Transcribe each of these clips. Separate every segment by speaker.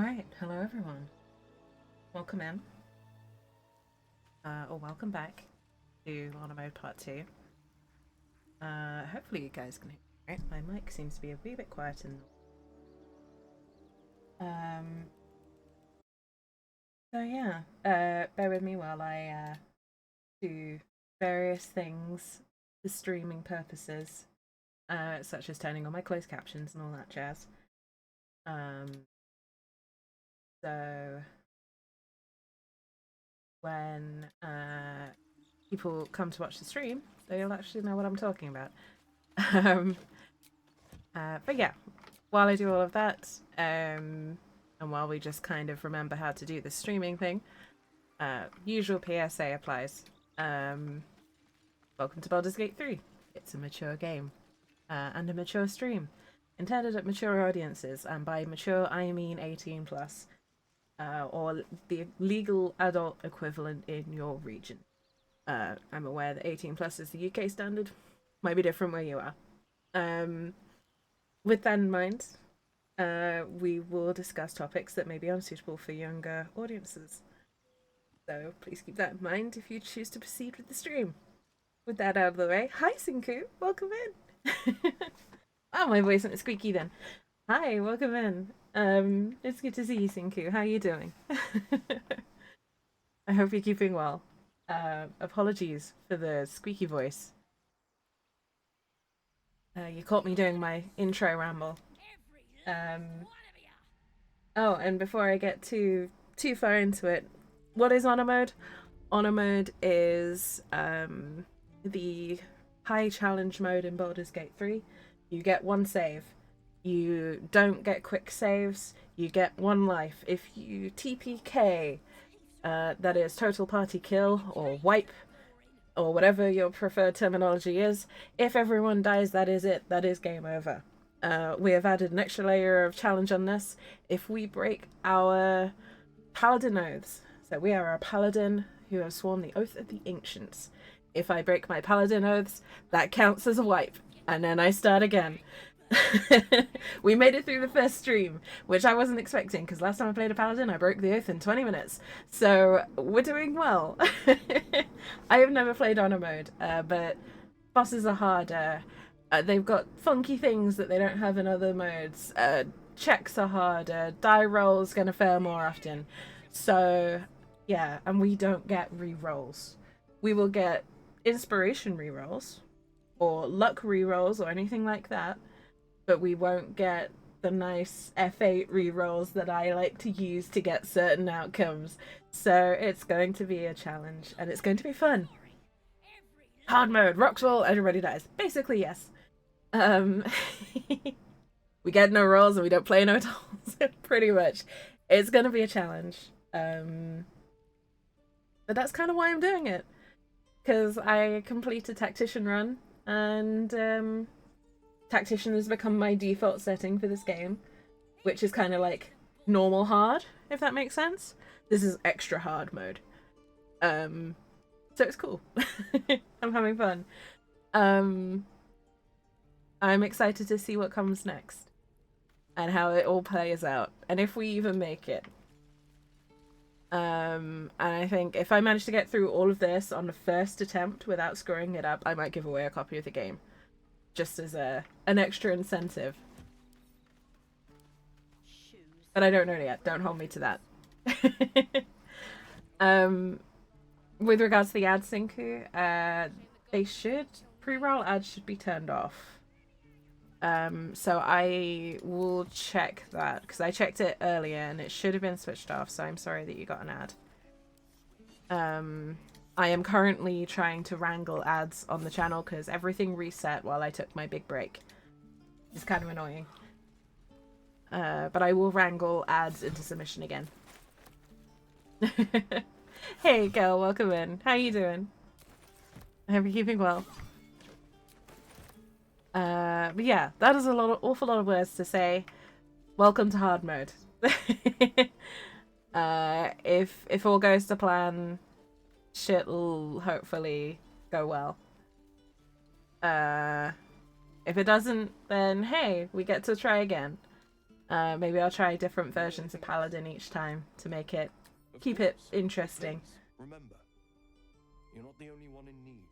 Speaker 1: Alright, hello everyone. Welcome in. Or welcome back to Honor Mode Part 2. Hopefully you guys can hear me right. My mic seems to be a wee bit quiet in so yeah, bear with me while I do various things for streaming purposes, such as turning on my closed captions and all that jazz. So when people come to watch the stream, they'll actually know what I'm talking about. But yeah, while I do all of that, and while we just kind of remember how to do the streaming thing, usual PSA applies. Welcome to Baldur's Gate 3. It's a mature game, and a mature stream, intended at mature audiences, and by mature I mean 18 plus, or the legal adult equivalent in your region. I'm aware that 18 plus is the UK standard. Might be different where you are. With that in mind, we will discuss topics that may be unsuitable for younger audiences. So please keep that in mind if you choose to proceed with the stream. With that out of the way, hi Sinku, welcome in. Oh, my voice went squeaky then. Hi, welcome in. It's good to see you, Sinku. How are you doing? I hope you're keeping well. Apologies for the squeaky voice. You caught me doing my intro ramble. Oh, and before I get too far into it, what is Honor Mode? Honor Mode is the high challenge mode in Baldur's Gate 3. You get one save. You don't get quick saves. You get one life. If you TPK, that is total party kill or wipe, or whatever your preferred terminology is. If everyone dies, that is it. That is game over. We have added an extra layer of challenge on this. If we break our Paladin Oaths, so we are a paladin who have sworn the Oath of the Ancients. If I break my Paladin Oaths, that counts as a wipe, and then I start again. We made it through the first stream, which I wasn't expecting, because last time I played a paladin I broke the oath in 20 minutes, so we're doing well. I have never played Honor Mode, but bosses are harder. They've got funky things that they don't have in other modes. Checks are harder. Die rolls gonna fail more often. So yeah, and we don't get re-rolls. We will get inspiration re-rolls or luck re-rolls or anything like that, but we won't get the nice F8 re-rolls that I like to use to get certain outcomes. So it's going to be a challenge, and it's going to be fun. Hard mode, rocks roll, everybody dies. Basically, yes. We get no rolls and we don't play no tolls, pretty much. It's going to be a challenge. But that's kind of why I'm doing it. Because I complete a tactician run, and tactician has become my default setting for this game, which is kind of like normal hard, if that makes sense. This is extra hard mode. So it's cool. I'm having fun. I'm excited to see what comes next and how it all plays out, and if we even make it. And I think if I manage to get through all of this on the first attempt without screwing it up, I might give away a copy of the game, just as an extra incentive. But I don't know yet. Don't hold me to that. With regards to the ad sync, they should pre-roll ads should be turned off. So I will check that, because I checked it earlier and it should have been switched off, so I'm sorry that you got an ad. I am currently trying to wrangle ads on the channel because everything reset while I took my big break. It's kind of annoying. But I will wrangle ads into submission again. Hey girl, welcome in. How you doing? I hope you're keeping well. But yeah, that is awful lot of words to say. Welcome to hard mode. If all goes to plan, shit'll hopefully go well. If it doesn't, then hey, we get to try again. Maybe I'll try different versions of Paladin each time to make it keep it interesting.
Speaker 2: Remember, you're not the only one in need.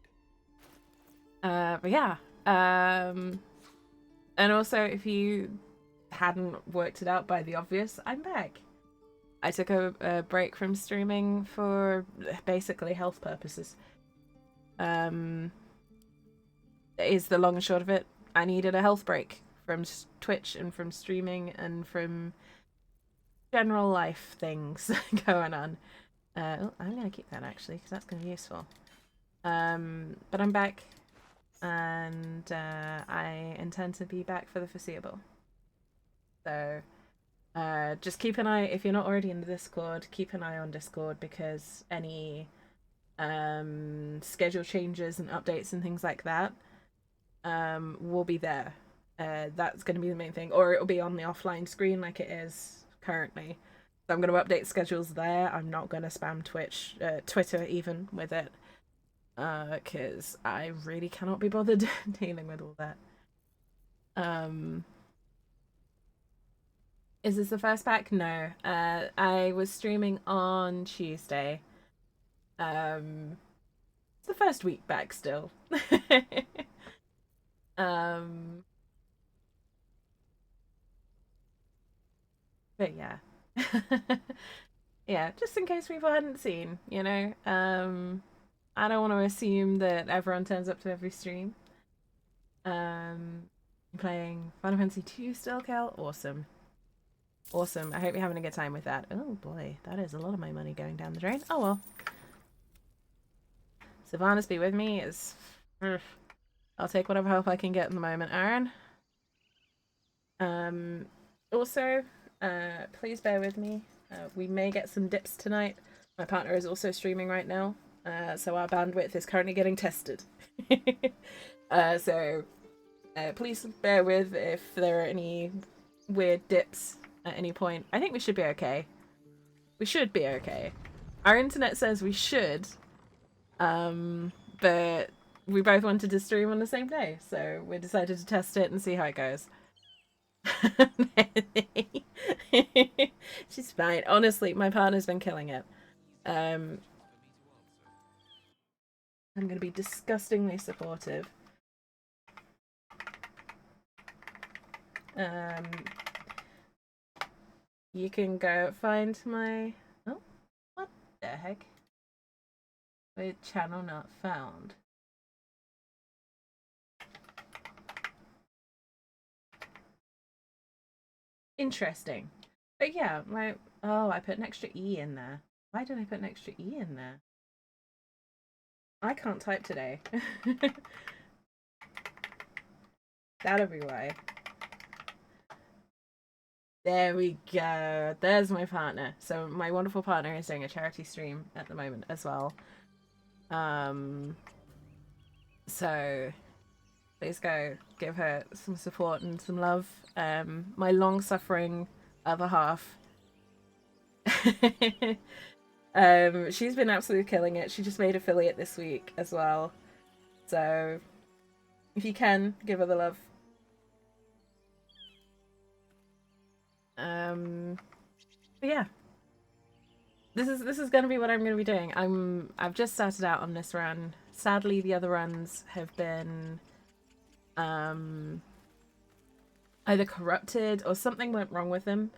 Speaker 1: But yeah. And also, if you hadn't worked it out by the obvious, I'm back. I took a break from streaming for basically health purposes. Is the long and short of it. I needed a health break from Twitch and from streaming and from general life things going on. I'm gonna keep that actually because that's gonna be useful. But I'm back, and I intend to be back for the foreseeable. So just keep an eye, if you're not already in the Discord, keep an eye on Discord because any schedule changes and updates and things like that will be there. That's going to be the main thing, or it'll be on the offline screen like it is currently. So I'm going to update schedules there. I'm not going to spam Twitter even with it, because I really cannot be bothered dealing with all that. Is this the first pack? No. I was streaming on Tuesday. It's the first week back still. um, but yeah. Yeah, just in case people hadn't seen, you know. I don't want to assume that everyone turns up to every stream. Playing Final Fantasy 2 still, Cal? Awesome. Awesome. I hope you're having a good time with that. Oh boy, that is a lot of my money going down the drain. Oh well. Sylvanas be with me is... I'll take whatever help I can get in the moment, Aaron. Also, please bear with me. We may get some dips tonight. My partner is also streaming right now, so our bandwidth is currently getting tested. So please bear with if there are any weird dips at any point. I think we should be okay. We should be okay. Our internet says we should, but we both wanted to stream on the same day, so we decided to test it and see how it goes. She's fine. Honestly, my partner's been killing it. I'm gonna be disgustingly supportive. You can go find my... Oh, what the heck? Wait, channel not found. Interesting. But yeah, my... Oh, I put an extra E in there. Why did I put an extra E in there? I can't type today. That'll be why. There we go. There's my partner. So my wonderful partner is doing a charity stream at the moment as well. So please go give her some support and some love. My long-suffering other half. She's been absolutely killing it. She just made affiliate this week as well. So if you can, give her the love. But yeah, this is gonna be what I'm gonna be doing. I've just started out on this run. Sadly, the other runs have been either corrupted or something went wrong with them,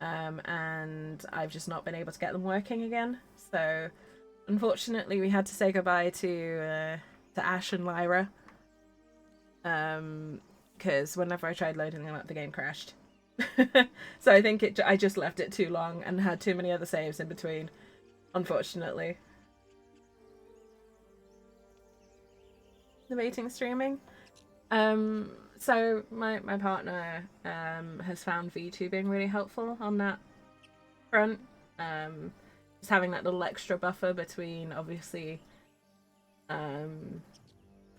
Speaker 1: and I've just not been able to get them working again. So unfortunately, we had to say goodbye to Ash and Lyra, because whenever I tried loading them up, the game crashed. So I think I just left it too long and had too many other saves in between, unfortunately. Debating streaming. So my partner has found VTubing really helpful on that front. Just having that little extra buffer between obviously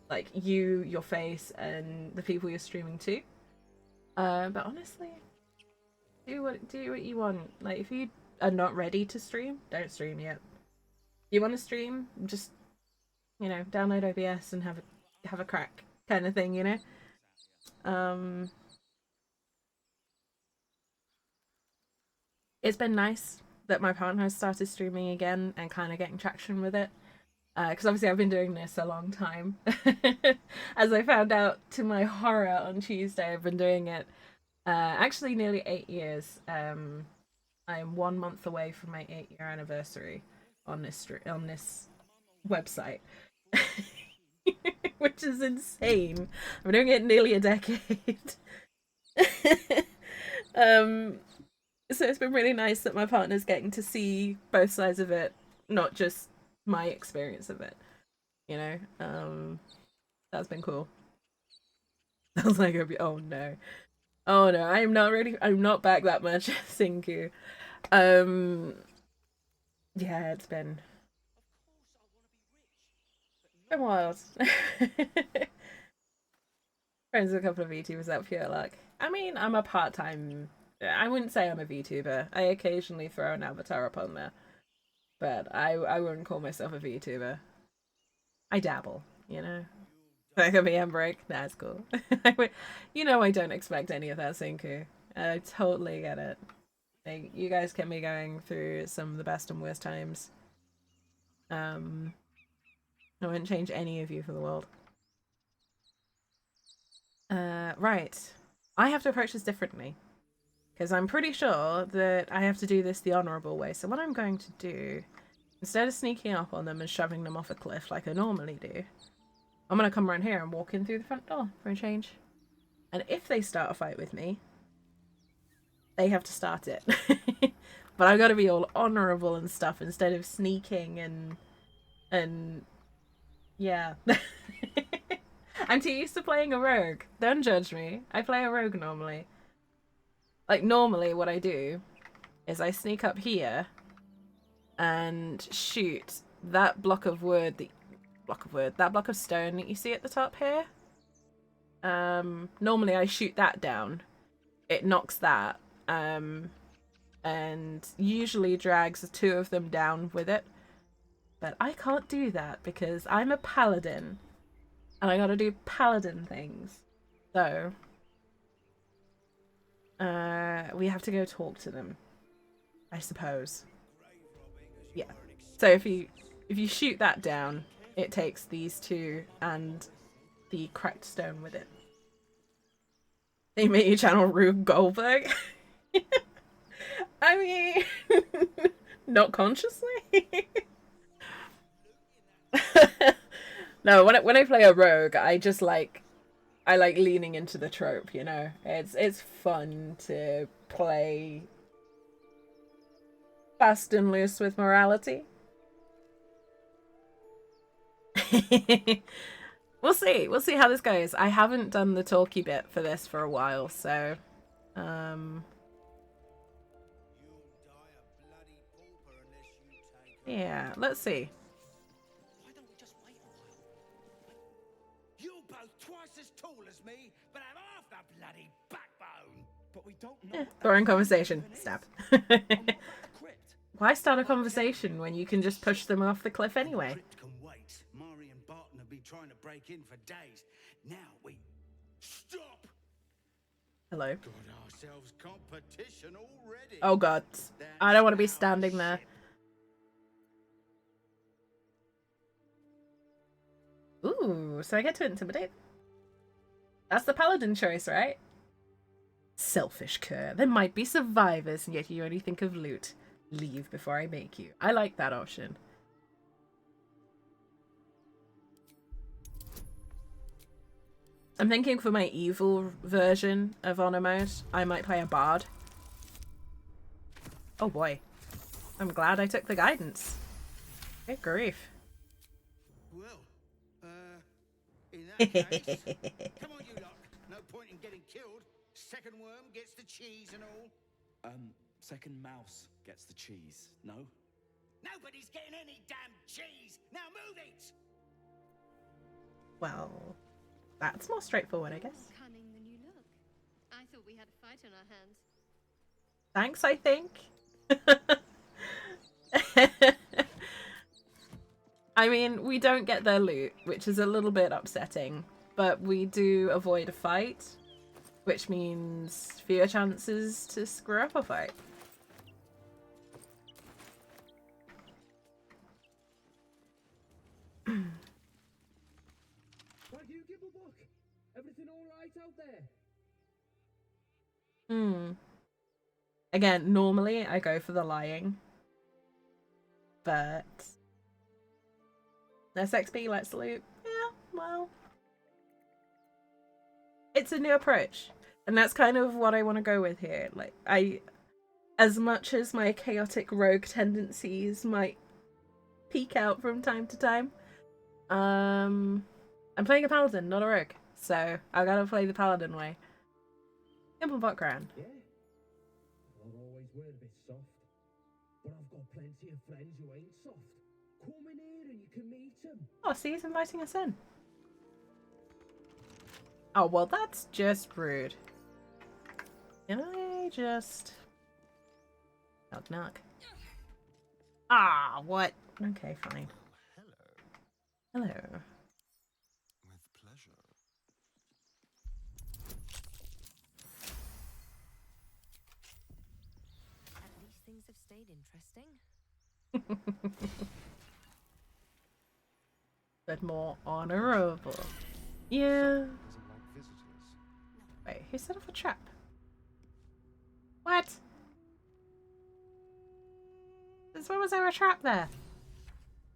Speaker 1: like your face and the people you're streaming to. But honestly, do what you want. Like if you are not ready to stream, don't stream yet. You want to stream, just download OBS and have a crack kind of thing, It's been nice that my partner has started streaming again and kind of getting traction with it. Because obviously I've been doing this a long time. As I found out to my horror on Tuesday, I've been doing it actually nearly 8 years. I'm 1 month away from my 8 year anniversary on this website, which is insane. I'm doing it nearly a decade. um, so it's been really nice that my partner's getting to see both sides of it, not just my experience of it. You know, that's been cool. I was like, oh no, oh no, I'm not ready. I'm not back that much, Sinku. Um, yeah, it's been wild. Friends with a couple of VTubers out pure luck. I mean, I'm a part-time. I wouldn't say I'm a VTuber. I occasionally throw an avatar up on there, but I wouldn't call myself a VTuber. I dabble, you know. Like a VM break. That's cool. You know, I don't expect any of that, Sinku. I totally get it. Like, you guys kept me going through some of the best and worst times. I wouldn't change any of you for the world. Right. I have to approach this differently. Because I'm pretty sure that I have to do this the honourable way. So what I'm going to do, instead of sneaking up on them and shoving them off a cliff like I normally do, I'm going to come around here and walk in through the front door for a change. And if they start a fight with me, they have to start it. But I've got to be all honourable and stuff instead of sneaking and yeah. I'm too used to playing a rogue. Don't judge me. I play a rogue normally. Like, normally what I do is I sneak up here and shoot that block of wood, that block of stone that you see at the top here. Normally I shoot that down. It knocks that. And usually drags two of them down with it. But I can't do that because I'm a paladin. And I gotta do paladin things. So we have to go talk to them, I suppose. Yeah. So if you shoot that down, it takes these two and the cracked stone with it. They make you channel Rube Goldberg. I mean, not consciously. No, when I play a rogue, I like leaning into the trope, you know. It's fun to play fast and loose with morality. We'll see. We'll see how this goes. I haven't done the talky bit for this for a while, so yeah, let's see.
Speaker 2: Why don't we just wait a while? You're both twice as tall as me, but have half the bloody backbone. But we don't know.
Speaker 1: Boring conversation. Stab. Why start a conversation when you can just push them off the cliff anyway?
Speaker 2: Mari and Barton have been trying to break in for days. Now we stop.
Speaker 1: Hello.
Speaker 2: Got ourselves competition already.
Speaker 1: Oh god. I don't want to be standing there. Ooh, so I get to intimidate. That's the paladin choice, right? Selfish cur. There might be survivors, and yet you only think of loot. Leave before I make you. I like that option. I'm thinking for my evil version of honor mode, I might play a bard. Oh boy. I'm glad I took the guidance. Good grief.
Speaker 2: Well, in that case, come on you lot. No point in getting killed. Second worm gets the cheese and all.
Speaker 3: Second mouse gets the cheese, no?
Speaker 2: Nobody's getting any damn cheese. Now move it.
Speaker 1: Well, that's more straightforward, I guess.
Speaker 4: More cunning than you look. I thought we had a fight on our hands.
Speaker 1: Thanks, I think. I mean, we don't get their loot, which is a little bit upsetting, but we do avoid a fight, which means fewer chances to screw up a fight. Hmm. Again, normally I go for the lying. But less XP, let's loot. Yeah, well. It's a new approach. And that's kind of what I want to go with here. Like, as much as my chaotic rogue tendencies might peek out from time to time, I'm playing a paladin, not a rogue. So I gotta play the paladin way. Simple background.
Speaker 5: Yeah, I'll always were a bit soft, but I've got plenty of friends who ain't soft. Come in here and you can meet them.
Speaker 1: Oh, see, he's inviting us in. Oh, well, that's just rude. Can I just... Knock, knock. Ah, what? Okay, fine.
Speaker 6: Hello.
Speaker 1: Hello.
Speaker 6: With pleasure.
Speaker 7: At least things have stayed interesting.
Speaker 1: But more honorable. Yeah.
Speaker 6: Doesn't like visitors.
Speaker 1: Wait, who set off a trap? What? Since when was there a trap there?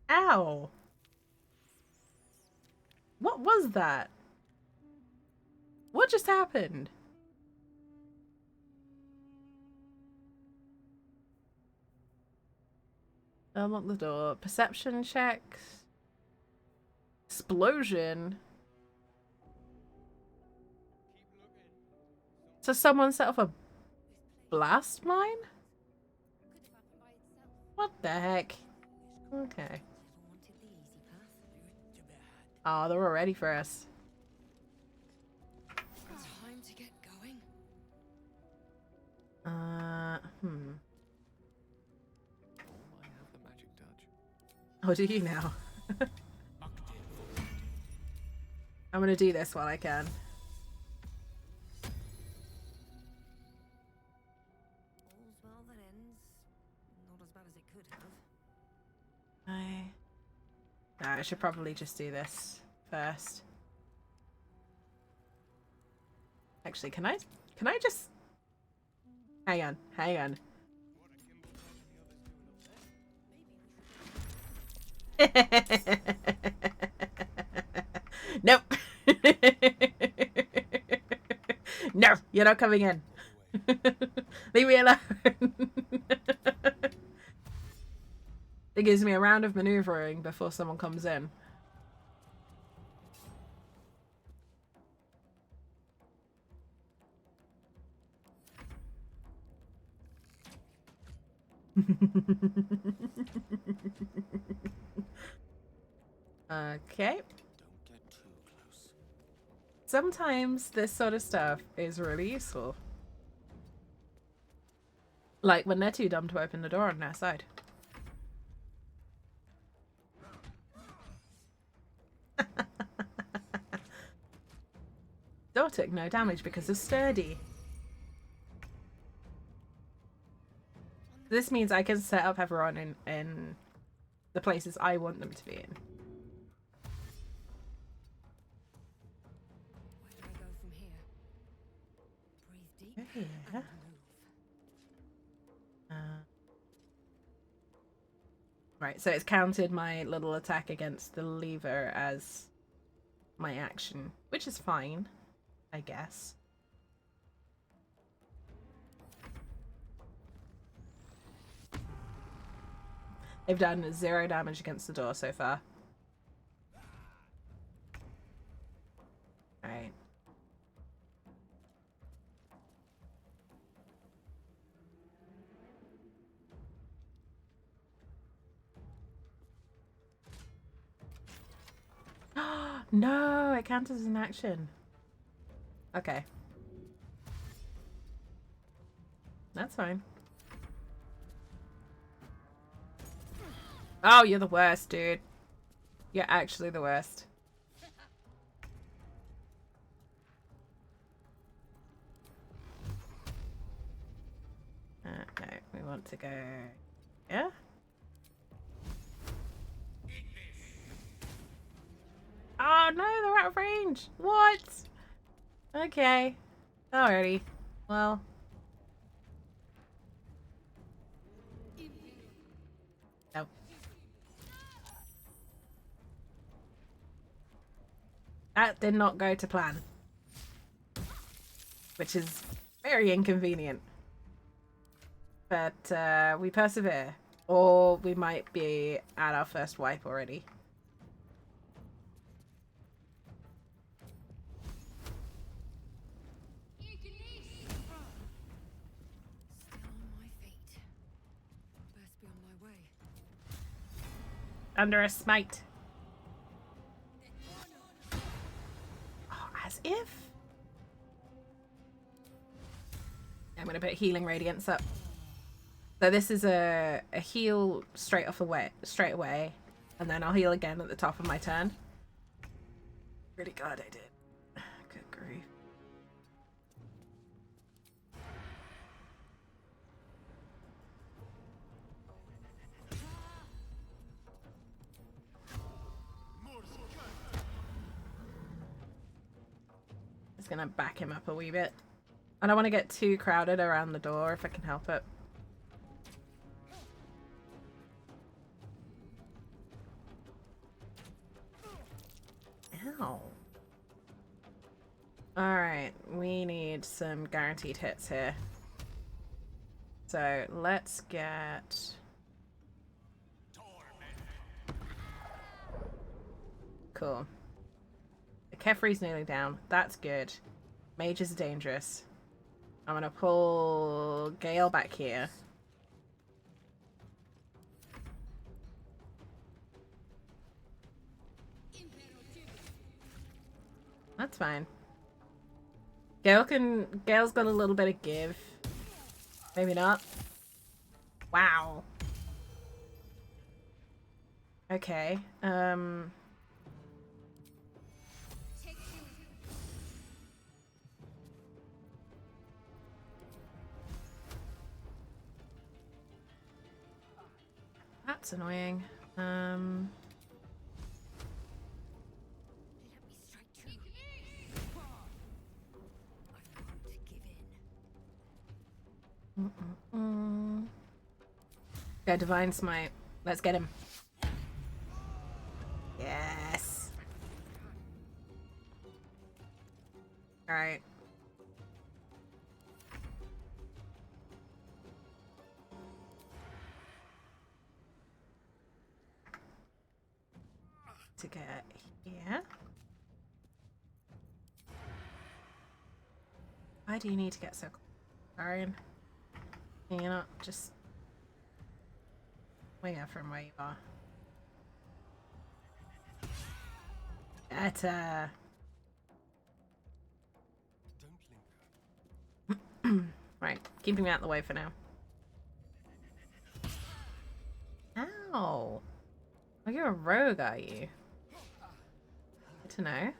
Speaker 1: Ow. What was that? What just happened? Unlock the door. Perception checks. Explosion. So someone set off a blast mine? What the heck? Okay.
Speaker 7: Never wanted the easy path.
Speaker 1: Oh, they're all ready for us.
Speaker 7: Time to get going.
Speaker 6: I have the magic touch.
Speaker 1: Oh, do you now? I'm gonna do this while I can.
Speaker 7: All's well that ends. Not as bad as it could have.
Speaker 1: I should probably just do this first. Actually, can I just... Hang on, hang on. Nope. No, you're not coming in. Leave me alone. It gives me a round of maneuvering before someone comes in. Okay.
Speaker 6: Don't get too close.
Speaker 1: Sometimes this sort of stuff is really useful. Like when they're too dumb to open the door on their side. Door took no damage because of sturdy. This means I can set up everyone in the places I want them to be in.
Speaker 7: Where do I go from here? Breathe deep
Speaker 1: Yeah.
Speaker 7: and move.
Speaker 1: Right, so it's counted my little attack against the lever as my action, which is fine, I guess. They've done 0 damage against the door so far. Alright. No, it counts as an action. Okay. That's fine. Oh, you're the worst, dude. You're actually the worst. No, we want to go... Yeah? Oh no, they're out of range! What? Okay. Alrighty. Well, That did not go to plan. Which is very inconvenient. But we persevere. Or we might be at our first wipe already.
Speaker 7: Still on my feet. Best be on my way.
Speaker 1: Under a smite. Oh, as if. I'm gonna put healing radiance up. So this is a heal straight away, and then I'll heal again at the top of my turn. Really glad I did. Good grief. Just gonna back him up a wee bit. I don't want to get too crowded around the door if I can help it. Ow. Alright, we need some guaranteed hits here. So let's get... Cool. The Kefri's nearly down. That's good. Mage is dangerous. I'm gonna pull Gale back here. That's fine. Gale's got a little bit of give. Maybe not. Wow. Okay. That's annoying.
Speaker 7: Let me strike true. I won't give in.
Speaker 1: Go Divine Smite. Let's get him. Yes. Alright. To get here. Why do you need to get so close, Arian? Can you not just wing it from where you are? Better.
Speaker 6: Don't linger.
Speaker 1: Right, keeping me out of the way for now. Ow! Oh, you're a rogue, are you? Good to know.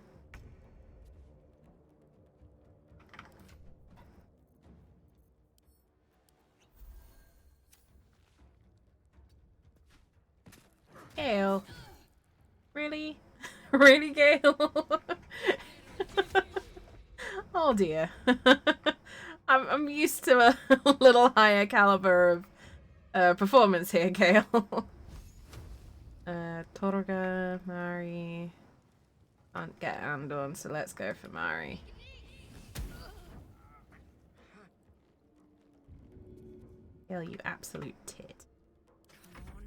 Speaker 1: Gale. Really? Really, Gale? Oh dear. I'm used to a little higher caliber of performance here, Gale. Torga, Mari. Can't get Andorn, so let's go for Mari. Gale, you absolute tit.
Speaker 7: Come on.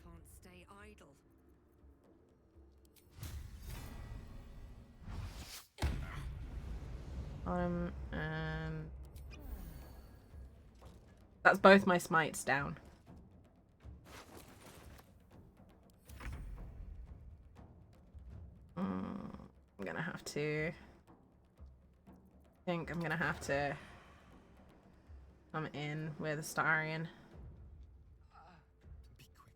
Speaker 7: Can't stay idle.
Speaker 1: And that's both my smites down. I'm gonna have to. I think I'm gonna have to come in with a Starion.
Speaker 6: Be quick.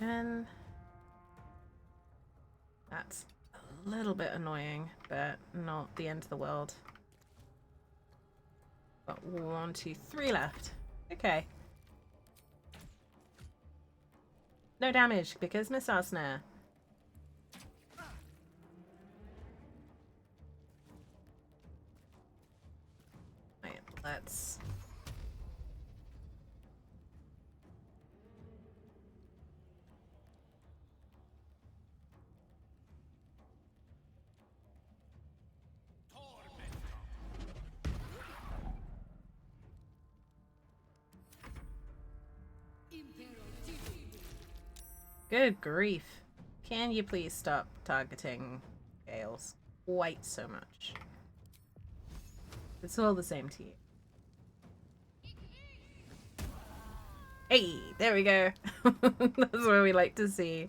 Speaker 1: And that's a little bit annoying, but not the end of the world. Got 1, 2, 3 left. Okay. No damage because missile snare. Good grief. Can you please stop targeting Gales quite so much? It's all the same to you. Hey, there we go. That's what we like to see.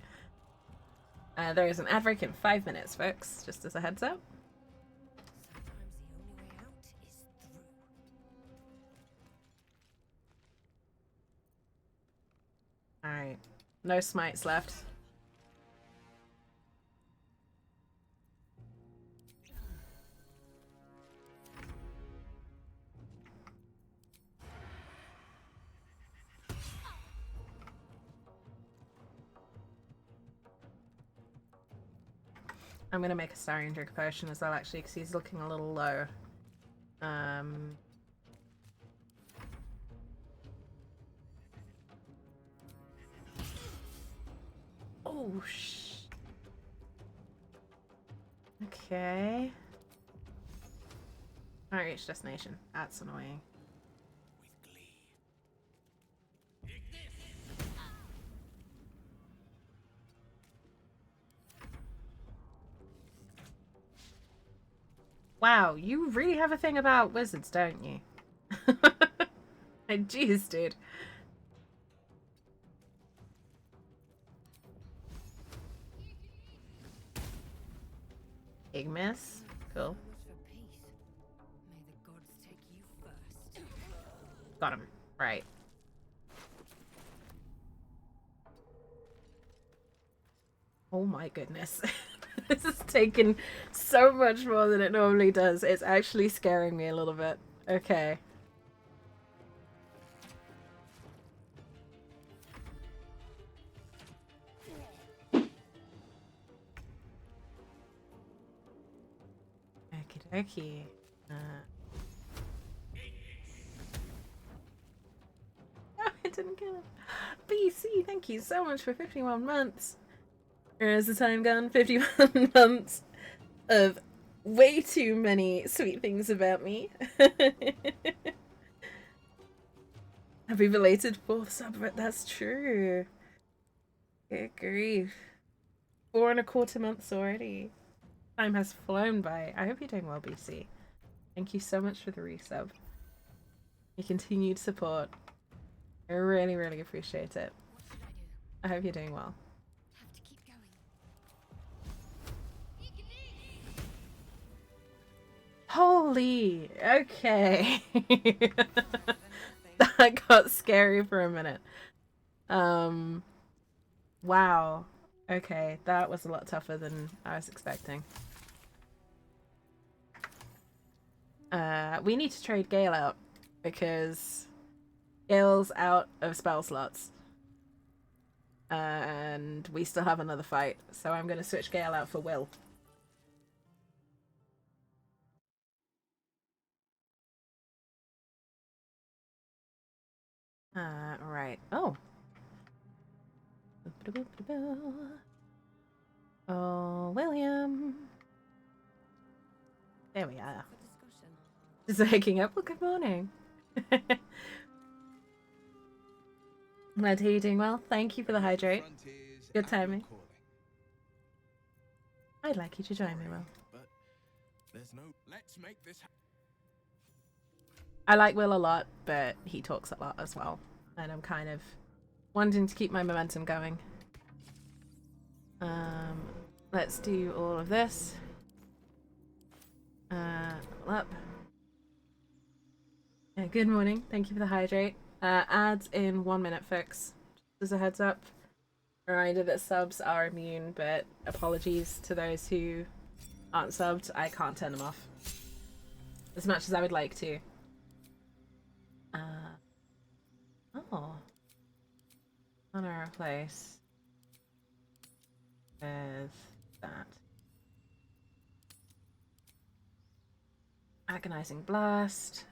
Speaker 1: There is an ad break in 5 minutes, folks, just as a heads up.
Speaker 7: Sometimes the only way out is through.
Speaker 1: Alright. No smites left. I'm gonna make a Starian drink potion as well, actually, because he's looking a little low. Oh, okay. I reached destination. That's annoying.
Speaker 6: With glee.
Speaker 1: Wow, you really have a thing about wizards, don't you? Jeez, dude. Big miss. Cool.
Speaker 7: So much for peace. May the gods take you first.
Speaker 1: Got him. Right. Oh my goodness. This is taking so much more than it normally does. It's actually scaring me a little bit. Okay. Okie dokie. Oh, I didn't kill him. BC, thank you so much for 51 months. Where has the time gone? 51 months of way too many sweet things about me. Happy belated 4th sub, but that's true. Good grief. 4.25 months already. Time has flown by. I hope you're doing well, BC. Thank you so much for the resub. Your continued support. I really, really appreciate it.
Speaker 7: What should I do?
Speaker 1: I hope you're doing well.
Speaker 7: Have to keep going.
Speaker 1: Holy, okay. That got scary for a minute. Wow. Okay, that was a lot tougher than I was expecting. We need to trade Gale out because Gale's out of spell slots. And we still have another fight, so I'm gonna switch Gale out for Will. Right. Oh. Oh, William. There we are.
Speaker 7: For discussion.
Speaker 1: Just waking up. Well, good morning. Glad to hear you're doing well. Thank you for the hydrate. Good timing. I'd like you to join me, Will.
Speaker 6: But there's no. Let's make this.
Speaker 1: I like Will a lot, but he talks a lot as well. And I'm kind of wanting to keep my momentum going. Let's do all of this. Up. Yeah, good morning. Thank you for the hydrate. Ads in 1 minute, folks. Just as a heads up. Reminder that subs are immune, but apologies to those who aren't subbed. I can't turn them off. As much as I would like to. Oh. On our place. With that. Agonizing Blast.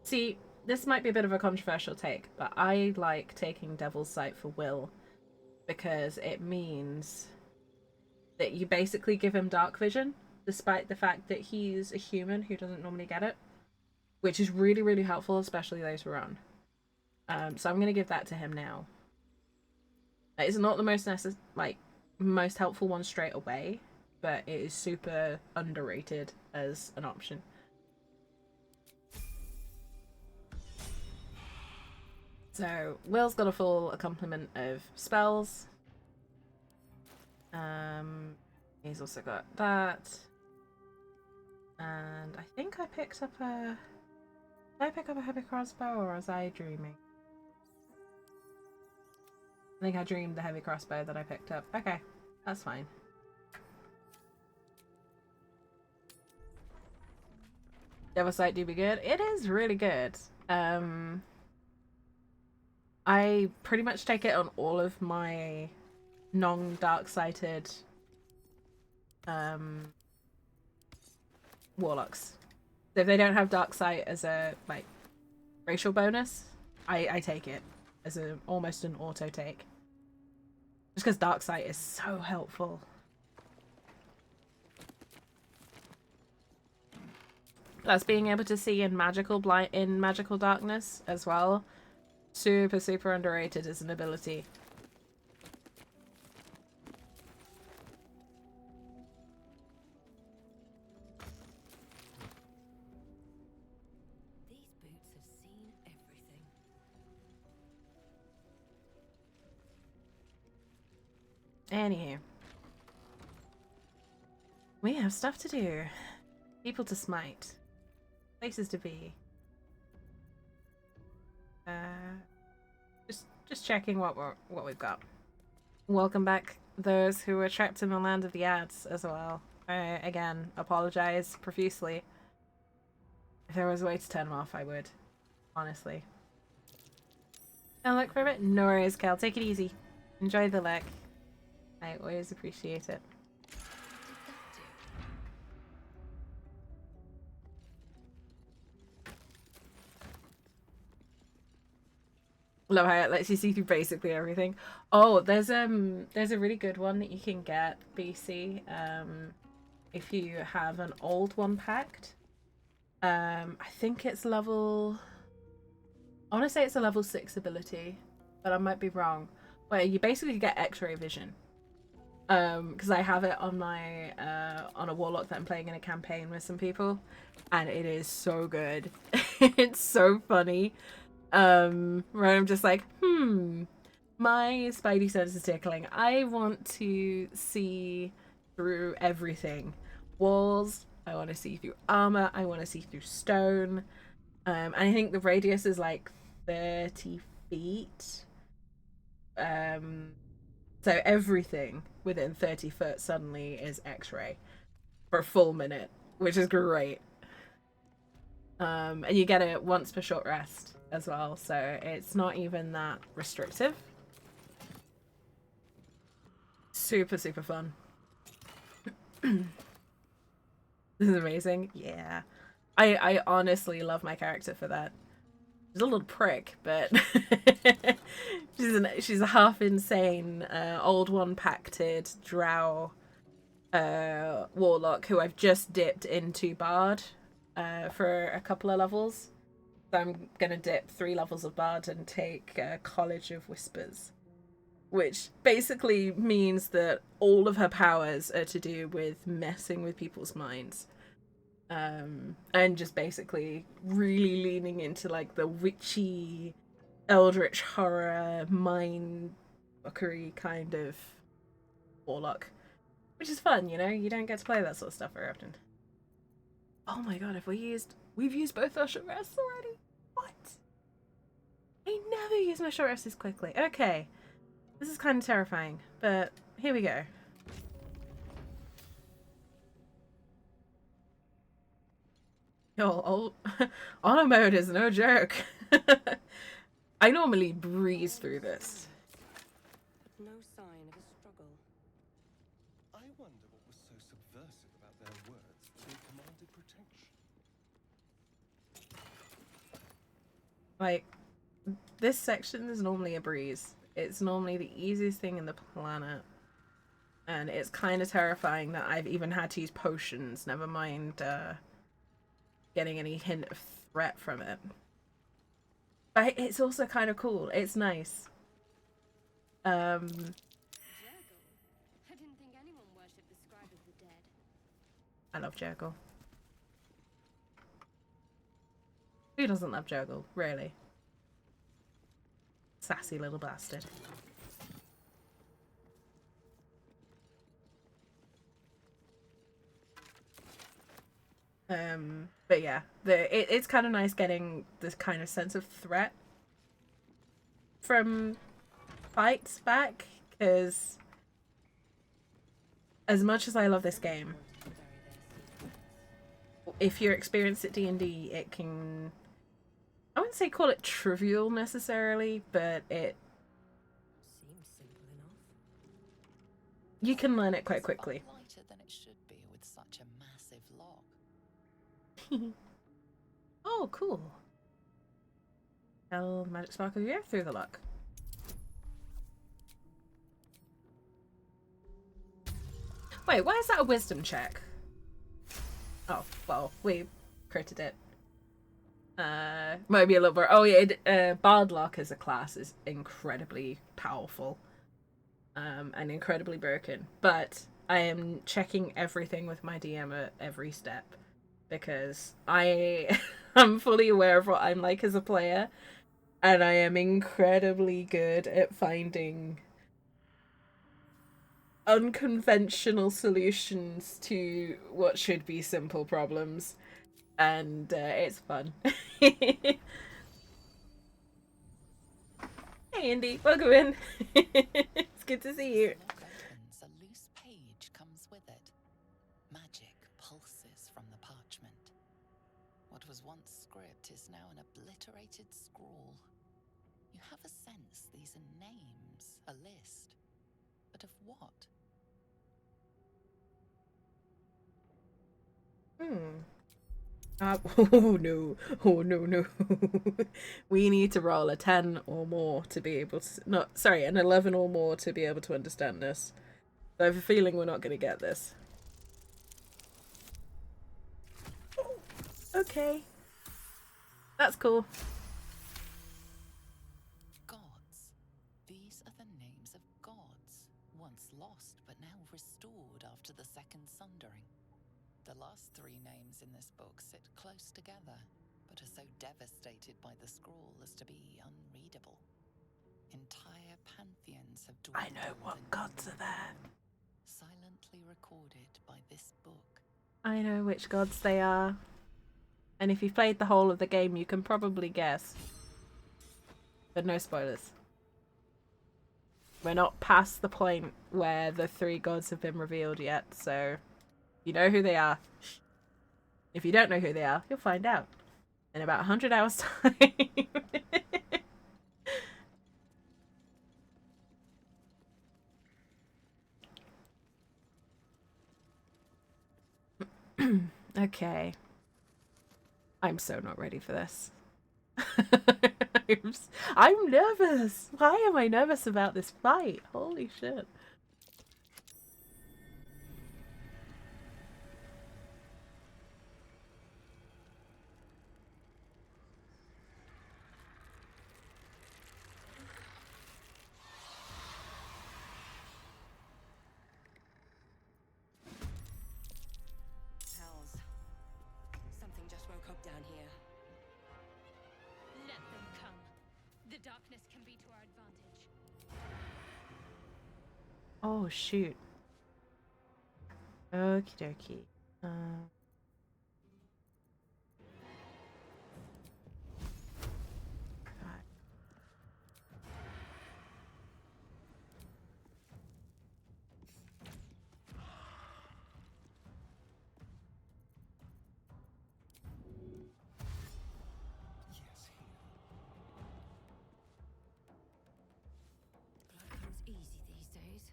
Speaker 1: See, this might be a bit of a controversial take, but I like taking Devil's Sight for Will because it means that you basically give him dark vision, despite the fact that he's a human who doesn't normally get it, which is really, really helpful, especially those who are on. So I'm going to give that to him now. It's not the most most helpful one straight away, but it is super underrated as an option. So Will's got a full complement of spells. He's also got that, and I think I picked up a. Did I pick up a heavy crossbow, or was I dreaming? I think I dreamed the heavy crossbow that I picked up. Okay, that's fine. Devil Sight do be good. It is really good. I pretty much take it on all of my non-dark-sighted warlocks. So if they don't have dark sight as a like racial bonus, I take it as almost an auto take. Just because dark sight is so helpful. Plus being able to see in magical darkness as well. Super underrated as an ability.
Speaker 7: These boots have seen everything.
Speaker 1: Anywho. We have stuff to do. People to smite. Places to be. Just checking what we've got. Welcome back those who were trapped in the land of the ads as well. I again apologize profusely. If there was a way to turn them off, I would. Honestly. Now look for a bit. No worries, Cal. Take it easy. Enjoy the lek. I always appreciate it. Love how it lets you see through basically everything. Oh, there's a really good one that you can get, BC, if you have an old one packed. I think it's level. I want to say it's a level 6 ability, but I might be wrong. Where you basically get X-ray vision. Because I have it on my on a warlock that I'm playing in a campaign with some people, and it is so good. It's so funny. Where I'm just like, my spidey sense is tickling. I want to see through everything. Walls, I want to see through armor, I want to see through stone. And I think the radius is like 30 feet. So everything within 30 foot suddenly is X-ray for a full minute, which is great. And you get it once per short rest as well, so it's not even that restrictive. Super fun. This is amazing. Yeah. I honestly love my character for that. She's a little prick, but she's a half insane old one pacted drow warlock who I've just dipped into bard for a couple of levels. So I'm gonna dip 3 levels of bard and take College of Whispers, which basically means that all of her powers are to do with messing with people's minds. And just basically really leaning into like the witchy, eldritch horror, mind fuckery kind of warlock, which is fun, you know. You don't get to play that sort of stuff very often. Oh my god, we've used both our short rests already? What? I never use my short rests this quickly. Okay, this is kind of terrifying, but here we go. Yo, auto mode is no joke. I normally breeze through this.
Speaker 7: No sign of a struggle.
Speaker 8: I wonder what was so subversive about their words that they commanded protection.
Speaker 1: Like, this section is normally a breeze. It's normally the easiest thing in the planet. And it's kind of terrifying that I've even had to use potions, never mind getting any hint of threat from it. But it's also kind of cool. It's nice.
Speaker 4: Jurgle? I didn't think anyone worshipped the scribe of the dead.
Speaker 1: I love Jurgle. Who doesn't love Jurgle, really? Sassy little bastard. But yeah, it's kind of nice getting this kind of sense of threat from fights back, because as much as I love this game, if you're experienced at D&D, it can, I wouldn't say call it trivial necessarily, but it
Speaker 7: Seems simple enough.
Speaker 1: you can learn it quite quickly.
Speaker 9: It's lighter than it should be with such a massive lock.
Speaker 1: Oh, cool. Tell magic spark of the air through the lock. Wait, why is that a wisdom check? Oh, well, we critted it. Might be a little bit. Oh yeah, Bard Lock as a class is incredibly powerful, and incredibly broken. But I am checking everything with my DM at every step, because I am fully aware of what I'm like as a player, and I am incredibly good at finding unconventional solutions to what should be simple problems, and it's fun. Hey Indy, welcome in. It's good to see you.
Speaker 9: The lock opens, a loose page comes with it. Magic pulses from the parchment. What was once script is now an obliterated scrawl. You have a sense these are names, a list. But of what?
Speaker 1: Oh no, oh no, no. We need to roll a 10 or more to be able to, no, sorry, an 11 or more to be able to understand this. I have a feeling we're not going to get this. Okay. That's cool.
Speaker 9: Gods. These are the names of gods, once lost but now restored after the Second Sundering. The last three names in this book sit close together, but are so devastated by the scroll as to be unreadable. Entire pantheons have
Speaker 1: I
Speaker 9: dwindled.
Speaker 1: know what
Speaker 9: and
Speaker 1: gods are there.
Speaker 9: silently recorded by this book.
Speaker 1: I know which gods they are. And if you've played the whole of the game, you can probably guess. But no spoilers. We're not past the point where the three gods have been revealed yet, so you know who they are. If you don't know who they are, you'll find out in about 100 hours' time. Okay. I'm so not ready for this. I'm nervous. Why am I nervous about this fight? Holy shit.
Speaker 7: Hells. Something just woke up down here.
Speaker 4: Let them come. The darkness can be to our advantage.
Speaker 1: Oh shoot. Okie dokie. God.
Speaker 8: Yes, here.
Speaker 7: Blood comes easy these days.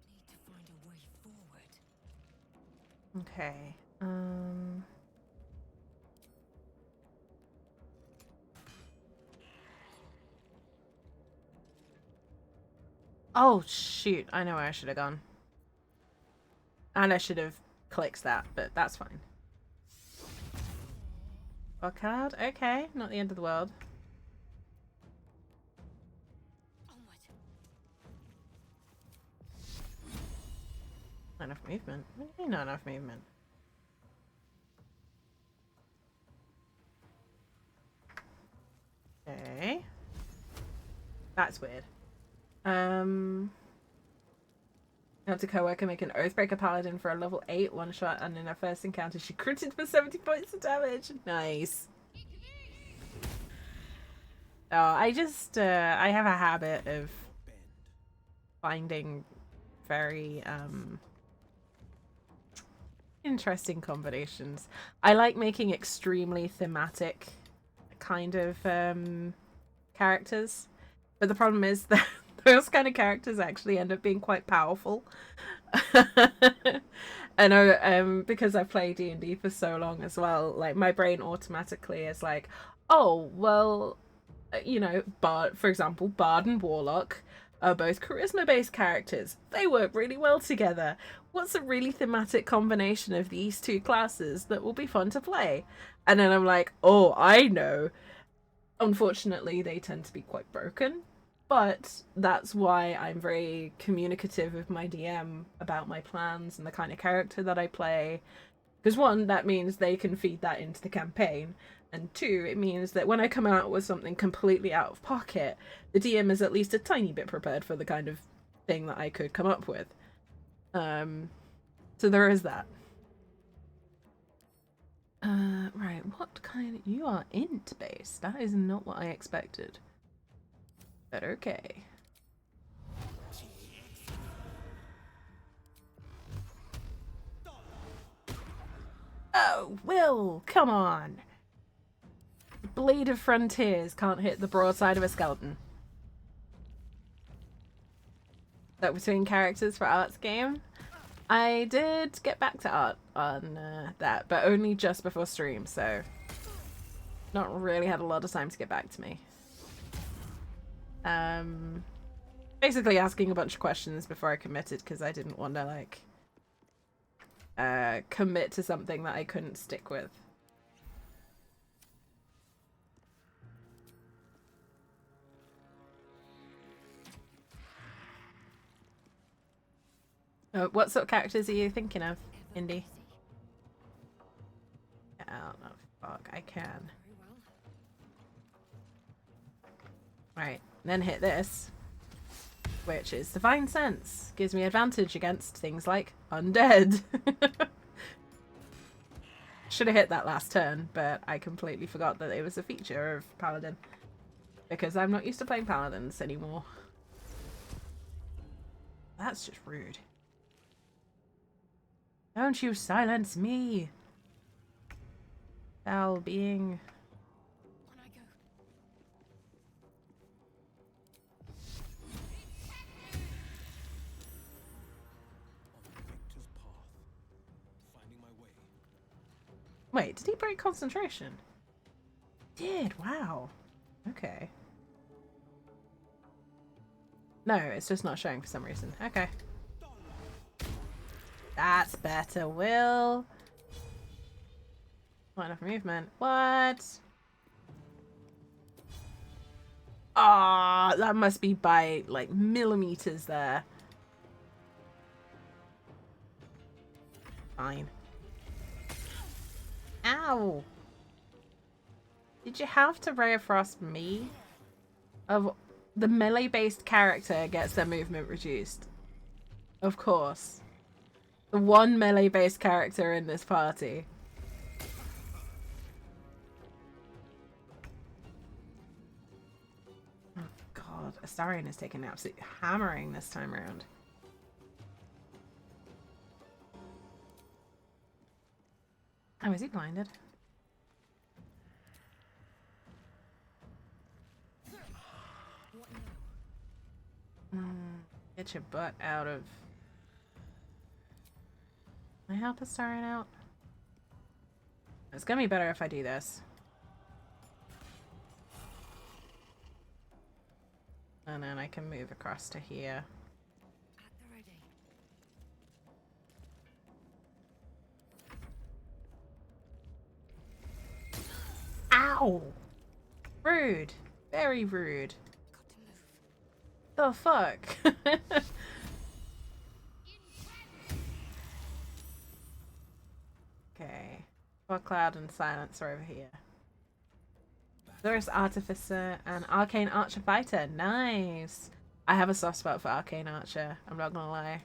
Speaker 7: Need to find a way forward.
Speaker 1: Okay. Oh shoot, I know where I should have gone. And I should have clicked that, but that's fine. A card? Okay, not the end of the world.
Speaker 7: Onward.
Speaker 1: Not enough movement. What do you mean not enough movement? Okay. That's weird. Helped a co-worker make an Oathbreaker Paladin for a level 8 one-shot, and in her first encounter she critted for 70 points of damage. Nice. Oh, I just, I have a habit of finding very, interesting combinations. I like making extremely thematic kind of, characters. But the problem is that those kind of characters actually end up being quite powerful. And because I've played D&D for so long as well, like my brain automatically is like, oh, well, you know, for example, Bard and Warlock are both charisma-based characters. They work really well together. What's a really thematic combination of these two classes that will be fun to play? And then I'm like, oh, I know. Unfortunately, they tend to be quite broken. But that's why I'm very communicative with my DM about my plans and the kind of character that I play. Because one, that means they can feed that into the campaign. And two, it means that when I come out with something completely out of pocket, the DM is at least a tiny bit prepared for the kind of thing that I could come up with. So there is that. Right, what kind... You are int based. That is not what I expected. But okay. Oh, Will! Come on! Blade of Frontiers can't hit the broadside of a skeleton. That between characters for Art's game? I did get back to Art on that, but only just before stream, so not really had a lot of time to get back to me. Basically asking a bunch of questions before I committed because I didn't want to like commit to something that I couldn't stick with. What sort of characters are you thinking of, Indy? I don't know. Fuck, I can. Right, then hit this, which is Divine Sense. Gives me advantage against things like undead. Should have hit that last turn, but I completely forgot that it was a feature of Paladin. Because I'm not used to playing Paladins anymore. That's just rude. Don't you silence me! Foul being.
Speaker 4: On I go.
Speaker 6: On the victor's path, finding my way.
Speaker 1: Wait, did he break concentration? Did, wow. Okay. No, it's just not showing for some reason. Okay. That's better, Will. Not enough movement. What? Ah, that must be by like millimeters there. Fine. Ow. Did you have to Ray of Frost me? Of the melee-based character gets their movement reduced. Of course. The one melee-based character in this party. Oh god, Astarion is taking an absolute hammering this time around. Oh, is he blinded? Get your butt out of... Can I help Astarion out? It's gonna be better if I do this. And then I can move across to here.
Speaker 7: At the ready.
Speaker 1: Ow! Rude. Very rude.
Speaker 7: Got to move.
Speaker 1: The fuck? Fog Cloud and Silencer over here. Doris Artificer and Arcane Archer Fighter. Nice! I have a soft spot for Arcane Archer, I'm not gonna lie.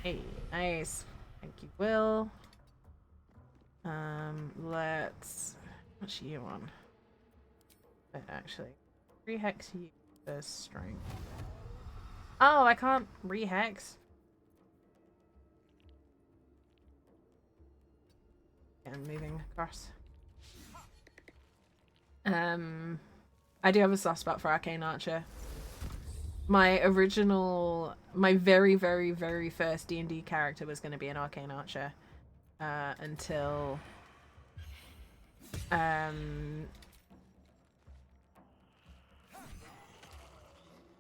Speaker 1: Hey, nice. Thank you, Will. Let's... What's you on? But actually, rehex you for strength. Oh, I can't rehex. And moving across. I do have a soft spot for Arcane Archer. My very, very, very first D&D character was going to be an Arcane Archer. Until...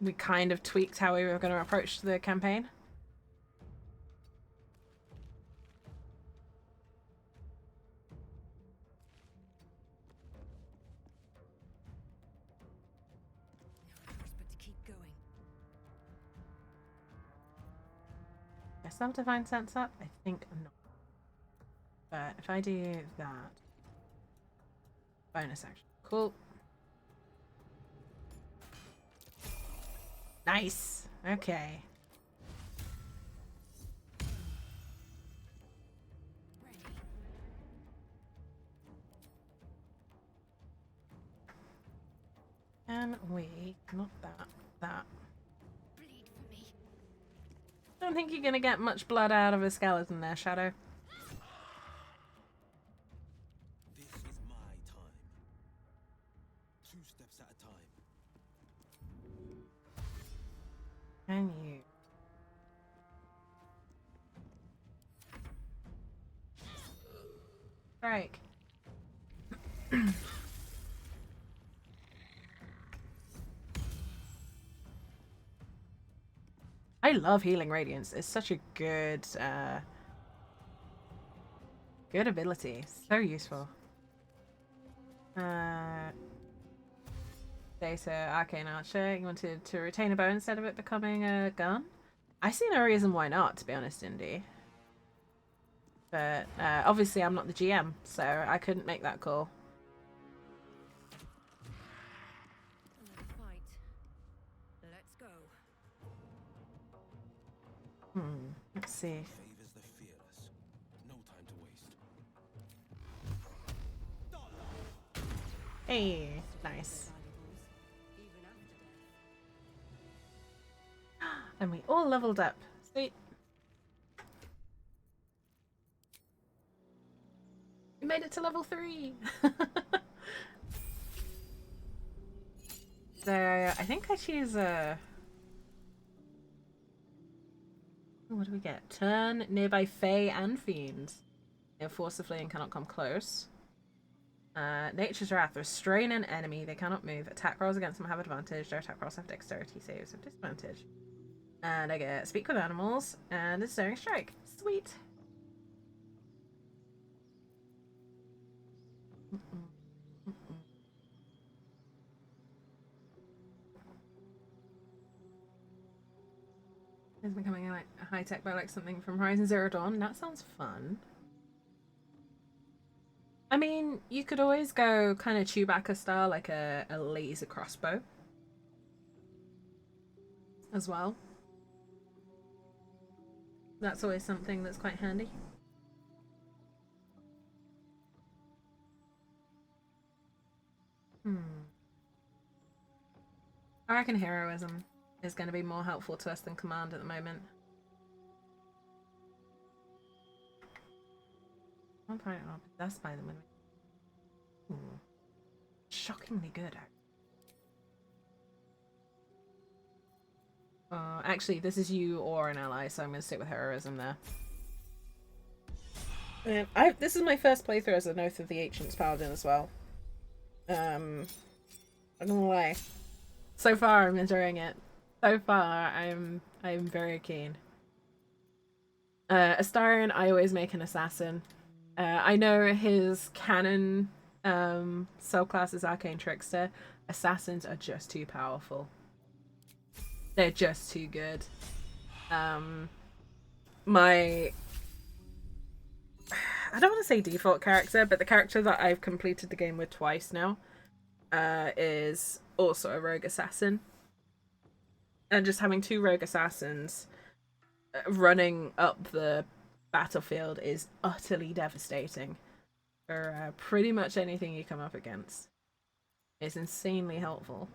Speaker 1: we kind of tweaked how we were going to approach the campaign. Guess I'll have Divine Sense up? I think not. But if I do that... Bonus action. Cool. Nice! Okay. And we... Not that. Don't think you're gonna get much blood out of a skeleton there, Shadow.
Speaker 6: This is my time. 2 steps at a time.
Speaker 1: And you. Strike. I love Healing Radiance. It's such a good, good ability. So useful. Data Arcane Archer. You wanted to retain a bow instead of it becoming a gun? I see no reason why not, to be honest, Indy. But obviously I'm not the GM, so I couldn't make that call. Let's see.
Speaker 6: Favors the fearless. No time to waste.
Speaker 1: Hey, nice. And we all leveled up. Sweet. We made it to level 3. So I think I choose a... What do we get? Turn nearby Fae and Fiends. They're forcibly and cannot come close. Nature's Wrath. Restrain an enemy. They cannot move. Attack rolls against them have advantage. Their attack rolls have dexterity saves have disadvantage. And I get Speak with Animals and a Stirring Strike. Sweet. It's becoming like a high-tech bow, like something from Horizon Zero Dawn. That sounds fun. I mean, you could always go kind of Chewbacca style, like a laser crossbow as well. That's always something that's quite handy. I reckon heroism is going to be more helpful to us than command at the moment. One point are possessed by them when we... Shockingly good, actually, this is you or an ally, so I'm going to stick with heroism there. This is my first playthrough as an Oath of the Ancients Paladin as well. I'm not gonna lie. So far, I'm enjoying it. So far, I'm very keen. Astarion, I always make an assassin. I know his canon subclass is Arcane Trickster. Assassins are just too powerful. They're just too good. my, I don't want to say default character, but the character that I've completed the game with twice now is also a rogue assassin. And just having 2 rogue assassins running up the battlefield is utterly devastating for pretty much anything you come up against. It's insanely helpful.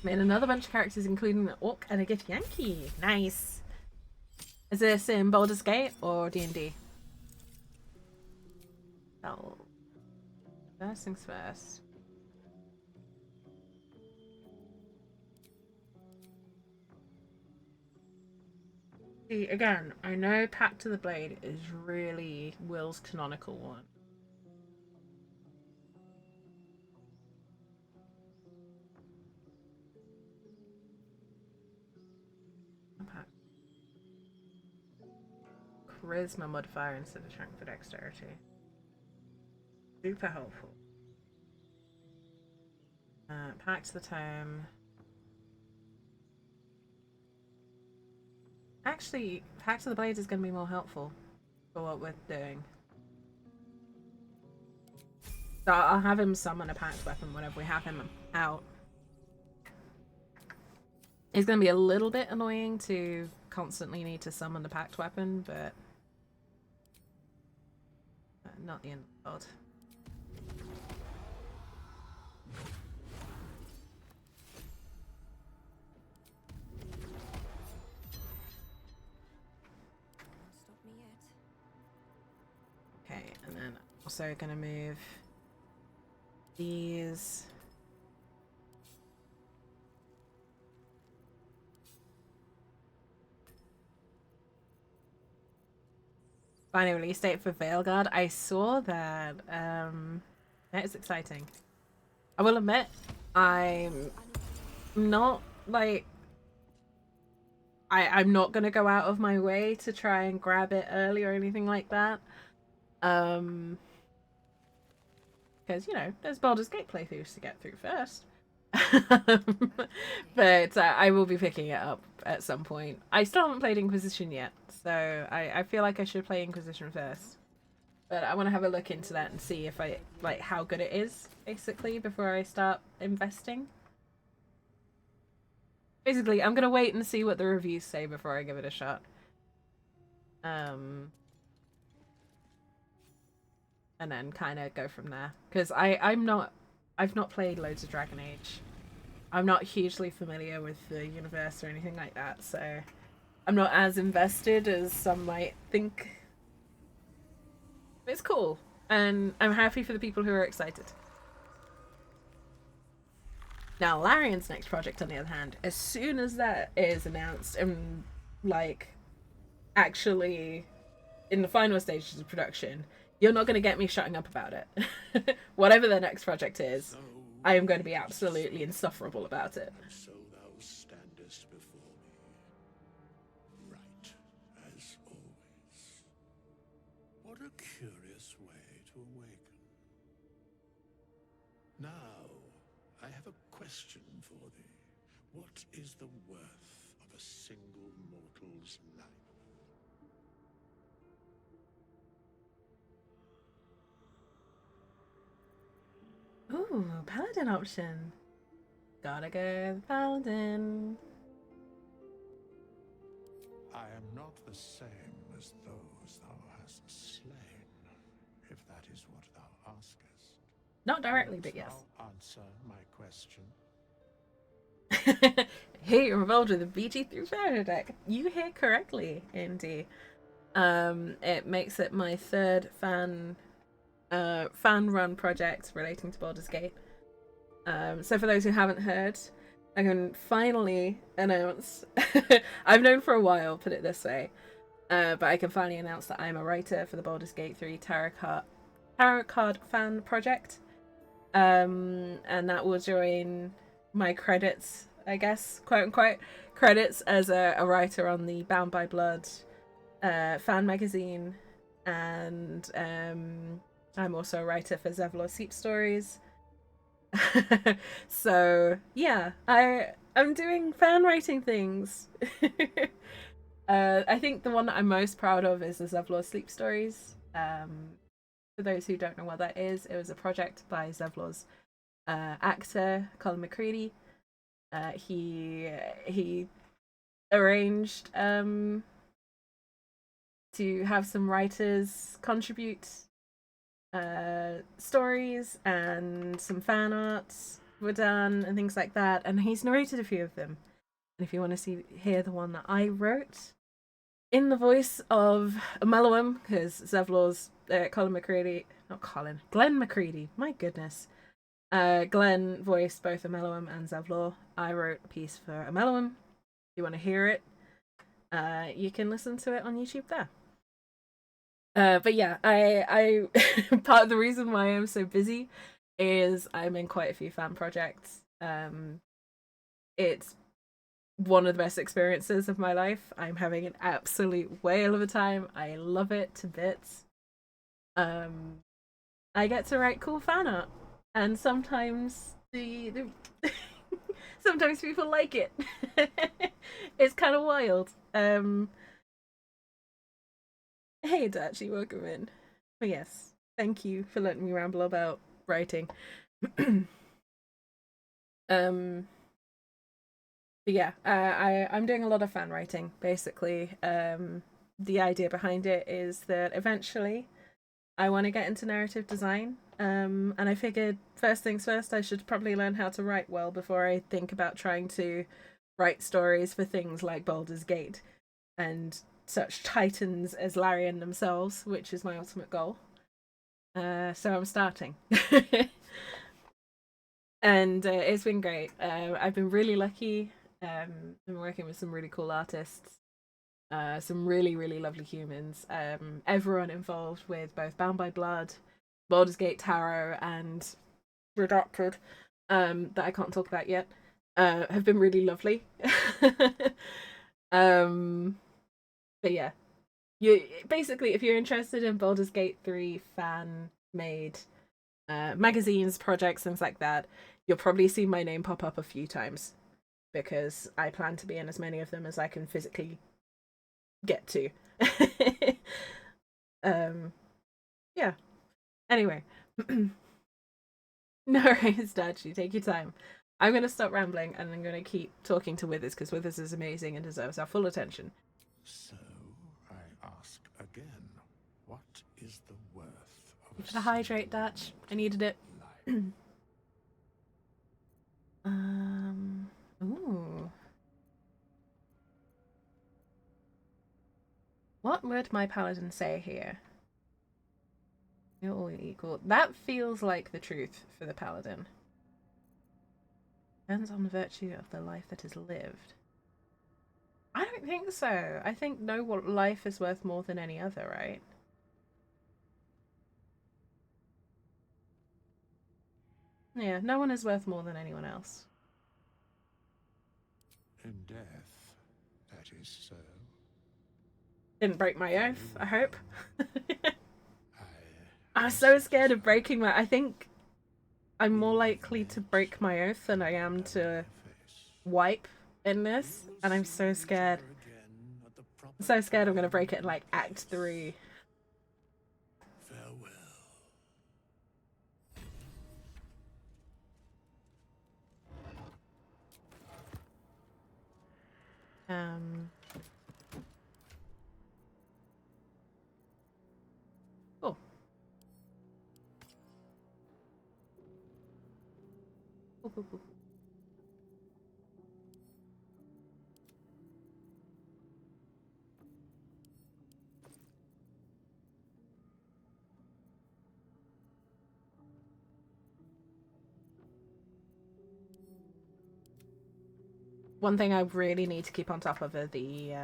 Speaker 1: Made another bunch of characters, including an orc and a gift Yankee. Nice. Is this in Baldur's Gate or D&D? Oh, first things first. See, again, I know Pact to the Blade is really Will's canonical one. Charisma modifier instead of strength for dexterity. Super helpful. Pact to the Tome. Actually, Pact to the Blade is going to be more helpful for what we're doing. So I'll have him summon a Pact weapon whenever we have him out. It's going to be a little bit annoying to constantly need to summon the Pact weapon, but not the end of the world.
Speaker 7: Stop me yet.
Speaker 1: Okay, and then I'm also going to move these. Final release date for Veilguard. I saw that. That is exciting. I will admit, I'm not like I'm not gonna go out of my way to try and grab it early or anything like that. Because you know, there's Baldur's Gate playthroughs to get through first. But I will be picking it up at some point. I still haven't played Inquisition yet, so I feel like I should play Inquisition first. But I want to have a look into that and see if I like how good it is, basically, before I start investing. Basically, I'm gonna wait and see what the reviews say before I give it a shot. And then kind of go from there, because I've not played loads of Dragon Age. I'm not hugely familiar with the universe or anything like that, so I'm not as invested as some might think. It's cool, and I'm happy for the people who are excited. Now, Larian's next project, on the other hand, as soon as that is announced and, like, actually in the final stages of production, you're not going to get me shutting up about it. Whatever their next project is, I am going to be absolutely insufferable about it.
Speaker 10: So thou standest before me, right as always. What a curious way to awaken. Now, I have a question for thee. What is the worth of a single mortal's life?
Speaker 1: Ooh, Paladin option. Gotta go with Paladin.
Speaker 10: I am not the same as those thou hast slain, if that is what thou askest.
Speaker 1: Not directly, but
Speaker 10: Wilt
Speaker 1: yes.
Speaker 10: thou answer my question?
Speaker 1: Hey, you're involved with the BG through Fairy deck. You hear correctly, Indy. It makes it my third fan run project relating to Baldur's Gate. So for those who haven't heard, I can finally announce I've known for a while, put it this way, but I can finally announce that I'm a writer for the Baldur's Gate 3 tarot card fan project, and that will join my credits, I guess, quote unquote credits, as a writer on the Bound by Blood fan magazine, and I'm also a writer for Zevlor Sleep Stories. So yeah, I'm doing fan writing things. I think the one that I'm most proud of is the Zevlor Sleep Stories. For those who don't know what that is, it was a project by Zevlor's actor Colin McCready. He arranged to have some writers contribute stories, and some fan arts were done and things like that, and he's narrated a few of them. And if you want to hear the one that I wrote in the voice of Mellowham, because Zevlor's Glenn McCready, my goodness. Glenn voiced both Mellowham and Zevlor. I wrote a piece for Mellowham. If you want to hear it, you can listen to it on YouTube there. But yeah, I part of the reason why I'm so busy is I'm in quite a few fan projects. It's one of the best experiences of my life. I'm having an absolute whale of a time. I love it to bits. I get to write cool fan art, and sometimes the sometimes people like it. It's kind of wild. Hey Dachi, welcome in. But yes, thank you for letting me ramble about writing. But yeah, I'm doing a lot of fan writing, basically. The idea behind it is that eventually I want to get into narrative design. And I figured first things first, I should probably learn how to write well before I think about trying to write stories for things like Baldur's Gate and such titans as Larian themselves, which is my ultimate goal. So I'm starting. And it's been great. I've been really lucky. Been working with some really cool artists, some really, really lovely humans. Everyone involved with both Bound by Blood, Baldur's Gate Tarot, and Redacted, that I can't talk about yet, have been really lovely. But yeah, basically, if you're interested in Baldur's Gate 3 fan made magazines, projects, things like that, you'll probably see my name pop up a few times, because I plan to be in as many of them as I can physically get to. Yeah. Anyway. No worries, Dachi. Take your time. I'm going to stop rambling, and I'm going to keep talking to Withers, because Withers is amazing and deserves our full attention.
Speaker 10: So, I ask again, what is the worth of
Speaker 1: For the hydrate, Dutch. I needed it. Ooh. What would my paladin say here? You're all equal. That feels like the truth for the paladin. Depends on the virtue of the life that is lived. I don't think so. I think no life is worth more than any other, right? Yeah, no one is worth more than anyone else.
Speaker 10: In death, that is so.
Speaker 1: Didn't break my oath, I hope. I was so scared of breaking my... I think I'm more likely to break my oath than I am to wipe in this. And I'm so scared. I'm so scared I'm going to break it in, like, Act 3.
Speaker 10: Farewell.
Speaker 1: Oh. Cool. One thing I really need to keep on top of are the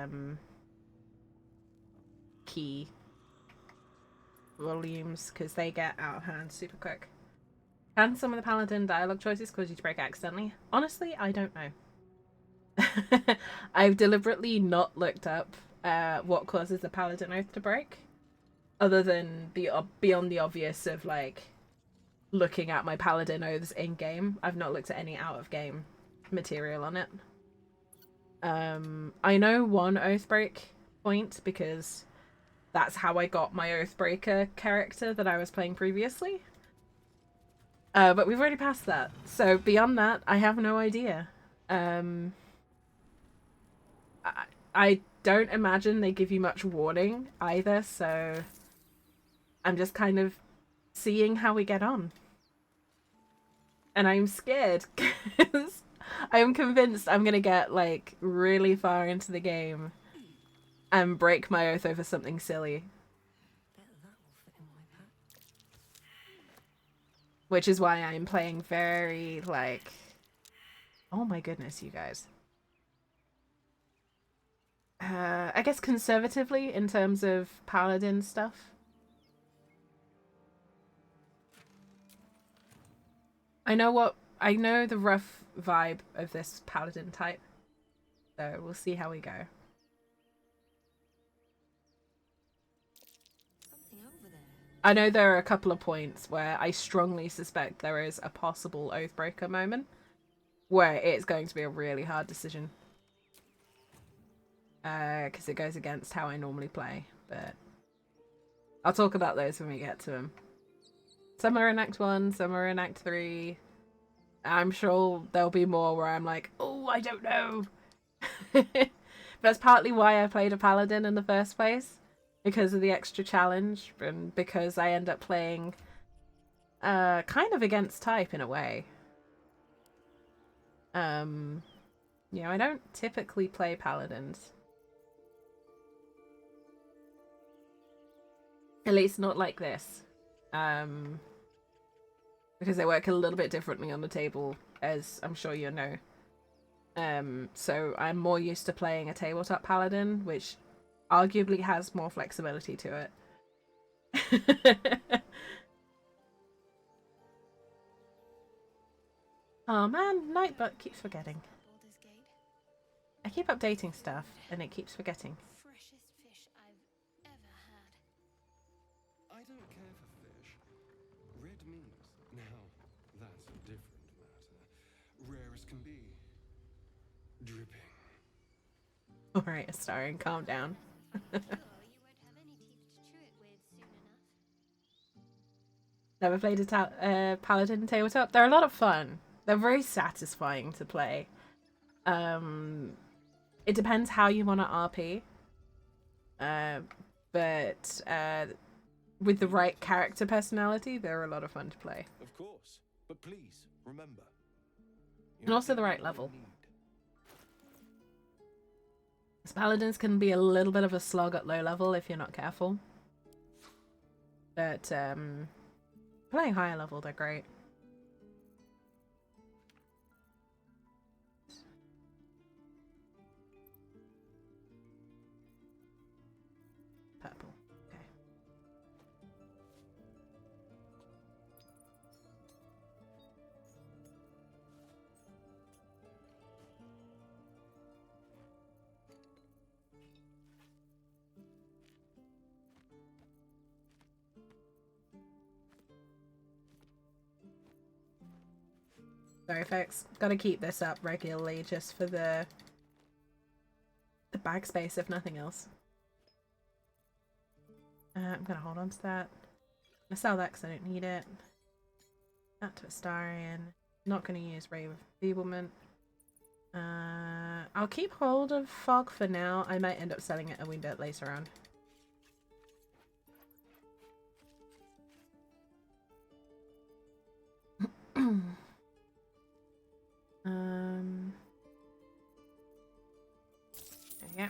Speaker 1: key volumes, because they get out of hand super quick. Can some of the paladin dialogue choices cause you to break accidentally? Honestly, I don't know. I've deliberately not looked up what causes the paladin oath to break. other than the beyond the obvious of like looking at my Paladin Oaths in game. I've not looked at any out of game material on it. I know one Oathbreak point because that's how I got my Oathbreaker character that I was playing previously. But we've already passed that. So beyond that, I have no idea. I don't imagine they give you much warning either, so I'm just kind of seeing how we get on. And I'm scared because I'm convinced I'm gonna get like really far into the game and break my oath over something silly. Which is why I'm playing very like, oh my goodness, you guys. I guess conservatively in terms of Paladin stuff. I know the rough vibe of this Paladin type. So we'll see how we go. I know there are a couple of points where I strongly suspect there is a possible Oathbreaker moment where it's going to be a really hard decision. Because it goes against how I normally play, but I'll talk about those when we get to them. Some are in Act 1, some are in Act 3. I'm sure there'll be more where I'm like, oh, I don't know. That's partly why I played a Paladin in the first place. Because of the extra challenge, and because I end up playing kind of against type in a way. You know, I don't typically play Paladins. At least not like this. Because they work a little bit differently on the table, as I'm sure you know. So I'm more used to playing a tabletop Paladin, which arguably has more flexibility to it. Oh man, Nightbot keeps forgetting. I keep updating stuff, and it keeps forgetting.
Speaker 4: Freshest fish I've ever had.
Speaker 8: I don't care for fish. Red meat. Now, that's a different matter. Rare as can be. Dripping.
Speaker 1: Alright, Astarion, calm down.
Speaker 4: Sure, you won't have any teeth to chew it with soon enough.
Speaker 1: Never played a Paladin tabletop. They're a lot of fun. They're very satisfying to play. It depends how you want to RP. But with the right character personality, they're a lot of fun to play.
Speaker 6: Of course, but please remember.
Speaker 1: And also the right level. Paladins can be a little bit of a slog at low level if you're not careful. But playing higher level, they're great. Purple. Okay. Sorry folks, gotta keep this up regularly just for the bag space if nothing else. I'm gonna hold on to that. I'm gonna sell that because I don't need it. That to Astarion. Not gonna use Ray of Feeblement. I'll keep hold of Fog for now. I might end up selling it a wee bit later on. There you go.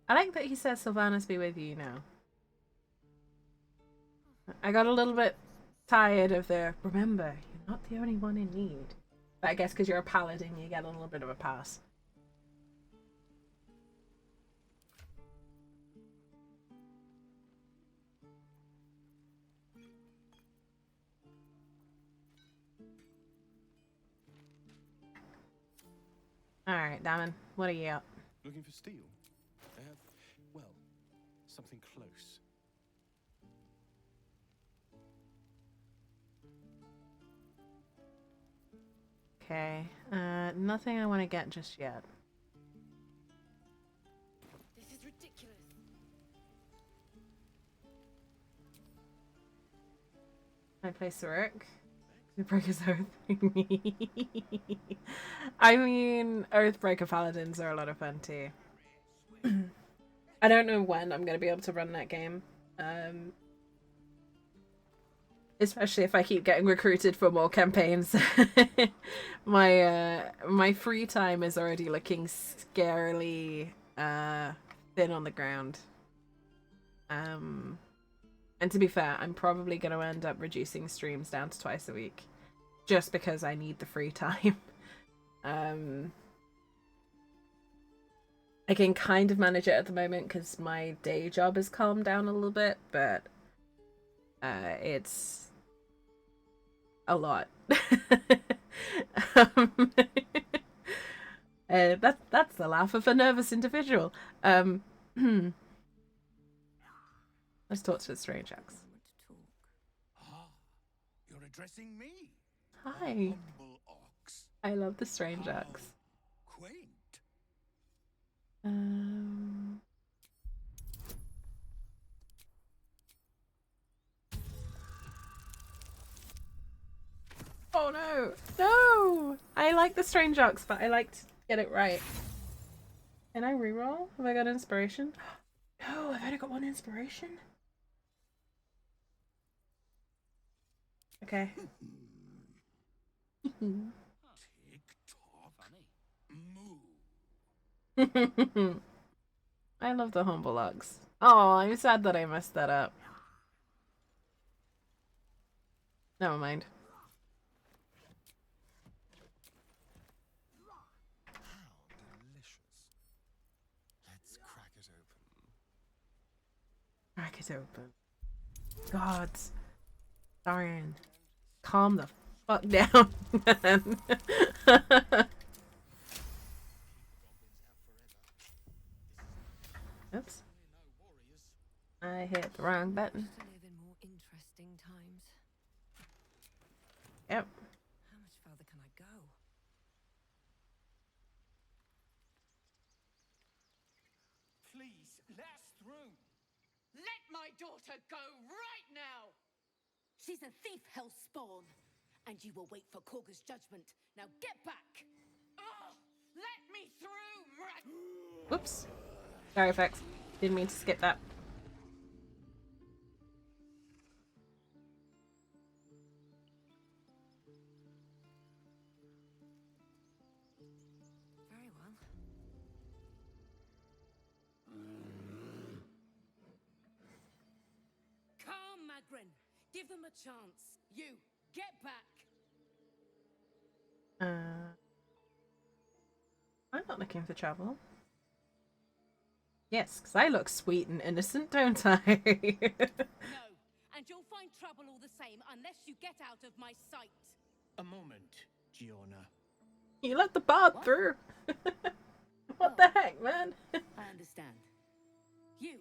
Speaker 1: I like that he says Sylvanas be with you now. I got a little bit tired of the, remember, you're not the only one in need. But I guess because you're a paladin, you get a little bit of a pass. Alright, Damon, what are you up?
Speaker 6: Looking for steel? I have Something close.
Speaker 1: Okay. Nothing I want to get just yet.
Speaker 4: This is ridiculous.
Speaker 1: I play Sorek. Earthbreaker's Oath. I mean, Earthbreaker Paladins are a lot of fun too. I don't know when I'm going to be able to run that game. Especially if I keep getting recruited for more campaigns. My free time is already looking scarily thin on the ground. And to be fair, I'm probably going to end up reducing streams down to twice a week. Just because I need the free time. I can kind of manage it at the moment because my day job has calmed down a little bit, but it's a lot. That's the laugh of a nervous individual. Let's talk to the Strange Axe.
Speaker 2: Ah, you're addressing me.
Speaker 1: Hi.
Speaker 2: Humble ox.
Speaker 1: I love the Strange Axe.
Speaker 2: Quaint.
Speaker 1: Oh no! No! I like the Strange Ox, but I like to get it right. Can I reroll? Have I got inspiration? No, I've only got one inspiration. Okay.
Speaker 2: Tick tock. Moo.
Speaker 1: I love the humble ox. Oh, I'm sad that I messed that up. Never mind.
Speaker 8: How delicious. Let's crack it open.
Speaker 1: Crack it open. God. Darian. Calm the fuck down, man. Oops. I hit the wrong button.
Speaker 7: To live in more interesting times.
Speaker 1: Yep.
Speaker 7: How much further can I go?
Speaker 11: Please, let us through. Let my daughter go right now.
Speaker 12: She's a thief, hellspawn, and you will wait for Korga's judgment. Now get back!
Speaker 11: Oh, let me through,
Speaker 1: Whoops. Sorry, effects. Didn't mean to skip that.
Speaker 7: Very well.
Speaker 12: Calm, Magrin. Give them a chance. You, get back!
Speaker 1: I'm not looking for trouble. Yes, because I look sweet and innocent, don't I?
Speaker 12: No, and you'll find trouble all the same unless you get out of my sight.
Speaker 2: A moment, Giona.
Speaker 1: You let the bard through. What the heck, man?
Speaker 12: I understand. You.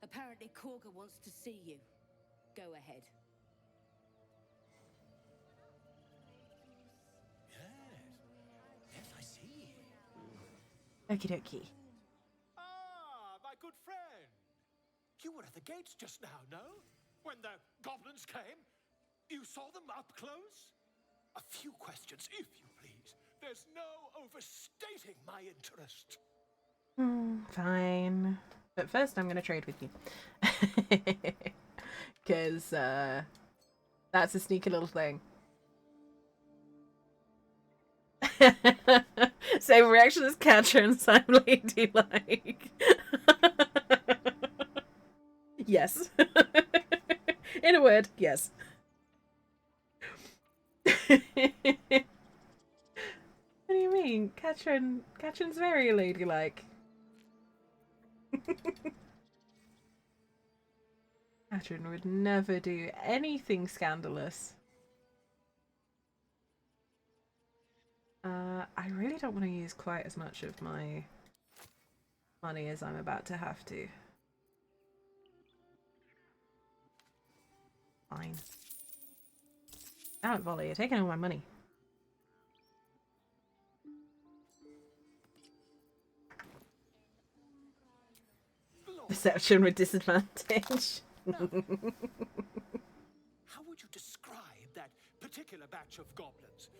Speaker 12: Apparently Korga wants to see you. Go ahead.
Speaker 2: Yes, I see.
Speaker 1: Okie dokie.
Speaker 10: Ah, my good friend. You were at the gates just now, no? When the goblins came? You saw them up close? A few questions, if you please. There's no overstating my interest.
Speaker 1: Fine. But first I'm going to trade with you. Because that's a sneaky little thing. Same reaction as Catrins, I'm ladylike. Yes. In a word, yes. What do you mean? Katrin's very ladylike. Katrin would never do anything scandalous. I really don't want to use quite as much of my money as I'm about to have to. Fine. Damn it, Volley, you're taking all my money. Perception with disadvantage.
Speaker 10: How would you describe that particular batch of goblins?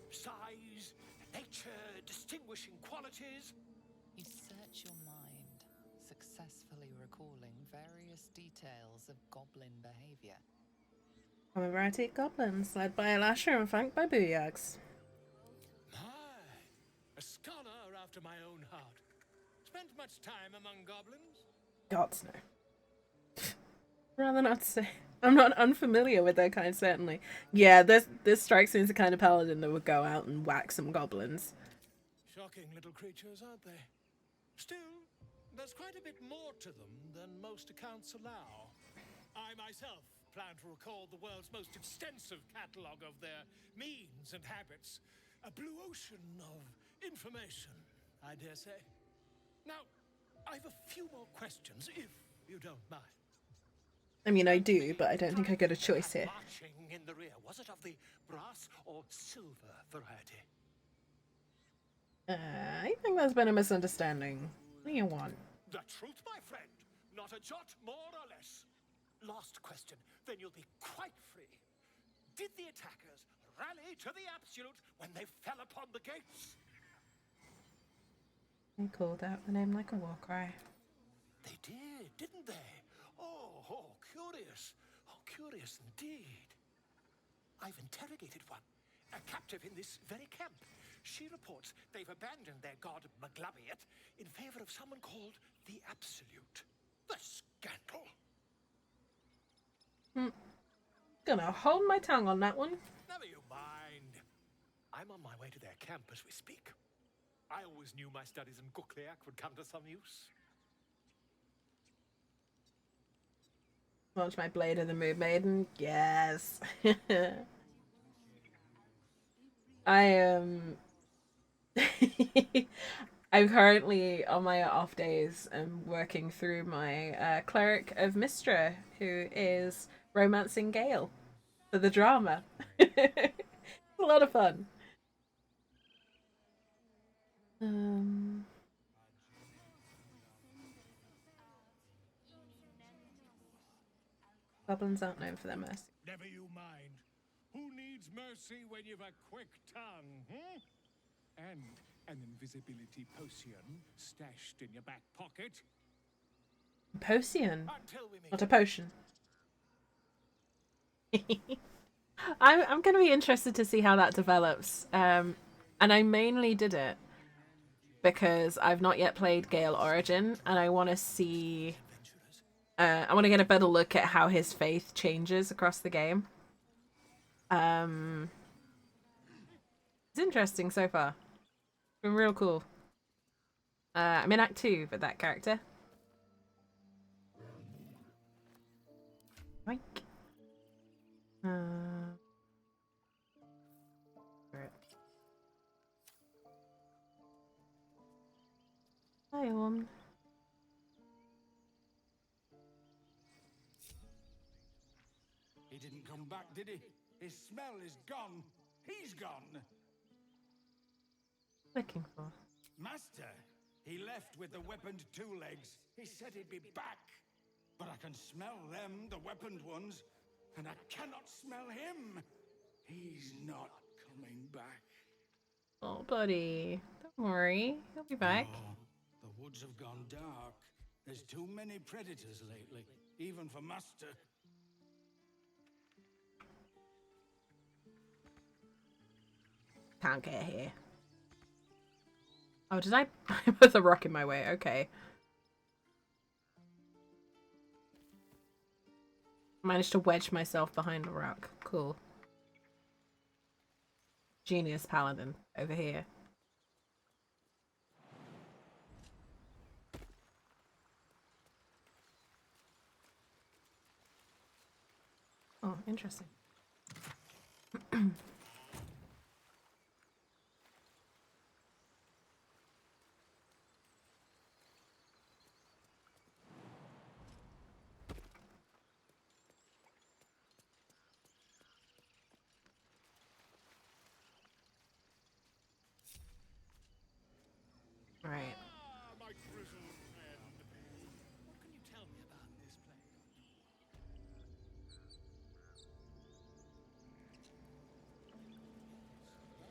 Speaker 10: Size, nature, distinguishing qualities?
Speaker 9: You search your mind, successfully recalling various details of goblin behavior.
Speaker 1: I'm a variety of goblins, led by Elasher and flanked by Booyags.
Speaker 10: A scholar after my own heart. Spent much time among goblins?
Speaker 1: Gods no. Rather not say. I'm not unfamiliar with their kind, certainly. Yeah, this strikes me as the kind of paladin that would go out and whack some goblins.
Speaker 10: Shocking little creatures, aren't they? Still, there's quite a bit more to them than most accounts allow. I myself plan to record the world's most extensive catalogue of their means and habits. A blue ocean of information, I dare say. Now, I've a few more questions, if you don't mind.
Speaker 1: I mean, I do, but I don't think I get a choice here.
Speaker 10: Marching in the rear, was it of the brass or silver variety?
Speaker 1: I think there's been a misunderstanding. What do you want?
Speaker 10: The truth, my friend. Not a jot more or less. Last question, then you'll be quite free. Did the attackers rally to the absolute when they fell upon the gates?
Speaker 1: They called out the name like a war cry.
Speaker 10: They did, didn't they? Oh, curious. Oh, curious indeed. I've interrogated one, a captive in this very camp. She reports they've abandoned their god Maglabiat in favor of someone called the Absolute. The scandal.
Speaker 1: Gonna hold my tongue on that one.
Speaker 10: Never you mind. I'm on my way to their camp as we speak. I always knew my studies in Gukliak would come to some use.
Speaker 1: Launch my Blade of the Moon Maiden. Yes. I am. I'm currently on my off days and working through my cleric of Mystra, who is romancing Gale for the drama. It's a lot of fun. Goblins aren't known for their mercy.
Speaker 10: Never you mind. Who needs mercy when you've a quick tongue, hmm? And an invisibility potion stashed in your back pocket.
Speaker 1: Potion,
Speaker 10: Until we meet.
Speaker 1: not a potion. I'm going to be interested to see how that develops. And I mainly did it because I've not yet played Gale Origin, and I want to see. I want to get a better look at how his faith changes across the game. It's interesting so far. It's been real cool. I'm in Act 2 with that character. Mike. Hi, woman.
Speaker 2: He didn't come back, did he? His smell is gone. He's gone.
Speaker 1: Looking for.
Speaker 2: Master, he left with the weaponed two legs. He said he'd be back. But I can smell them, the weaponed ones, and I cannot smell him. He's not coming back.
Speaker 1: Oh, buddy. Don't worry. He'll be back.
Speaker 2: Oh, the woods have gone dark. There's too many predators lately, even for Master.
Speaker 1: Can't get here. Oh, did I put the rock in my way? Okay. Managed to wedge myself behind the rock. Cool. Genius paladin over here. Oh, interesting. All right.
Speaker 10: Ah, my grizzled friend. What can you tell me about this place?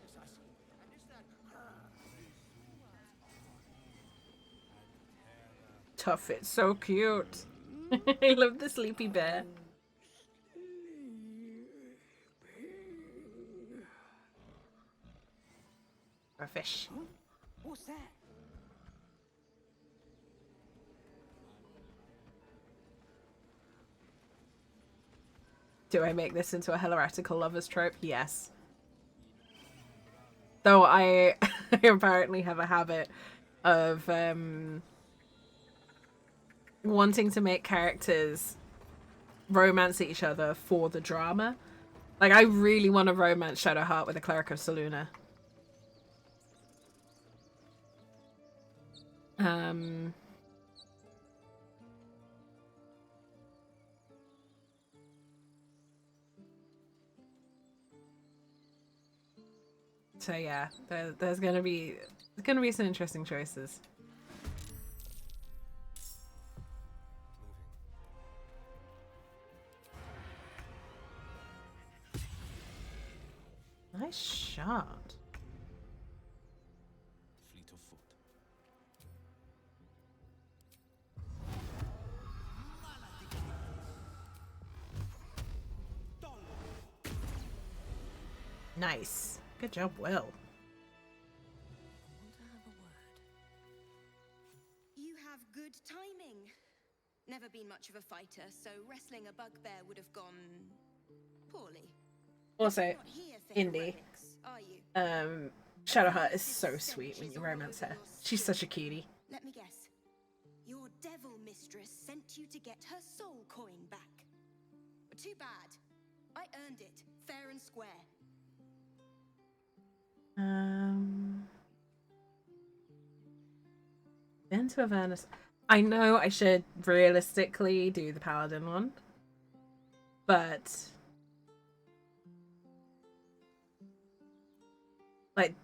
Speaker 10: Yes, I see. And is that
Speaker 1: Tough. It's so cute. I love the sleepy bear. Or a fish.
Speaker 12: What's that?
Speaker 1: Do I make this into a heretical lovers trope? Yes. Though I apparently have a habit of wanting to make characters romance each other for the drama. Like, I really want to romance Shadowheart with a Cleric of Saluna. So yeah, there's gonna be some interesting choices. Nice shot.
Speaker 6: Fleet of foot.
Speaker 1: Nice. Good job, Will.
Speaker 13: You have good timing. Never been much of a fighter, so wrestling a bugbear would have gone poorly.
Speaker 1: Also, Indy.
Speaker 13: Heroics, are you?
Speaker 1: Shadowheart is so sweet when you romance her. She's such a cutie.
Speaker 13: Let me guess. Your devil mistress sent you to get her soul coin back. Too bad. I earned it, fair and square.
Speaker 1: Been to Avernus. I know I should realistically do the Paladin one, but like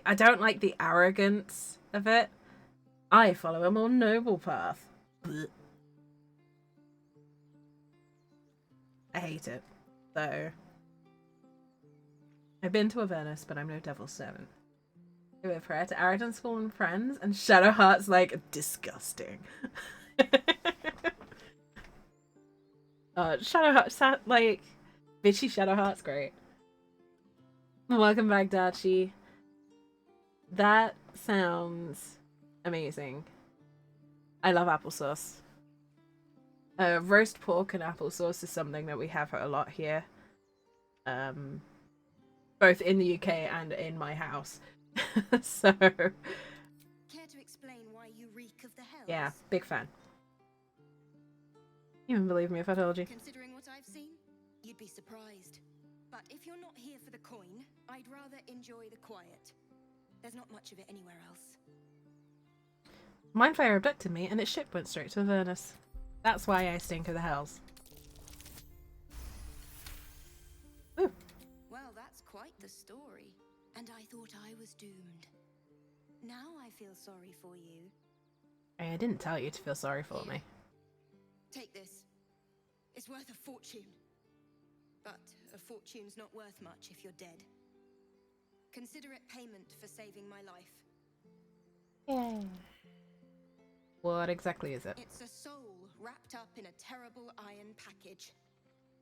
Speaker 1: I don't like the arrogance of it. I follow a more noble path. Blech. I hate it. So I've been to Avernus, but I'm no devil's servant. With prayer to Arrogance Fallen Friends, and Shadowheart's like disgusting. Shadowheart, like bitchy Shadowheart's great. Welcome back, Dachi. That sounds amazing. I love applesauce. Roast pork and applesauce is something that we have a lot here. Both in the UK and in my house. So
Speaker 13: Care to explain why you reek of the hells?
Speaker 1: yeah, big fan. You wouldn't believe me if I told you.
Speaker 13: Considering what I've seen, you'd be surprised. But if you're not here for the coin, I'd rather enjoy the quiet. There's not much of it anywhere else.
Speaker 1: Mindflayer abducted me and its ship went straight to Avernus. That's why I stink of the hells. Ooh.
Speaker 13: Well, that's quite the story. And I thought I was doomed. Now I feel sorry for you.
Speaker 1: I didn't tell you to feel sorry for me.
Speaker 13: Take this. It's worth a fortune. But a fortune's not worth much if you're dead. Consider it payment for saving my life.
Speaker 1: Yay. What exactly is it?
Speaker 13: It's a soul wrapped up in a terrible iron package.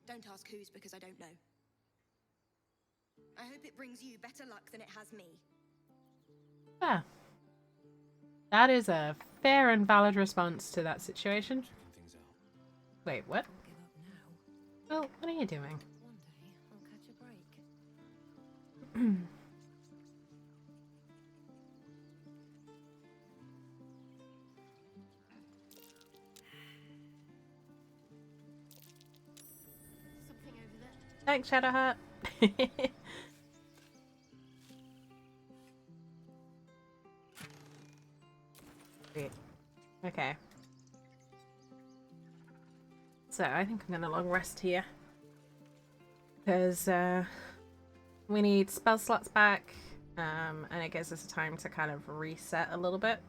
Speaker 13: Don't ask whose, because I don't know. I hope it brings you better luck than it has me.
Speaker 1: Ah. That is a fair and valid response to that situation. Wait, what? Well, what are you doing?
Speaker 7: One day I'll catch a break.
Speaker 4: Something over there.
Speaker 1: Thanks, Shadowheart. Sweet. Okay. So I think I'm gonna long rest here. Because we need spell slots back. And it gives us time to kind of reset a little bit.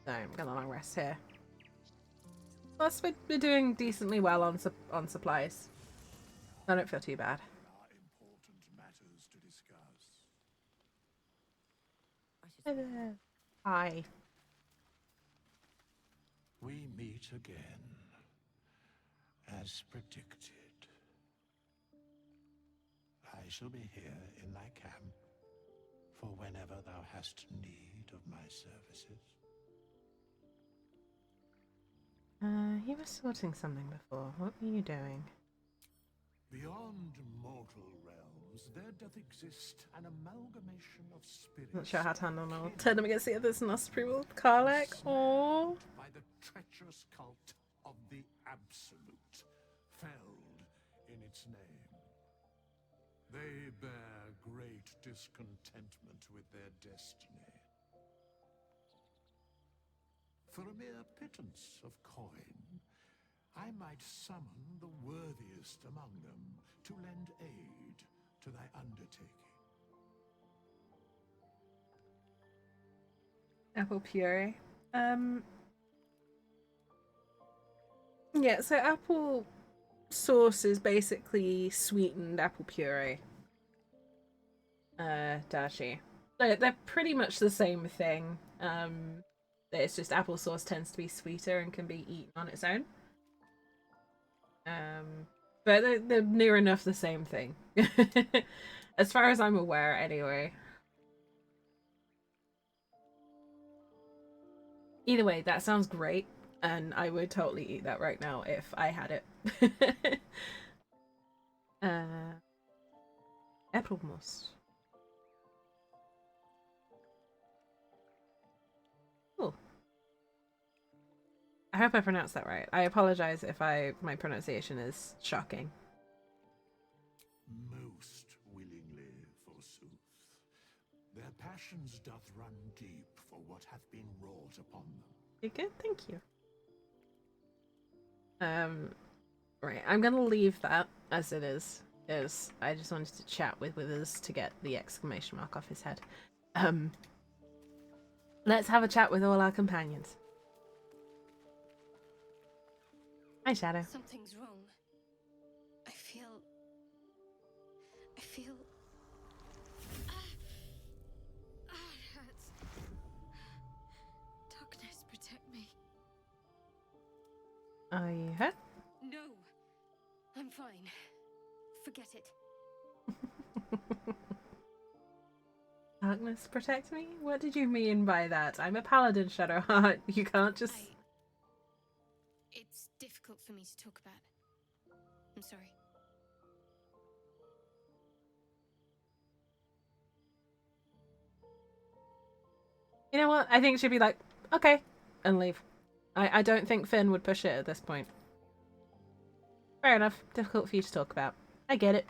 Speaker 1: So I'm gonna long rest here. Plus, we're doing decently well on supplies. I don't feel too bad.
Speaker 2: Important matters to discuss.
Speaker 1: Hi there. Hi.
Speaker 2: We meet again, as predicted. I shall be here in thy camp for whenever thou hast need of my services.
Speaker 1: You were sorting something before. What were you doing?
Speaker 2: Beyond mortal realms, there doth exist an amalgamation of spirits.
Speaker 1: Not sure how to handle now. Turn them against the others and ask approval. Karlak, aww.
Speaker 2: By the treacherous cult of the Absolute, felled in its name. They bear great discontentment with their destiny. For a mere pittance of coin, I might summon the worthiest among them to lend aid to thy undertaking.
Speaker 1: Apple puree. Yeah, so apple sauce is basically sweetened apple puree. Dashi. They're pretty much the same thing. It's just applesauce tends to be sweeter and can be eaten on its own. But they're near enough the same thing. As far as I'm aware, anyway. Either way, that sounds great, and I would totally eat that right now if I had it. Apple mousse. Cool. I hope I pronounced that right. I apologize if my pronunciation is shocking.
Speaker 2: Most willingly, forsooth. Their passions doth run deep for what hath been wrought upon them.
Speaker 1: You're good, thank you. Right, I'm gonna leave that as it is. I just wanted to chat with Withers to get the exclamation mark off his head. Let's have a chat with all our companions. Hi, Shadow.
Speaker 13: Something's wrong. I feel... it hurts. Darkness, protect me.
Speaker 1: Are you hurt?
Speaker 13: No, I'm fine. Forget it.
Speaker 1: Darkness protect me? What did you mean by that? I'm a paladin, Shadowheart. You can't just...
Speaker 13: It's difficult for me to talk about. I'm sorry.
Speaker 1: You know what? I think she'd be like, okay, and leave. I don't think Finn would push it at this point. Fair enough. Difficult for you to talk about. I get it.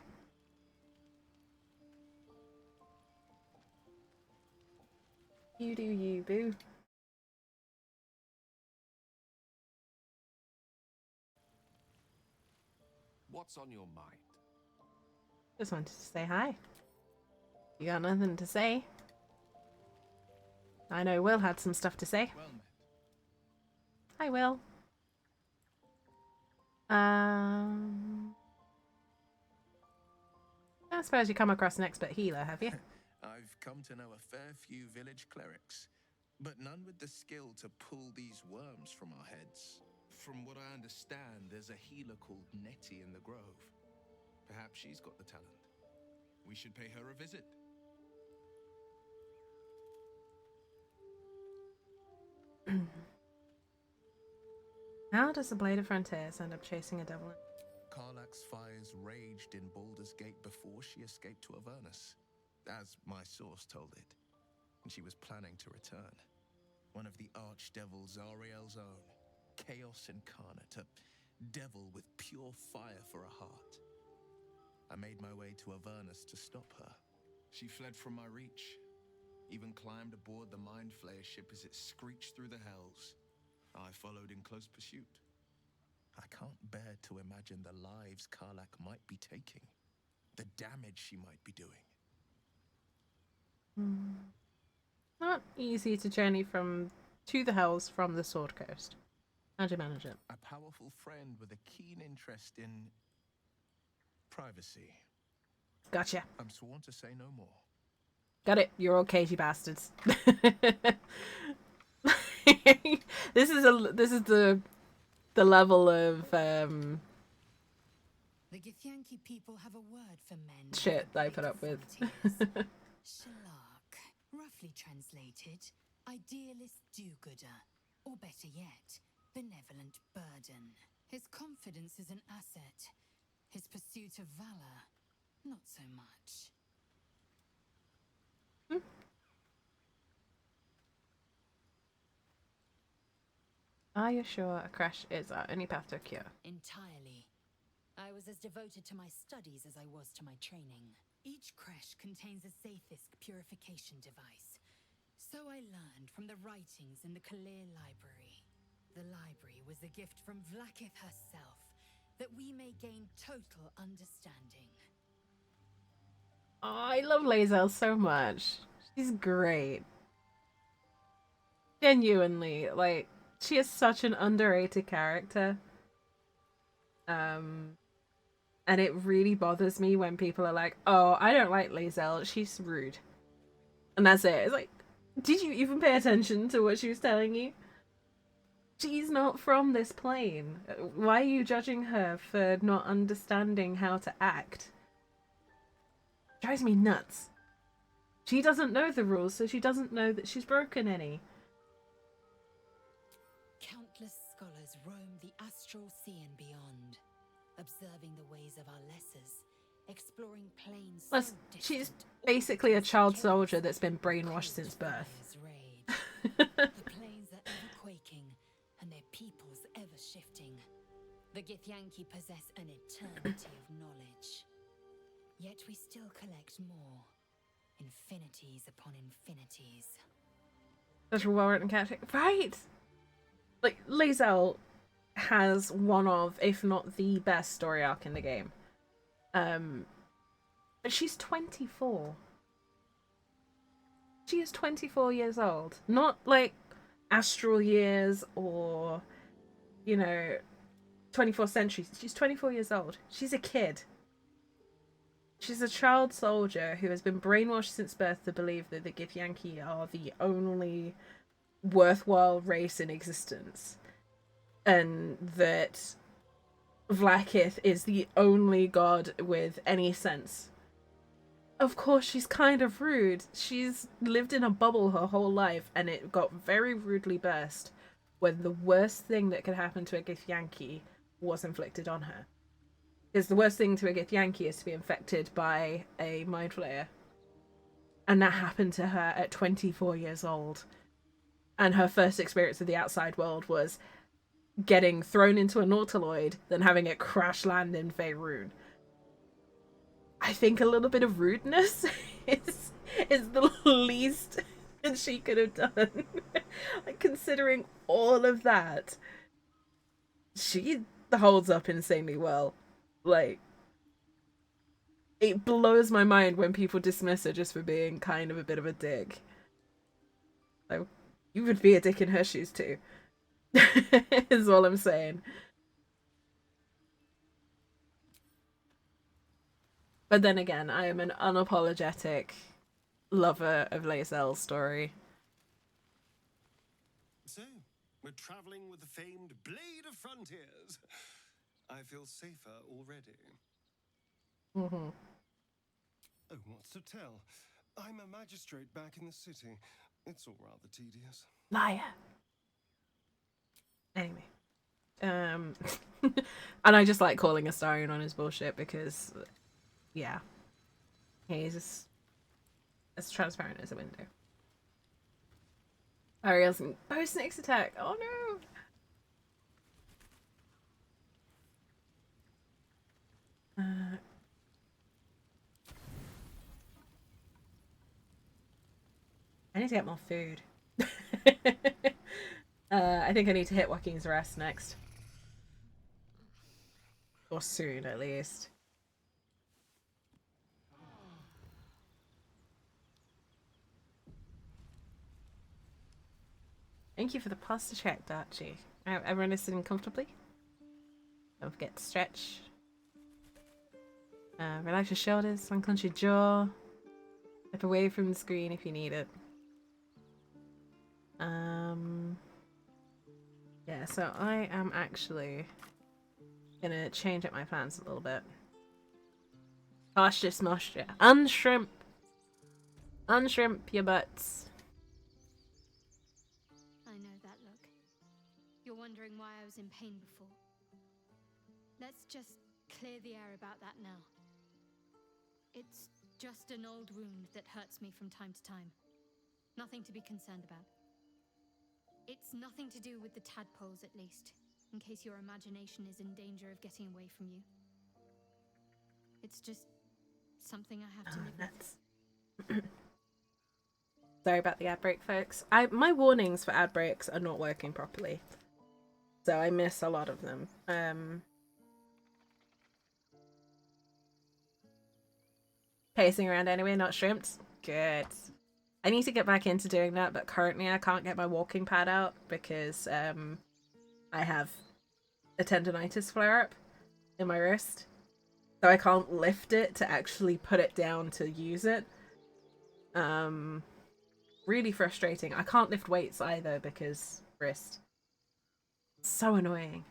Speaker 1: You do you, boo.
Speaker 6: What's on your mind?
Speaker 1: Just wanted to say hi. You got nothing to say? I know Will had some stuff to say.
Speaker 6: Well met.
Speaker 1: Hi, Will. I suppose you come across an expert healer, have you?
Speaker 14: I've come to know a fair few village clerics, but none with the skill to pull these worms from our heads. From what I understand, there's a healer called Nettie in the Grove. Perhaps she's got the talent. We should pay her a visit.
Speaker 1: How does the Blade of Frontiers end up chasing a devil?
Speaker 14: Karlak's fires raged in Baldur's Gate before she escaped to Avernus, as my source told it. And she was planning to return. One of the archdevils Ariel's own, chaos incarnate, a devil with pure fire for a heart. I made my way to Avernus to stop her. She fled from my reach, even climbed aboard the Mind Flayer ship as it screeched through the hells. I followed in close pursuit. I can't bear to imagine the lives Karlak might be taking, the damage she might be doing.
Speaker 1: Not easy to journey from to the Hells from the Sword Coast. How'd you manage it?
Speaker 14: A powerful friend with a keen interest in privacy.
Speaker 1: Gotcha.
Speaker 14: I'm sworn to say no more.
Speaker 1: Got it. You're all cagey bastards. This is the level of
Speaker 15: The Githyanki people have a word for men.
Speaker 1: shit that I put up with.
Speaker 15: Shalak, roughly translated, idealist do-gooder, or better yet, benevolent burden. His confidence is an asset. His pursuit of valor, not so much.
Speaker 1: Are you sure a crash is our only path to a cure?
Speaker 15: Entirely. I was as devoted to my studies as I was to my training. Each creche contains a Sathisk purification device. So I learned from the writings in the Kalir Library. The library was a gift from Vlakith herself, that we may gain total understanding.
Speaker 1: Oh, I love Lae'zel so much. She's great. Genuinely, like, she is such an underrated character. And it really bothers me when people are like, oh, I don't like Lae'zel, she's rude. And that's it. It's like, did you even pay attention to what she was telling you? She's not from this plane. Why are you judging her for not understanding how to act? Drives me nuts. She doesn't know the rules, so she doesn't know that she's broken any.
Speaker 15: Countless scholars roam the astral sea and beyond, observing the ways of our lessers, exploring planes.
Speaker 1: Plus, she's basically a child soldier that's been brainwashed since birth.
Speaker 15: The planes are ever quaking, and their peoples ever shifting. The Githyanki possess an eternity of knowledge. Yet we still collect more. Infinities upon infinities.
Speaker 1: Such a well-written character. Right! Like, Lae'zel has one of, if not the best story arc in the game. But she's 24. She is 24 years old. Not, like, astral years or, you know, 24th century. She's 24 years old. She's a kid. She's a child soldier who has been brainwashed since birth to believe that the Githyanki are the only worthwhile race in existence. And that Vlakith is the only god with any sense. Of course, she's kind of rude. She's lived in a bubble her whole life, and it got very rudely burst when the worst thing that could happen to a Githyanki was inflicted on her. Because the worst thing to a Githyanki is to be infected by a Mind Flayer. And that happened to her at 24 years old. And her first experience of the outside world was getting thrown into a Nautiloid, then having it crash land in Faerun. I think a little bit of rudeness is the least that she could have done. Like, considering all of that, she holds up insanely well. Like, it blows my mind when people dismiss her just for being kind of a bit of a dick. Like, you would be a dick in her shoes too. Is all I'm saying. But then again, I am an unapologetic lover of Lae'zel's story.
Speaker 8: So, we're traveling with the famed Blade of Frontiers. I feel safer already.
Speaker 1: Mm-hmm.
Speaker 8: Oh, what's to tell? I'm a magistrate back in the city. It's all rather tedious.
Speaker 1: Liar. Anyway. And I just like calling Astarion on his bullshit because, yeah. He's just as transparent as a window. Ariel's post-Nyx attack. Oh no! I need to get more food. I think I need to hit Joaquin's Rest next. Or soon, at least. Thank you for the posture check, Darchi. Everyone is sitting comfortably. Don't forget to stretch. Relax your shoulders, unclench your jaw. Step away from the screen if you need it. Yeah, so I am actually gonna change up my plans a little bit. Posture smosture. Unshrimp! Unshrimp your butts.
Speaker 4: I know that look. You're wondering why I was in pain before. Let's just clear the air about that now. It's just an old wound that hurts me from time to time. Nothing to be concerned about. It's nothing to do with the tadpoles, at least, in case your imagination is in danger of getting away from you. It's just something I have to live with.
Speaker 1: Sorry about the ad break, folks. My warnings for ad breaks are not working properly, so I miss a lot of them. Pacing around anyway, not shrimped. Good. I need to get back into doing that, but currently I can't get my walking pad out because I have a tendonitis flare-up in my wrist. So I can't lift it to actually put it down to use it. Really frustrating. I can't lift weights either because wrist. So annoying.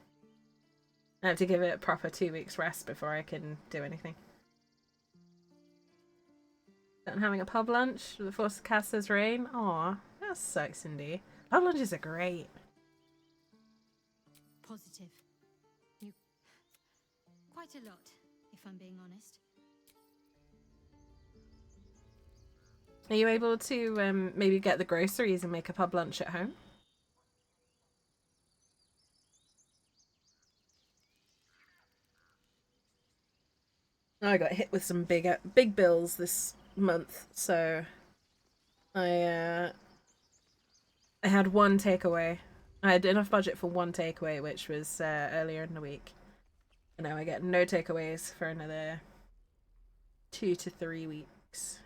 Speaker 1: I have to give it a proper 2 weeks rest before I can do anything. I'm having a pub lunch with the Forecasters rain. Aw, that sucks, Cindy. Pub lunches are great.
Speaker 4: Positive. You... quite a lot, if I'm being honest.
Speaker 1: Are you able to maybe get the groceries and make a pub lunch at home? I got hit with some big bills this month, so I had one takeaway. I had enough budget for one takeaway, which was earlier in the week. And now I get no takeaways for another 2 to 3 weeks.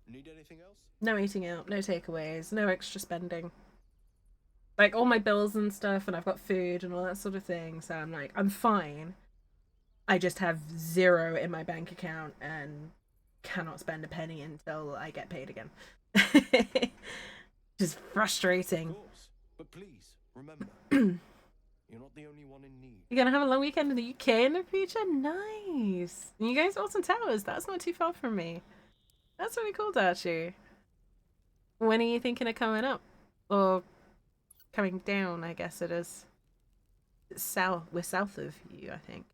Speaker 6: Need anything else?
Speaker 1: No eating out, no takeaways, no extra spending. Like all my bills and stuff, and I've got food and all that sort of thing, so I'm like, I'm fine. I just have 0 in my bank account and cannot spend a penny until I get paid again. Just frustrating.
Speaker 6: Of course, but please remember, you're not the only one in need.
Speaker 1: You're gonna have a long weekend in the UK in the future? Nice. And you guys Alton Towers, that's not too far from me. That's really cool, Darcy. When are you thinking of coming up? Or coming down, I guess it is. It's south. We're south of you, I think.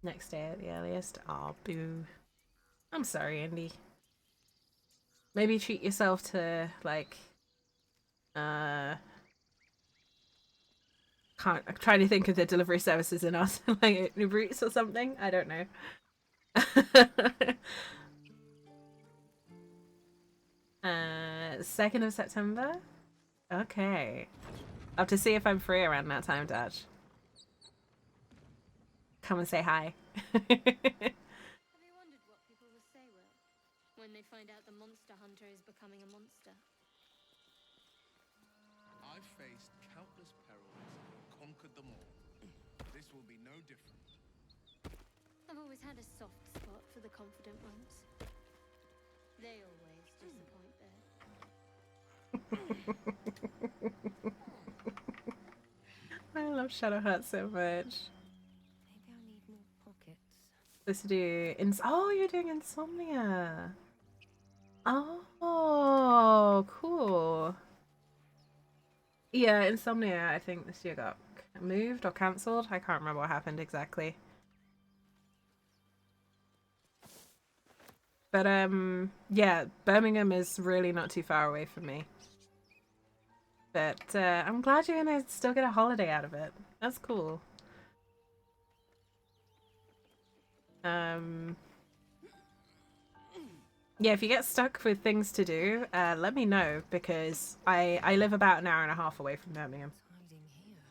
Speaker 1: Next day at the earliest. Aw, boo. I'm sorry, Andy. Maybe treat yourself to, like, I'm trying to think of the delivery services in us, like Uber Eats or something. I don't know. 2nd of September? Okay. I'll have to see if I'm free around that time, Dad. Come and say hi.
Speaker 4: Have you wondered what people will say, Will, when they find out the monster hunter is becoming a monster?
Speaker 14: I've faced countless perils and conquered them all. This will be no different.
Speaker 4: I've always had a soft spot for the confident ones. They always disappoint, though.
Speaker 1: I love Shadowheart so much.
Speaker 7: Maybe I need more pockets.
Speaker 1: This to do oh, you're doing Insomnia. Oh, cool. Yeah, Insomnia, I think this year got moved or cancelled. I can't remember what happened exactly. But yeah, Birmingham is really not too far away from me. But I'm glad you're gonna still get a holiday out of it. That's cool. Yeah, if you get stuck with things to do, let me know, because I live about an hour and a half away from Birmingham.
Speaker 7: Hiding here.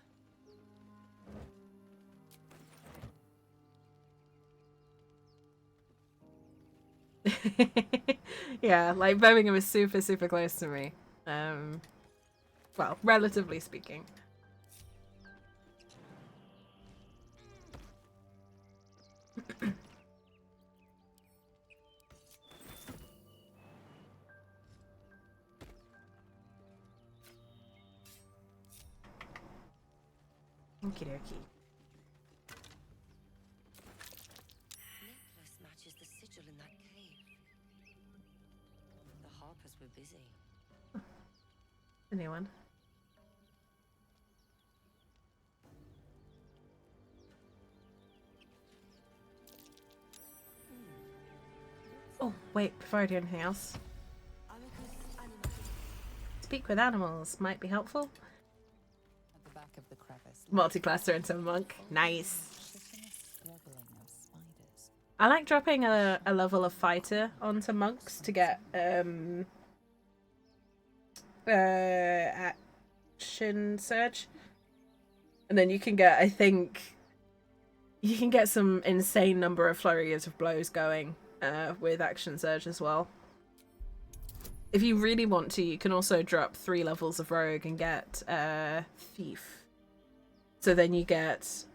Speaker 1: Yeah, like Birmingham is super, super close to me. Well, relatively speaking. Okie dokie.
Speaker 7: Necklace matches the sigil in that cave. The harpers were busy.
Speaker 1: A new one. Oh, wait, before I do anything else. Speak with animals might be helpful.
Speaker 9: At the back of the crevice,
Speaker 1: Multiclasser into monk. Nice. I like dropping a level of fighter onto monks to get action surge. And then you can get, I think, you can get some insane number of flurries of blows going with action surge as well. If you really want to, you can also drop 3 levels of rogue and get thief. So then you get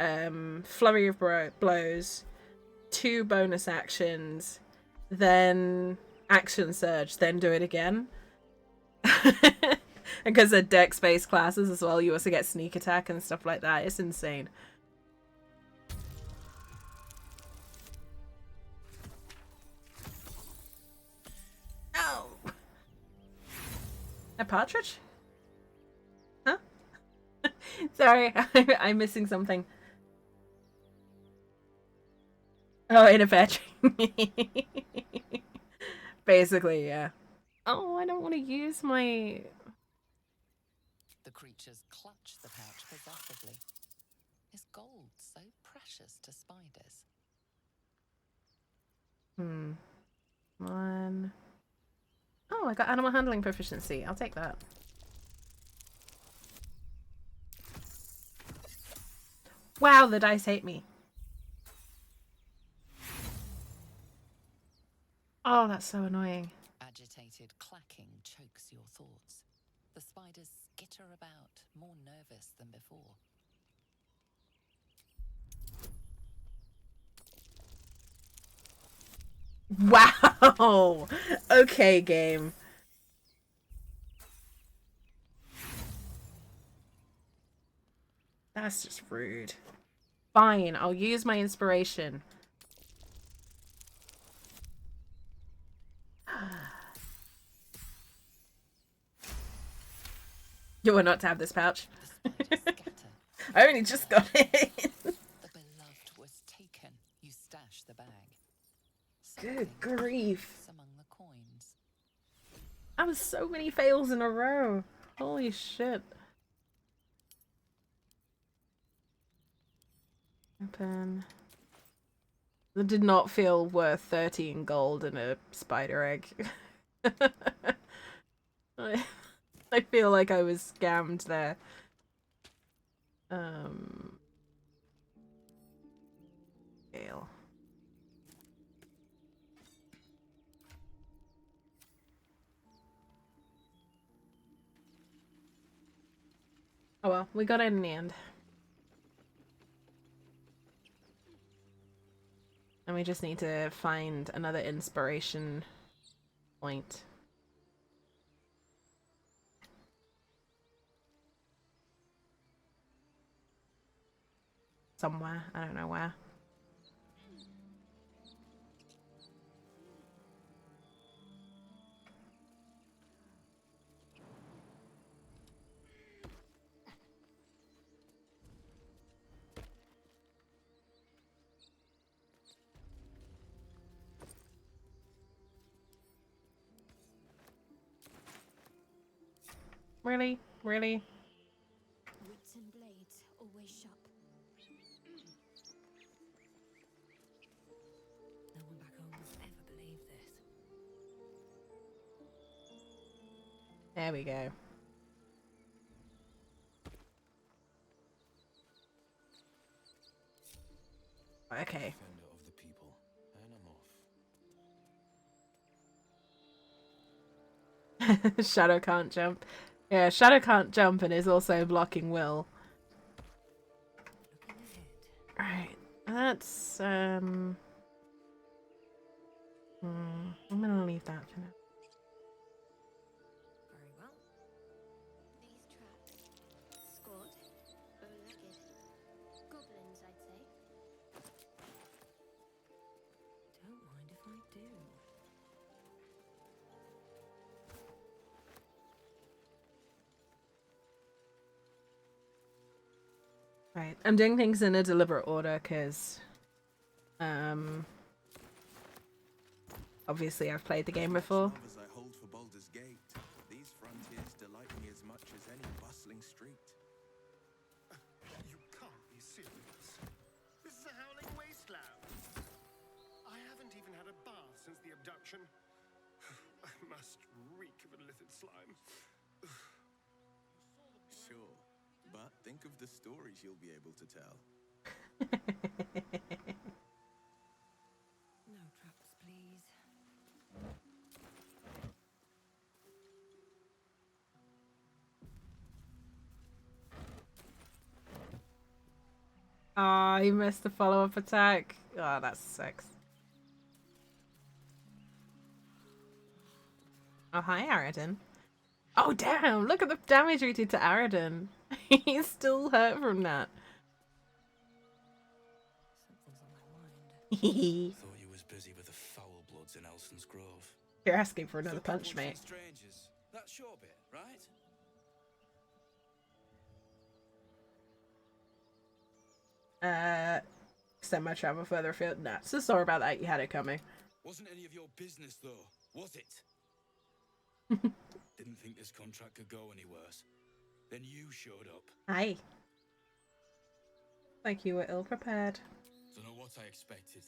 Speaker 1: flurry of blows, 2 bonus actions, then action surge, then do it again. And because they're dex-based classes as well, you also get sneak attack and stuff like that. It's insane. Oh! A partridge? Huh? Sorry, I'm missing something. Oh, in a patch. Basically, yeah. Oh, I don't want to use my...
Speaker 9: The creatures clutch the pouch possessively. Is gold so precious to spiders?
Speaker 1: One. Oh, I got animal handling proficiency. I'll take that. Wow, the dice hate me. Oh, that's so annoying.
Speaker 9: Agitated clacking chokes your thoughts. The spiders skitter about, more nervous than before.
Speaker 1: Wow! Okay, game. That's just rude. Fine, I'll use my inspiration. You were not to have this pouch. I only just got it.
Speaker 9: The beloved was taken. You stash the bag.
Speaker 1: Good grief.
Speaker 9: Among the coins.
Speaker 1: That was so many fails in a row. Holy shit. Open. That did not feel worth 13 gold in a spider egg. I feel like I was scammed there. Scale. Oh well, we got it in the end. And we just need to find another inspiration point. Somewhere. I don't know where. Really? Really?
Speaker 4: Wits and blades always sharp.
Speaker 7: No one back home will ever believe this.
Speaker 1: There we go. Okay.
Speaker 6: Defender of the people, and I'm off.
Speaker 1: Shadow can't jump. Yeah, Shadow can't jump and is also blocking Will. Right, that's I'm gonna leave that for now.
Speaker 13: Very well.
Speaker 4: These traps. Squat, bow-legged. Goblins, I'd say.
Speaker 13: Don't mind if I do.
Speaker 1: Right, I'm doing things in a deliberate order because, obviously I've played the game before.
Speaker 14: As I hold for Baldur's Gate, these frontiers delight me as much as any bustling street.
Speaker 10: You can't be serious. This is a howling wasteland. I haven't even had a bath since the abduction. I must reek of illithid slime.
Speaker 14: Sure, but think of the stories you'll be able to tell.
Speaker 13: No traps, please.
Speaker 1: Ah, you missed the follow-up attack. Oh, that sucks. Oh, hi, Aradin. Oh, damn! Look at the damage we did to Aradin. He's still hurt from that.
Speaker 3: Thought you was busy with the foul bloods in Elson's Grove.
Speaker 1: You're asking for another punch, mate.
Speaker 3: Strangers. That's your bit, right?
Speaker 1: Extend my travel further afield. Nah, so sorry about that. You had it coming.
Speaker 3: Wasn't any of your business, though, was it? Didn't think this contract could go any worse. Then you showed up.
Speaker 1: Hi. Like you were ill-prepared.
Speaker 3: Don't know what I expected.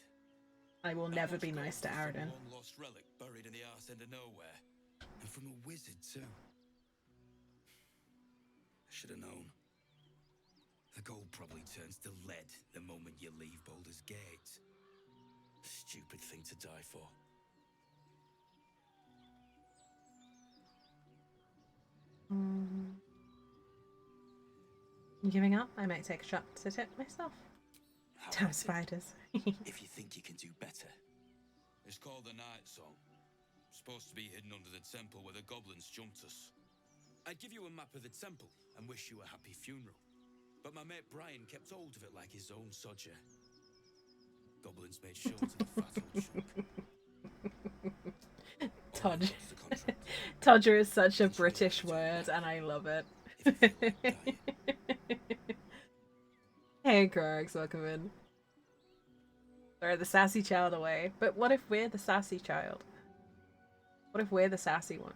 Speaker 1: I will never be nice to Aradin.
Speaker 3: One lost relic buried in the arse end of nowhere. And from a wizard, too. I should have known. The gold probably turns to lead the moment you leave Baldur's Gate. Stupid thing to die for.
Speaker 1: You giving up? I might take a shot to tip myself. Damn spiders.
Speaker 3: If you think you can do better. It's called the Night Song. Supposed to be hidden under the temple where the goblins jumped us. I'd give you a map of the temple and wish you a happy funeral. But my mate Brian kept hold of it like his own sodger. Goblins made sure to the fat old chunk.
Speaker 1: Todger is such a British word, and I love it. Hey, Krogs, welcome in. Throw the sassy child away. But what if we're the sassy child? What if we're the sassy one?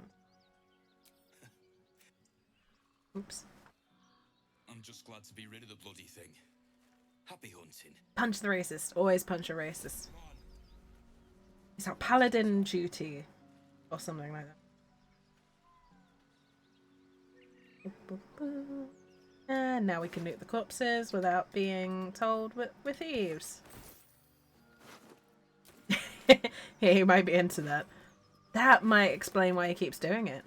Speaker 1: Oops.
Speaker 3: I'm just glad to be rid of the bloody thing. Happy hunting.
Speaker 1: Punch the racist. Always punch a racist. It's our paladin duty. Or something like that. And now we can loot the corpses without being told we're thieves. Yeah, he might be into that. That might explain why he keeps doing it.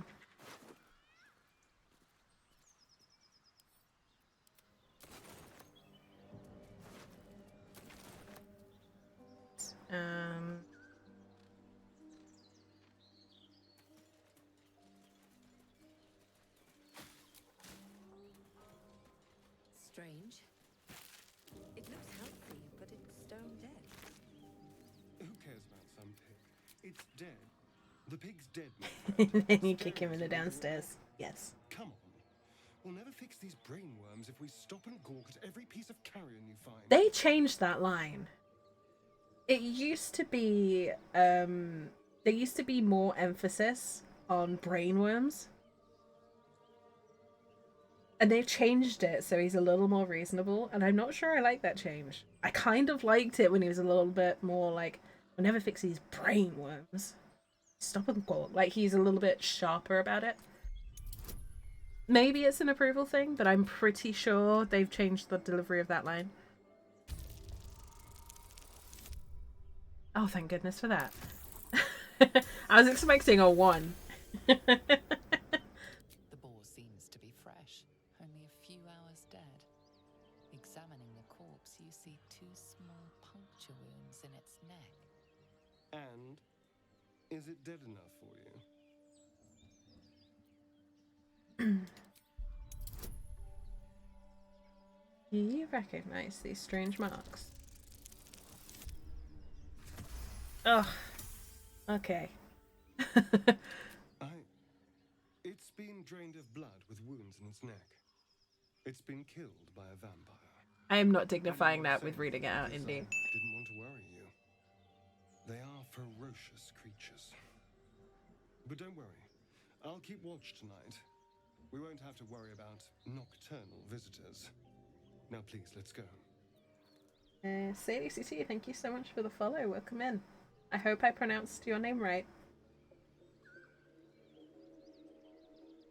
Speaker 13: Strange. It looks healthy, but it's stone dead.
Speaker 8: Who cares about some pig? It's dead. The pig's dead.
Speaker 1: Then you kick him in the downstairs. Yes.
Speaker 8: Come on. We'll never fix these brain worms if we stop and gawk at every piece of carrion you find.
Speaker 1: They changed that line. It used to be, there used to be more emphasis on brainworms. And they've changed it so he's a little more reasonable, and I'm not sure I like that change. I kind of liked it when he was a little bit more like, we'll never fix these brainworms. Stop and go. Like, he's a little bit sharper about it. Maybe it's an approval thing, but I'm pretty sure they've changed the delivery of that line. Oh, thank goodness for that. I was expecting a 1.
Speaker 9: The boar seems to be fresh, only a few hours dead. Examining the corpse, you see 2 small puncture wounds in its neck.
Speaker 8: And is it dead enough for you?
Speaker 1: Do you recognize these strange marks? Oh, okay.
Speaker 8: It's been drained of blood with wounds in its neck. It's been killed by a vampire.
Speaker 1: I am not dignifying that with reading it out, indeed.
Speaker 8: Didn't want to worry you. They are ferocious creatures. But don't worry. I'll keep watch tonight. We won't have to worry about nocturnal visitors. Now please, let's go.
Speaker 1: Sadie CC, thank you so much for the follow. Welcome in. I hope I pronounced your name right.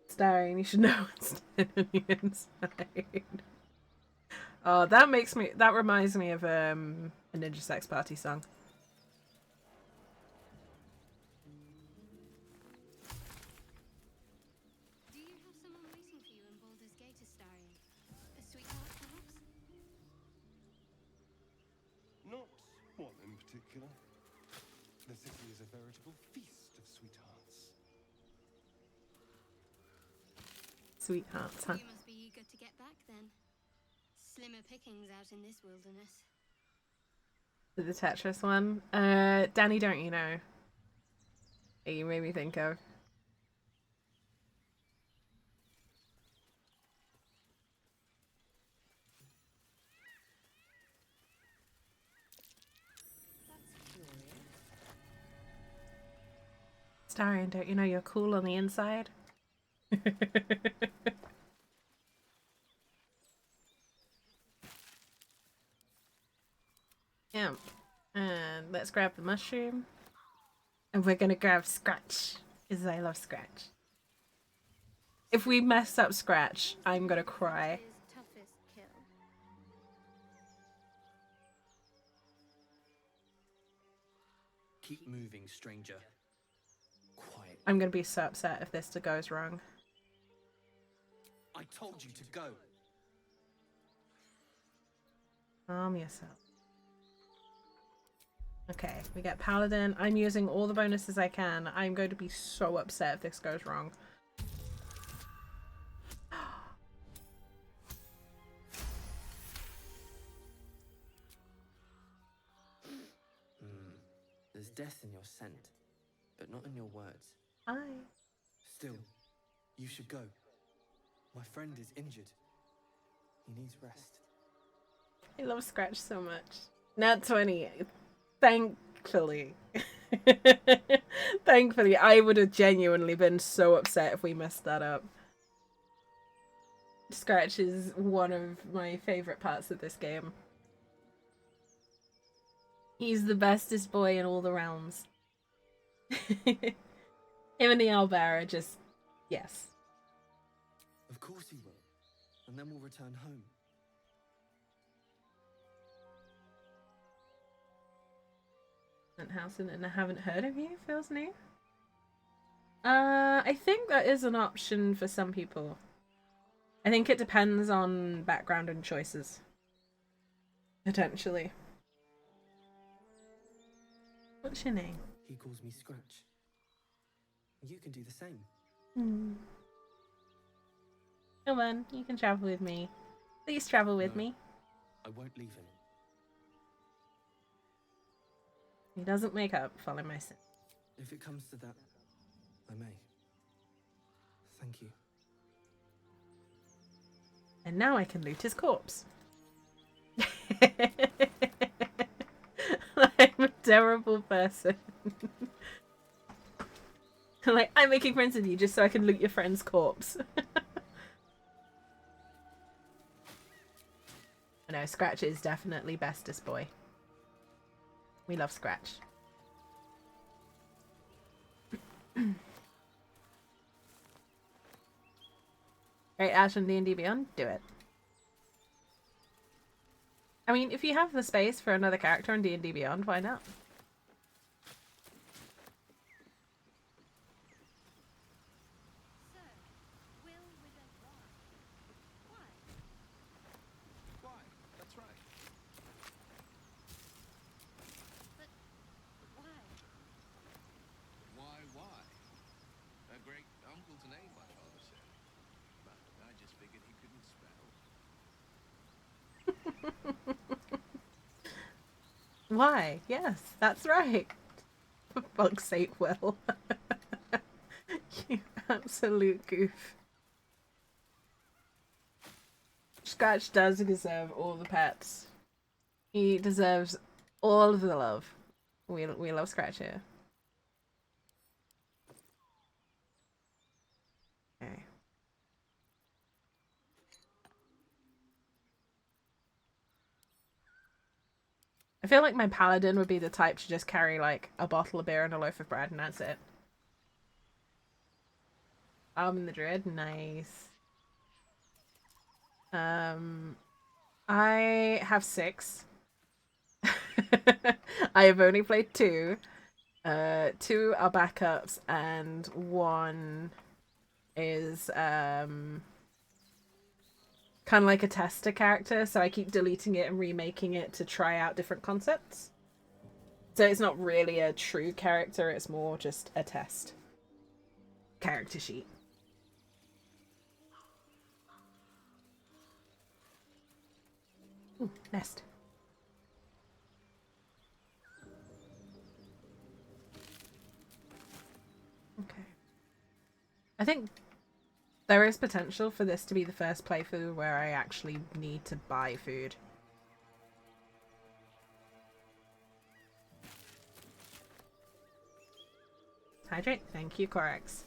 Speaker 1: Starring, you should know it's dead on the inside. Oh, that reminds me of a Ninja Sex Party song.
Speaker 4: Do you have someone waiting for you in Baldur's Gate, Astarion? A sweetheart, perhaps?
Speaker 8: Not one in particular. The city is a veritable feast of sweethearts.
Speaker 1: Sweethearts, huh?
Speaker 4: You must be eager to get back then. Slimmer pickings out in this wilderness.
Speaker 1: The Tetris one. Danny, don't you know? You made me think of. Starion, don't you know you're cool on the inside? Yeah. And let's grab the mushroom. And we're gonna grab Scratch. Because I love Scratch. If we mess up Scratch, I'm gonna cry.
Speaker 4: Toughest kill.
Speaker 16: Keep moving, stranger. Quiet.
Speaker 1: I'm gonna be so upset if this goes wrong.
Speaker 16: I told you to go.
Speaker 1: Calm yourself. Okay, we get Paladin. I'm using all the bonuses I can. I'm going to be so upset if this goes wrong.
Speaker 16: There's death in your scent, but not in your words.
Speaker 1: Hi.
Speaker 16: Still, you should go. My friend is injured. He needs rest.
Speaker 1: I love Scratch so much. Nat 20. Thankfully. Thankfully, I would have genuinely been so upset if we messed that up. Scratch is one of my favourite parts of this game. He's the bestest boy in all the realms. Him and the owlbear are just... yes.
Speaker 16: Of course he will. And then we'll return home.
Speaker 1: House and I haven't heard of you feels new. I think that is an option for some people. I think it depends on background and choices. Potentially. What's your name?
Speaker 16: He calls me Scratch. You can do the same.
Speaker 1: Come on, you can travel with me. Please travel with me.
Speaker 16: I won't leave him.
Speaker 1: He doesn't make up, follow my sin.
Speaker 16: If it comes to that, I may. Thank you.
Speaker 1: And now I can loot his corpse. I'm a terrible person. Like, I'm making friends with you just so I can loot your friend's corpse. No, Scratch is definitely bestest boy. We love Scratch. Right, Ash and D&D Beyond, do it. I mean, if you have the space for another character in D&D Beyond, why not?
Speaker 14: difficult to name, my father said. But I just figured he couldn't spell.
Speaker 1: Why? Yes, that's right. For fuck's sake, Will. You absolute goof. Scratch does deserve all the pets. He deserves all of the love. We love Scratch here. Okay. I feel like my paladin would be the type to just carry like a bottle of beer and a loaf of bread and that's it. The Druid, nice. I have 6. I have only played 2. 2 are backups and 1 is kind of like a tester character, so I keep deleting it and remaking it to try out different concepts. So it's not really a true character, it's more just a test character sheet. Ooh, nest. Okay. I think there is potential for this to be the first playthrough where I actually need to buy food. Hydrate. Thank you, Corax.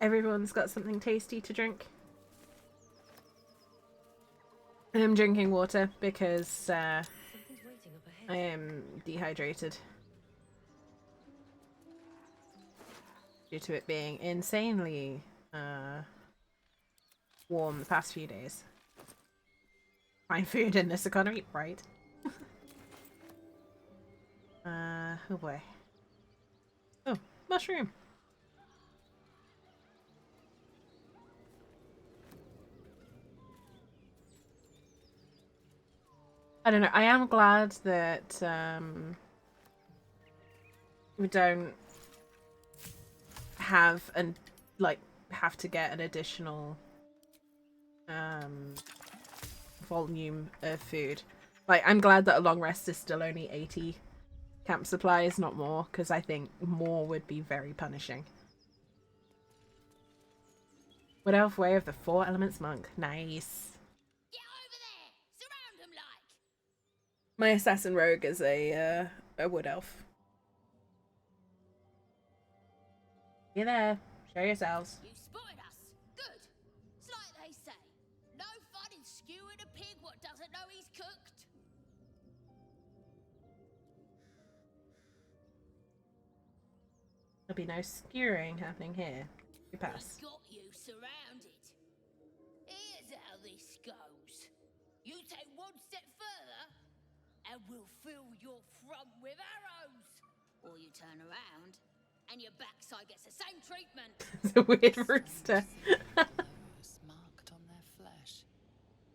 Speaker 1: Everyone's got something tasty to drink. I'm drinking water because I am dehydrated. Due to it being insanely warm the past few days. Find food in this economy, right? Oh boy. Oh, mushroom. I don't know. I am glad that we don't have to get an additional volume of food. Like, I'm glad that a long rest is still only 80 camp supplies, not more, because I think more would be very punishing. Wood Elf Way of the 4 Elements Monk. Nice.
Speaker 17: Get over there! Surround him like!
Speaker 1: My assassin rogue is a wood elf. You there? Show yourselves.
Speaker 17: You spotted us. Good. It's like they say. No fun in skewing a pig what doesn't know he's cooked.
Speaker 1: There'll be no skewering happening here. You pass.
Speaker 17: We got you surrounded. Here's how this goes. You take one step further, and we'll fill your front with arrows. Or you turn around, and your backside gets the same treatment.
Speaker 1: It's a weird rooster.
Speaker 9: Marked on their flesh,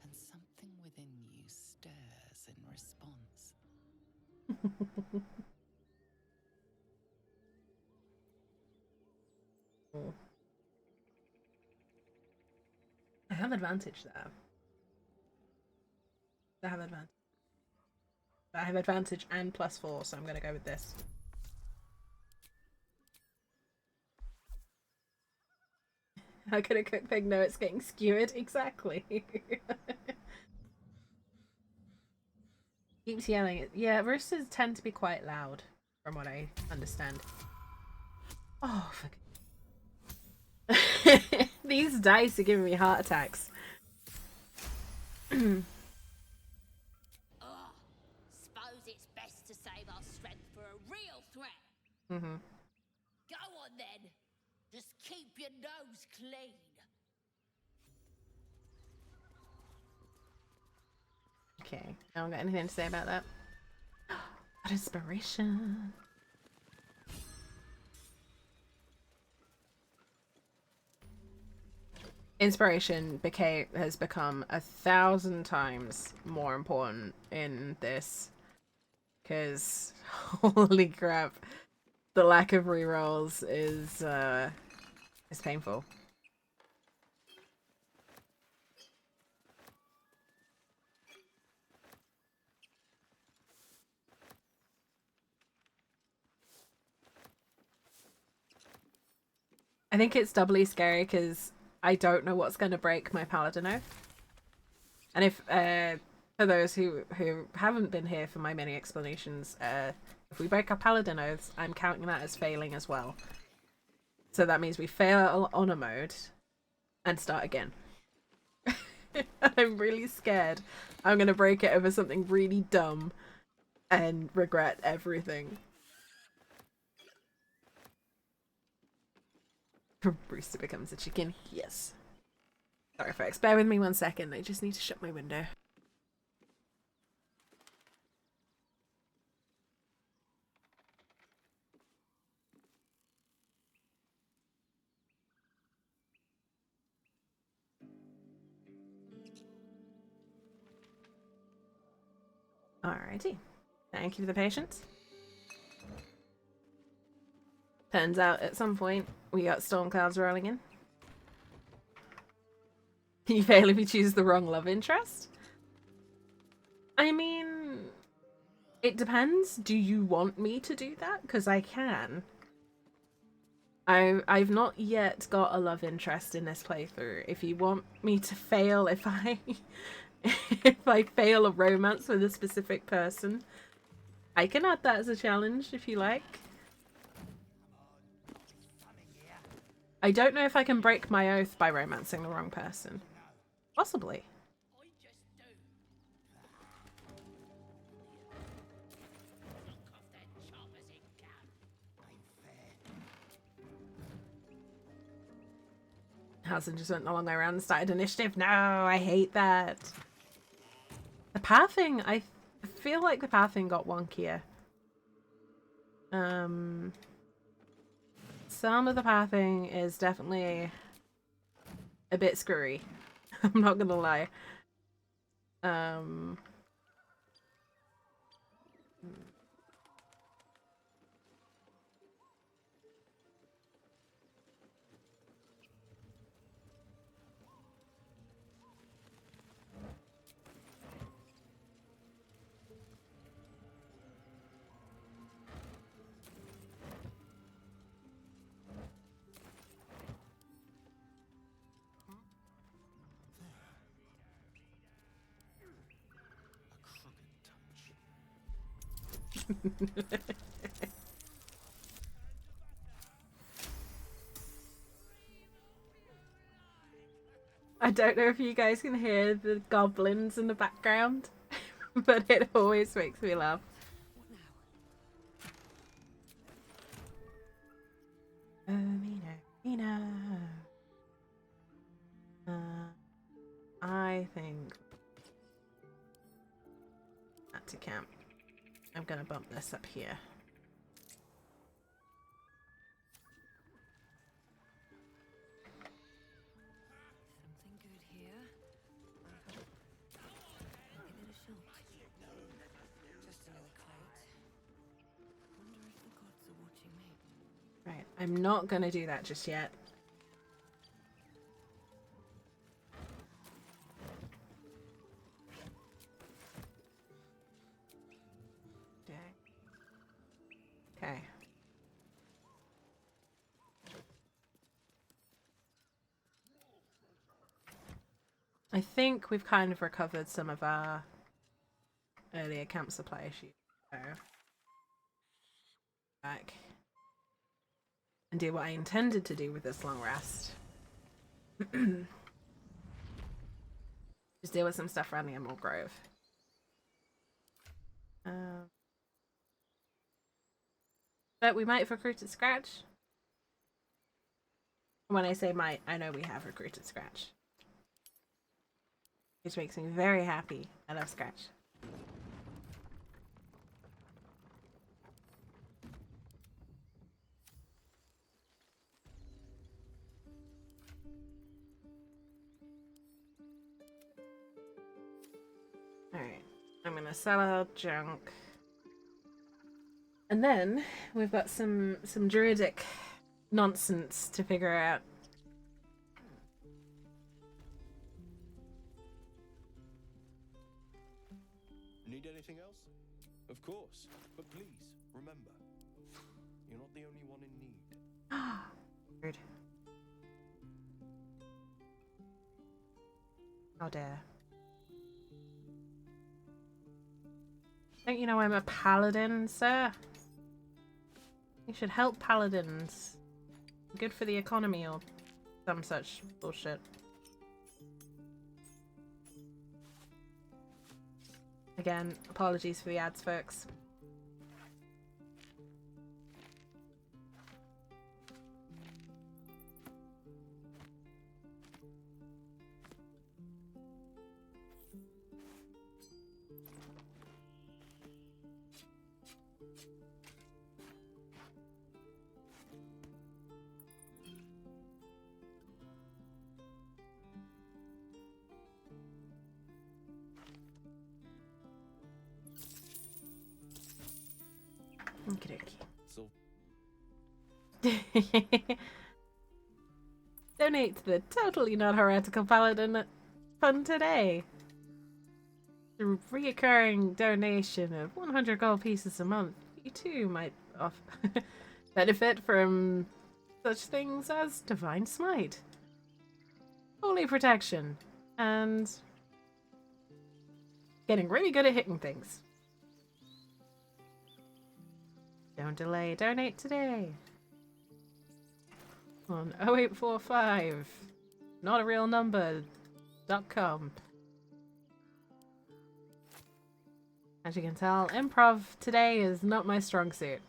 Speaker 9: and something within you stirs in response.
Speaker 1: I have advantage there. I have advantage. I have advantage and +4, so I'm gonna go with this. How can a cook pig know it's getting skewered? Exactly. Keeps yelling. Yeah, roosters tend to be quite loud, from what I understand. Oh, fuck. These dice are giving me heart attacks.
Speaker 17: Suppose it's best to save our strength for a real threat.
Speaker 1: Mm-hmm.
Speaker 17: Go on then. Just keep your nose clean.
Speaker 1: Okay, I don't got anything to say about that. What inspiration? Inspiration has become 1,000 times more important in this, because holy crap, the lack of rerolls is It's painful. I think it's doubly scary because I don't know what's going to break my Paladin Oath. And if, for those who haven't been here for my many explanations, if we break our Paladin Oaths, I'm counting that as failing as well. So that means we fail honor mode and start again. I'm really scared I'm going to break it over something really dumb and regret everything. Brewster becomes a chicken. Yes. Sorry folks, bear with me 1 second. I just need to shut my window. Alrighty. Thank you for the patience. Turns out at some point we got storm clouds rolling in. Can you fail if you choose the wrong love interest? I mean, it depends. Do you want me to do that? Because I can. I've not yet got a love interest in this playthrough. If you want me to fail, if I fail a romance with a specific person, I can add that as a challenge if you like. I don't know if I can break my oath by romancing the wrong person. Possibly. Hasn't just went the long way around and started initiative. No, I hate that. The pathing, I feel like the pathing got wonkier. Some of the pathing is definitely a bit screwy. I'm not gonna lie. I don't know if you guys can hear the goblins in the background, but it always makes me laugh. I think at to camp. I'm gonna bump this up here.
Speaker 7: Something good here. I'll give it a shot. Just another crate. Wonder if the gods are watching me.
Speaker 1: Right, I'm not gonna do that just yet. Okay. I think we've kind of recovered some of our earlier camp supply issues. So back and do what I intended to do with this long rest. Just deal with some stuff around the Emerald Grove. But we might have recruited Scratch. When I say might, I know we have recruited Scratch. Which makes me very happy. I love Scratch. Alright, I'm gonna sell our junk. And then we've got some druidic nonsense to figure out
Speaker 6: Of course. But please, remember, you're not the only one in need.
Speaker 1: Weird. How dare. Don't you know I'm a paladin, sir? You should help paladins. Good for the economy or some such bullshit. Again, apologies for the ads, folks. Okie
Speaker 6: So
Speaker 1: dokie. Donate to the totally not heretical paladin fund today. A reoccurring donation of 100 gold pieces a month. You too might benefit from such things as Divine Smite, Holy Protection, and getting really good at hitting things. Don't delay, donate today on 0845 notarealnumber.com. As you can tell, improv today is not my strong suit.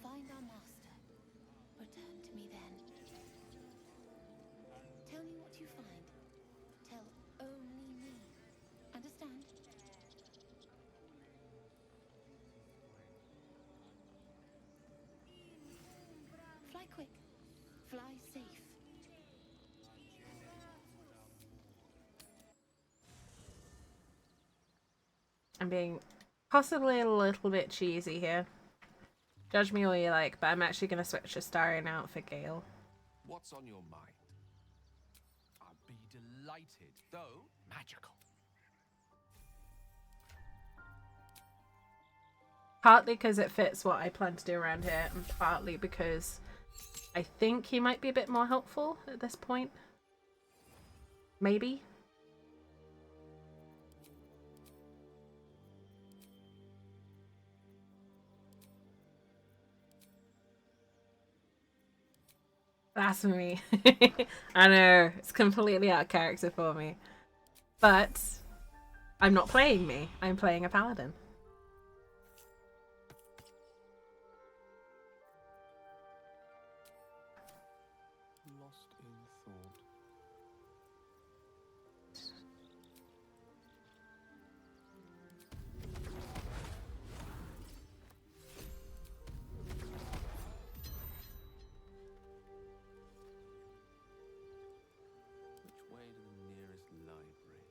Speaker 9: Find our master. Return to me then. Tell me what you find. Tell only me. Understand? Fly quick. Fly safe.
Speaker 1: I'm being possibly a little bit cheesy here. Judge me all you like, but I'm actually going to switch Astarion out for Gale.
Speaker 14: What's on your mind?
Speaker 6: I'd be delighted, though magical.
Speaker 1: Partly because it fits what I plan to do around here, and partly because I think he might be a bit more helpful at this point. Maybe. That's me. I know, it's completely out of character for me. But I'm not playing me, I'm playing a paladin.
Speaker 6: Lost in thought. Which way to the nearest library?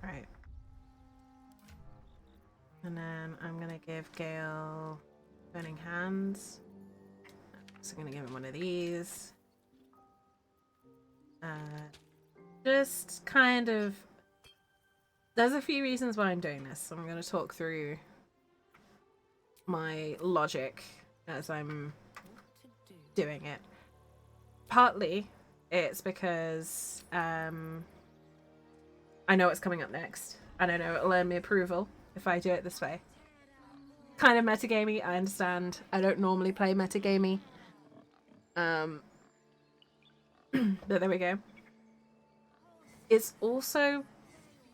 Speaker 1: Right. And then I'm gonna give Gale Burning Hands. So I'm gonna give him one of these. Just kind of... There's a few reasons why I'm doing this. So I'm gonna talk through my logic as I'm doing it. Partly, it's because I know what's coming up next, and I know it'll earn me approval if I do it this way. Kind of metagamey, I understand. I don't normally play metagamey. But there we go. It's also...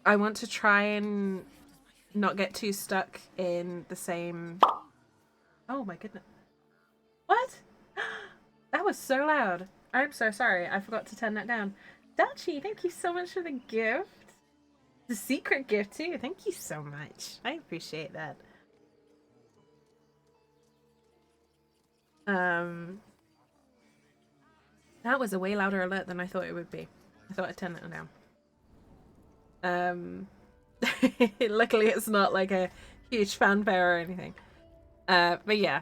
Speaker 1: I want to try and not get too stuck in the same... Oh my goodness. What? That was so loud. I'm so sorry. I forgot to turn that down. Dachi, thank you so much for the gift. The secret gift too. Thank you so much. I appreciate that. That was a way louder alert than I thought it would be. I thought I'd turn it down. Luckily it's not like a huge fanfare or anything. But yeah.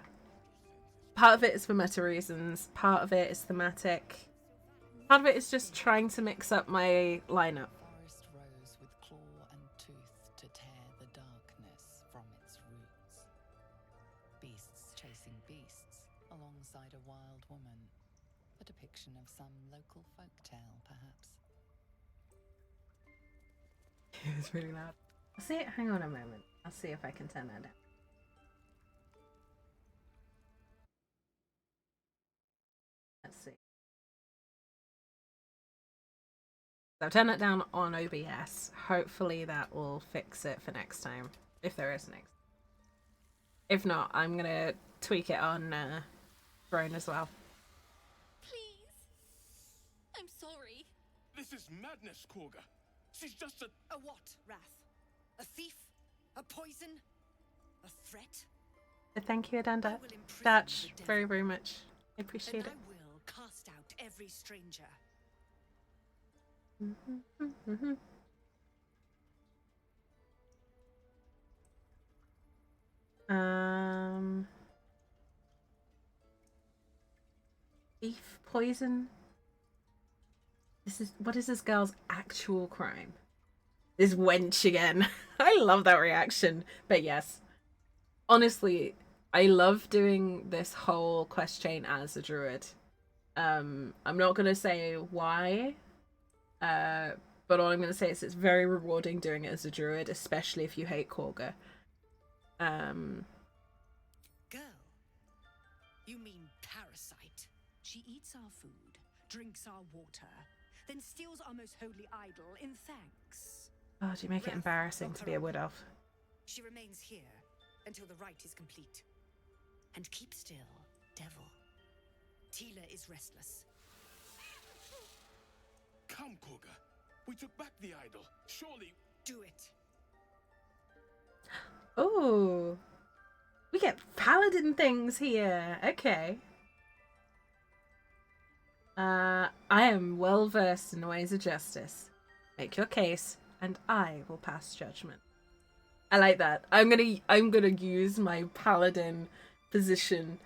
Speaker 1: Part of it is for meta reasons, part of it is thematic. Part of it is just trying to mix up my lineup.
Speaker 9: Forest rose with claw and tooth to tear the darkness from its roots. Beasts chasing beasts alongside a wild woman. A depiction of some local folktale, perhaps.
Speaker 1: It was really loud. I'll see it. Hang on a moment. I'll see if I can turn that down. Let's see. So I've turned it down on OBS. Hopefully that will fix it for next time, if there is next. If not, I'm gonna tweak it on Throne as well.
Speaker 4: Please. I'm sorry.
Speaker 10: This is madness, Korga. She's just a...
Speaker 12: A what, Wrath? A thief? A poison? A threat?
Speaker 1: Thank you, Adanda. Thatch, very, very much. I appreciate it.
Speaker 12: I will cast out every stranger.
Speaker 1: Thief, poison. What is this girl's actual crime? This wench again. I love that reaction. But yes. Honestly, I love doing this whole quest chain as a druid. I'm not gonna say why. But all I'm gonna say is it's very rewarding doing it as a druid, especially if you hate Korga.
Speaker 12: Girl, you mean parasite? She eats our food, drinks our water, then steals our most holy idol in thanks.
Speaker 1: Oh, do you make it embarrassing to be a wood elf?
Speaker 12: She remains here until the rite is complete. And keep still, devil. Tila is restless.
Speaker 10: Come, Korga. We took back the idol. Surely...
Speaker 12: Do it.
Speaker 1: Oh, we get paladin things here. Okay. I am well versed in the ways of justice. Make your case, and I will pass judgment. I like that. I'm gonna use my paladin position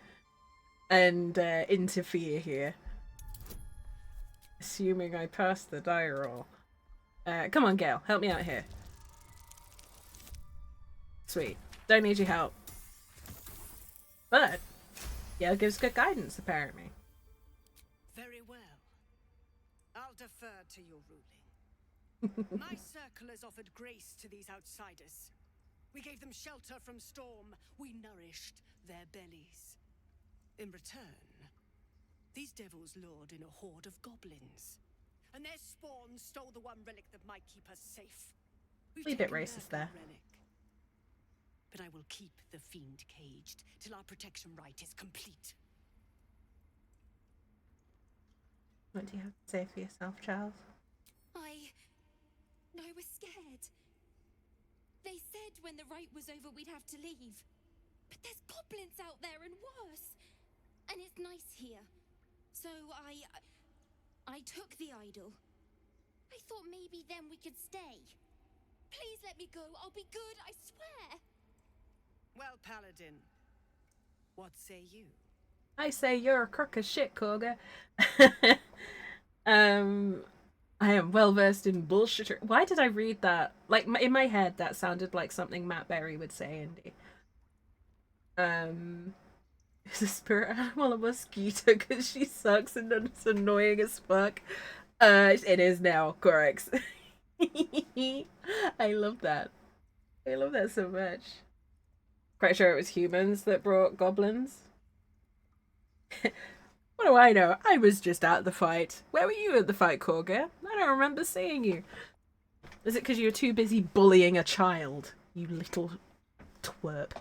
Speaker 1: and interfere here. Assuming I pass the die roll. Come on, Gale, help me out here. Sweet. Don't need your help. But Gale gives good guidance, apparently.
Speaker 12: Very well. I'll defer to your ruling. My circle has offered grace to these outsiders. We gave them shelter from storm. We nourished their bellies. In return, these devils lured in a horde of goblins. And their spawn stole the one relic that might keep us safe.
Speaker 1: A bit racist there.
Speaker 12: Relic. But I will keep the fiend caged till our protection rite is complete.
Speaker 1: What do you have to say for yourself, Charles?
Speaker 4: I was scared. They said when the rite was over we'd have to leave. But there's goblins out there and worse. And it's nice here. So I took the idol. I thought maybe then we could stay. Please let me go. I'll be good, I swear.
Speaker 12: Well, Paladin, what say you?
Speaker 1: I say you're a crook of shit, Korga. I am well versed in bullshit. Why did I read that? Like, in my head, that sounded like something Matt Berry would say, Indy. Is a spirit animal a mosquito because she sucks and it's annoying as fuck? It is now, correct. I love that. I love that so much. Quite sure it was humans that brought goblins. What do I know? I was just at the fight. Where were you at the fight, Korga? I don't remember seeing you. Is it because you were too busy bullying a child? You little twerp.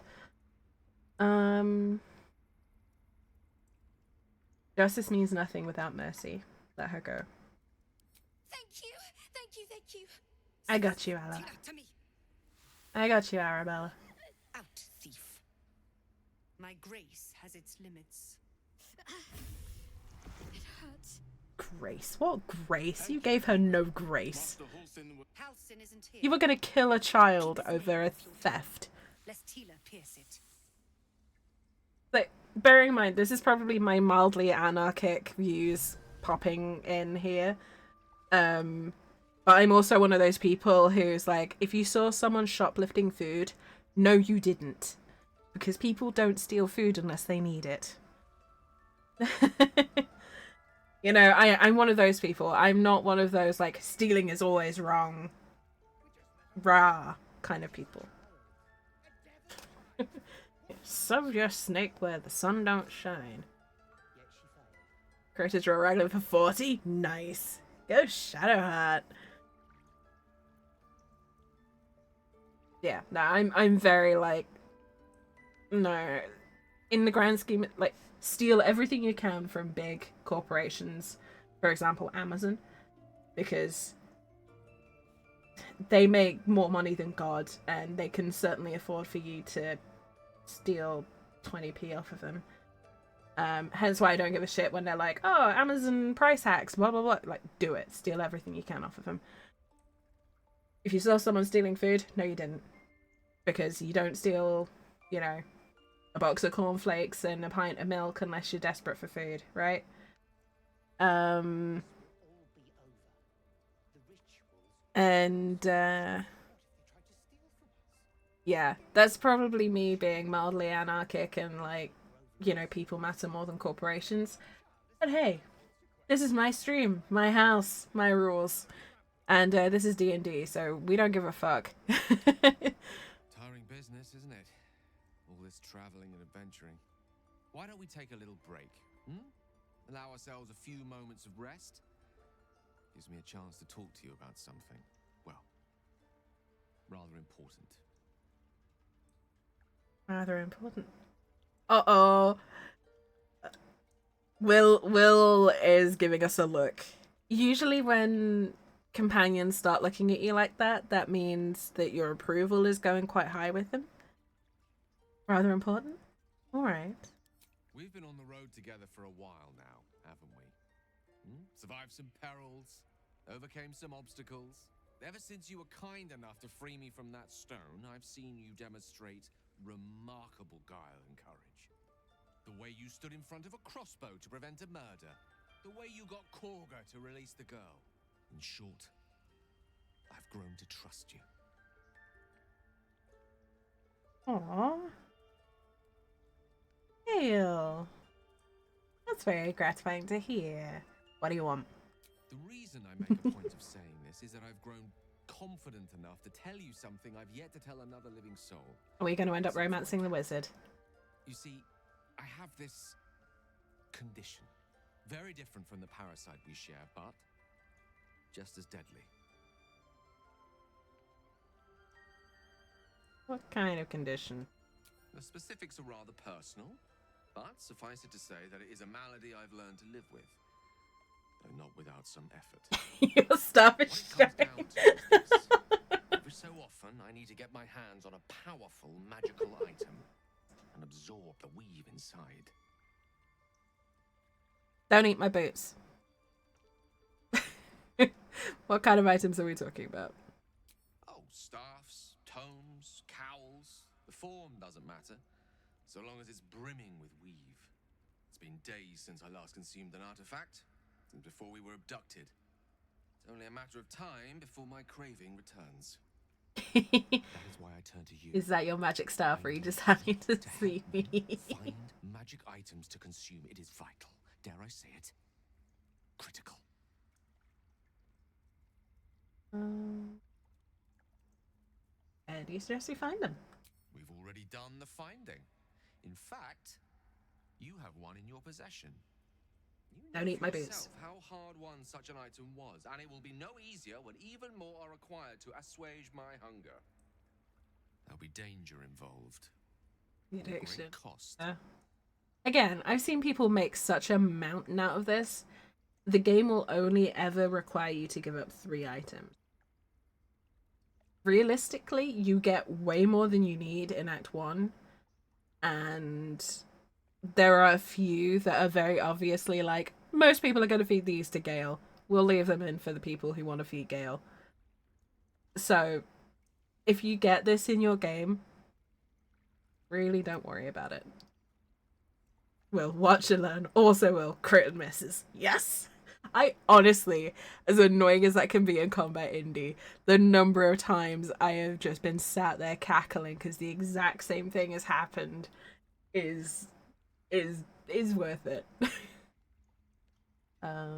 Speaker 1: Justice means nothing without mercy. Let her go.
Speaker 13: Thank you, thank you, thank you.
Speaker 1: I got you, Ella.
Speaker 12: To me.
Speaker 1: I got you, Arabella.
Speaker 12: Out, thief. My grace has its limits.
Speaker 4: It hurts.
Speaker 1: Grace? What grace? You gave her no grace.
Speaker 12: Halcyon isn't here.
Speaker 1: You were gonna kill a child over a theft.
Speaker 12: Lest Tila pierce it.
Speaker 1: Like, bearing in mind, this is probably my mildly anarchic views popping in here. But I'm also one of those people who's like, if you saw someone shoplifting food, no, you didn't. Because people don't steal food unless they need it. You know, I'm one of those people. I'm not one of those, like, stealing is always wrong. Rah kind of people. Shove your snake where the sun don't shine. Creators draw regular for 40? Nice. Go Shadowheart. Yeah, no, I'm very like, no. In the grand scheme, like, steal everything you can from big corporations, for example, Amazon, because they make more money than God, and they can certainly afford for you to steal 20p off of them. Hence why I don't give a shit when they're like, oh, Amazon price hacks, blah blah blah. Like, do it. Steal everything you can off of them. If you saw someone stealing food, no you didn't. Because you don't steal, you know, a box of cornflakes and a pint of milk unless you're desperate for food, right? Yeah, that's probably me being mildly anarchic and, like, you know, people matter more than corporations. But hey, this is my stream, my house, my rules. And this is D&D, so we don't give a fuck.
Speaker 18: Tiring business, isn't it? All this traveling and adventuring. Why don't we take a little break? Allow ourselves a few moments of rest? Gives me a chance to talk to you about something, well, rather important.
Speaker 1: Rather important. Uh-oh. Will is giving us a look. Usually when companions start looking at you like that, that means that your approval is going quite high with them. Rather important? Alright.
Speaker 18: We've been on the road together for a while now, haven't we? Survived some perils, overcame some obstacles. Ever since you were kind enough to free me from that stone, I've seen you demonstrate remarkable guile and courage. The way you stood in front of a crossbow to prevent a murder. The way you got Korga to release the girl. In short, I've grown to trust you.
Speaker 1: Aww. Ew. That's very gratifying to hear. What do you want?
Speaker 18: The reason I make a point of saying this is that I've grown confident enough to tell you something I've yet to tell another living soul.
Speaker 1: Are we going to end up romancing the wizard?
Speaker 18: You see, I have this condition. Very different from the parasite we share, but just as deadly.
Speaker 1: What kind of condition?
Speaker 18: The specifics are rather personal, but suffice it to say that it is a malady I've learned to live with, though not without some effort.
Speaker 1: Your stuff is showing.
Speaker 18: Every so often, I need to get my hands on a powerful magical item and absorb the weave inside.
Speaker 1: Don't eat my boots. What kind of items are we talking about?
Speaker 18: Oh, staffs, tomes, cowls. The form doesn't matter, so long as it's brimming with weave. It's been days since I last consumed an artifact, since before we were abducted. It's only a matter of time before my craving returns. That is why I turn to you.
Speaker 1: Is that your magic staff, or are you just happy to see me?
Speaker 18: Find magic items to consume. It is vital. Dare I say it? Critical.
Speaker 1: And you suggest we find them?
Speaker 18: We've already done the finding. In fact, you have one in your possession.
Speaker 1: Don't eat my boots.
Speaker 18: Yourself how hard won such an item was, and it will be no easier when even more are required to assuage my hunger. There'll be danger involved.
Speaker 1: The
Speaker 18: and a great
Speaker 1: addiction.
Speaker 18: cost.
Speaker 1: Again, I've seen people make such a mountain out of this. The game will only ever require you to give up 3 items. Realistically, you get way more than you need in Act 1. And there are a few that are very obviously like, most people are going to feed these to Gale. We'll leave them in for the people who want to feed Gale. So, if you get this in your game, really don't worry about it. Will watch and learn. Also will crit and misses. Yes! I honestly, as annoying as that can be in combat indie, the number of times I have just been sat there cackling because the exact same thing has happened is worth it. I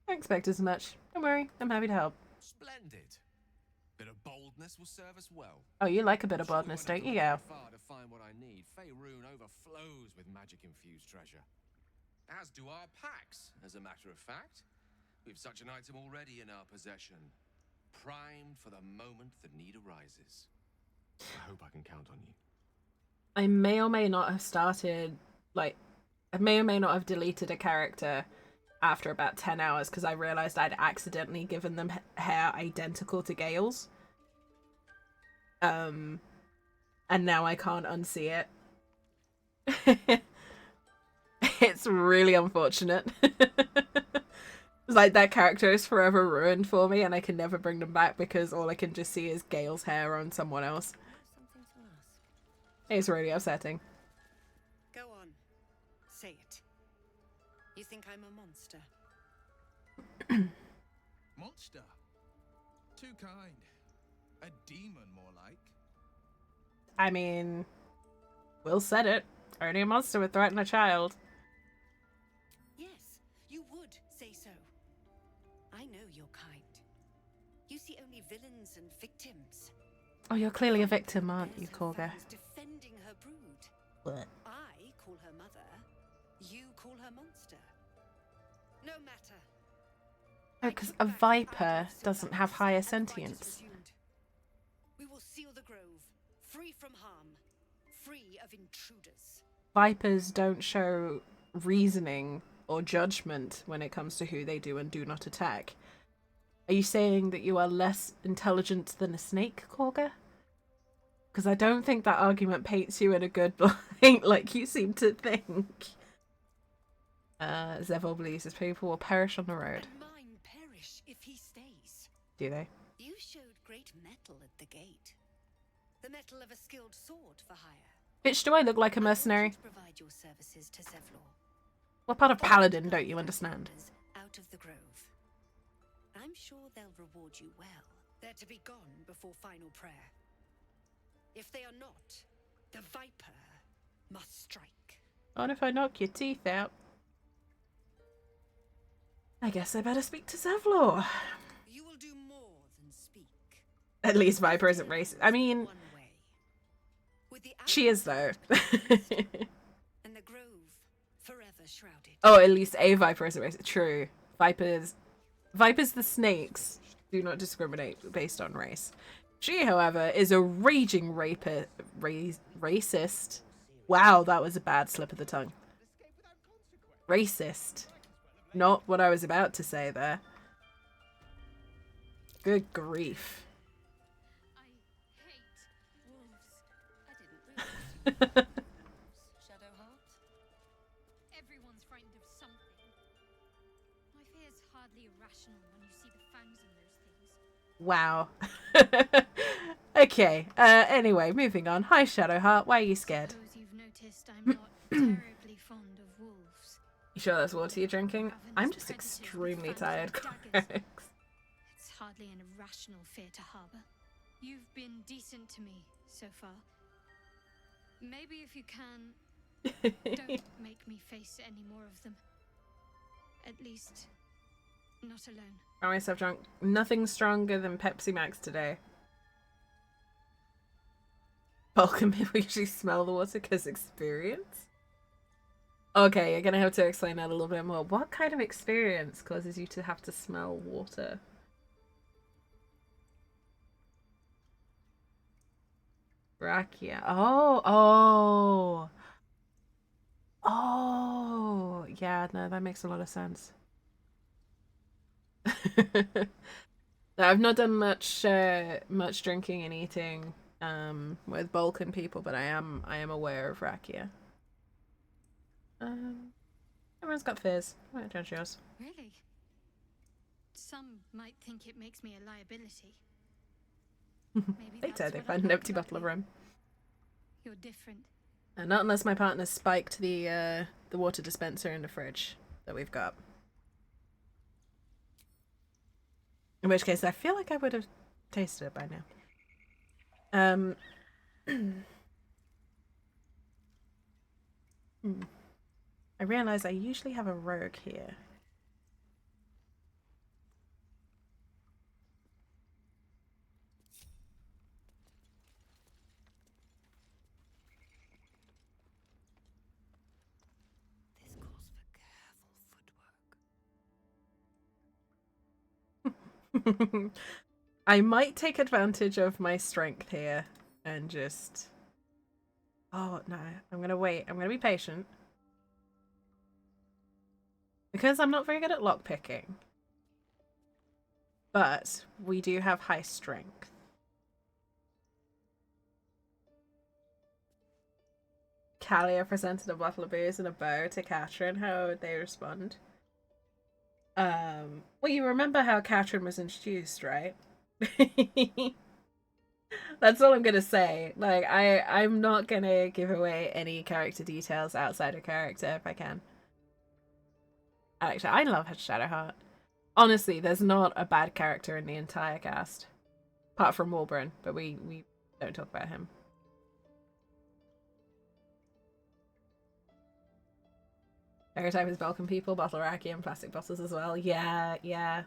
Speaker 1: expect as much. Don't worry, I'm happy to help.
Speaker 18: Splendid. Bit of boldness will serve us well.
Speaker 1: Oh, you like a bit of boldness, don't you, Gale?
Speaker 18: Far to find what I need. Faerun overflows with magic-infused treasure. As do our packs, as a matter of fact. We've such an item already in our possession. Primed for the moment the need arises. I hope I can count on you.
Speaker 1: I may or may not have started, like, I may or may not have deleted a character after about 10 hours because I realised I'd accidentally given them hair identical to Gale's. And now I can't unsee it. It's really unfortunate. Like, that character is forever ruined for me and I can never bring them back because all I can just see is Gale's hair on someone else. It's really upsetting.
Speaker 12: Go on. Say it. You think I'm a monster?
Speaker 14: Monster? Too kind. A demon, more like.
Speaker 1: I mean, Will said it. Only a monster would threaten a child.
Speaker 12: Yes, you would say so. I know your kind. You see only villains and victims.
Speaker 1: Oh, you're clearly a victim, aren't you, Korga?
Speaker 12: Defending her brood.
Speaker 1: What?
Speaker 12: I call her mother. You call her monster. No matter.
Speaker 1: Oh, because a viper doesn't have higher sentience.
Speaker 12: We will seal the grove, free from harm, free of intruders.
Speaker 1: Vipers don't show reasoning or judgment when it comes to who they do and do not attack. Are you saying that you are less intelligent than a snake, Korga? Because I don't think that argument paints you in a good light like you seem to think. Zevol believes his people will perish on the road.
Speaker 12: And mine perish if he stays.
Speaker 1: Do they?
Speaker 12: You showed great mettle at the gate. The mettle of a skilled sword for hire.
Speaker 1: Bitch, do I look like a mercenary?
Speaker 12: Provide your services to Zevlor.
Speaker 1: What part of Paladin don't you understand?
Speaker 12: Out of the grove. I'm sure they'll reward you well. They're to be gone before final prayer. If they are not, the Viper must strike.
Speaker 1: What if I knock your teeth out? I guess I better speak to Zevlor.
Speaker 12: You will do more than speak.
Speaker 1: At least Viper isn't racist. I mean, she is though.
Speaker 12: And the grove forever shrouded.
Speaker 1: Oh, at least a Viper isn't racist. True. Vipers the snakes do not discriminate based on race. She, however, is a raging racist. Wow, that was a bad slip of the tongue. Racist. Not what I was about to say there. Good grief.
Speaker 4: Shadowheart? Everyone's frightened of something. My fear's hardly irrational when you see the fangs in those things.
Speaker 1: Wow. Okay, anyway, moving on. Hi, Shadowheart. Why are you scared?
Speaker 4: Suppose you've noticed I'm not terribly fond of wolves.
Speaker 1: You sure that's water you're drinking? I'm just extremely tired.
Speaker 4: It's hardly an irrational fear to harbor. You've been decent to me so far. Maybe if you can, don't make me face any more of them. At least, not alone.
Speaker 1: Found myself drunk. Nothing stronger than Pepsi Max today. Vulcan people usually smell the water because experience? Okay, you're gonna have to explain that a little bit more. What kind of experience causes you to have to smell water? Rakia. Oh. Yeah, no, that makes a lot of sense. I've not done much drinking and eating with Balkan people, but I am aware of Rakia. Everyone's got fears. Right, don't yours.
Speaker 4: Really? Some might think it makes me a liability. Maybe
Speaker 1: Later, they
Speaker 4: what
Speaker 1: find
Speaker 4: I
Speaker 1: an
Speaker 4: like
Speaker 1: empty
Speaker 4: about
Speaker 1: bottle of
Speaker 4: you.
Speaker 1: rum.
Speaker 4: You're different.
Speaker 1: Not unless my partner spiked the water dispenser in the fridge that we've got. In which case, I feel like I would have tasted it by now. I realize I usually have a rogue here.
Speaker 7: This calls for careful footwork.
Speaker 1: I might take advantage of my strength here and just... Oh, no. I'm gonna wait. I'm gonna be patient. Because I'm not very good at lockpicking. But we do have high strength. Kalia presented a bottle of booze and a bow to Catherine. How would they respond? Well, you remember how Catherine was introduced, right? That's all I'm gonna say. Like, I'm not gonna give away any character details outside of character if I can. Actually, I love Shadowheart. Honestly, there's not a bad character in the entire cast. Apart from Walburn, but we don't talk about him. Stereotype is Balkan people, bottle racky, and plastic bottles as well. Yeah.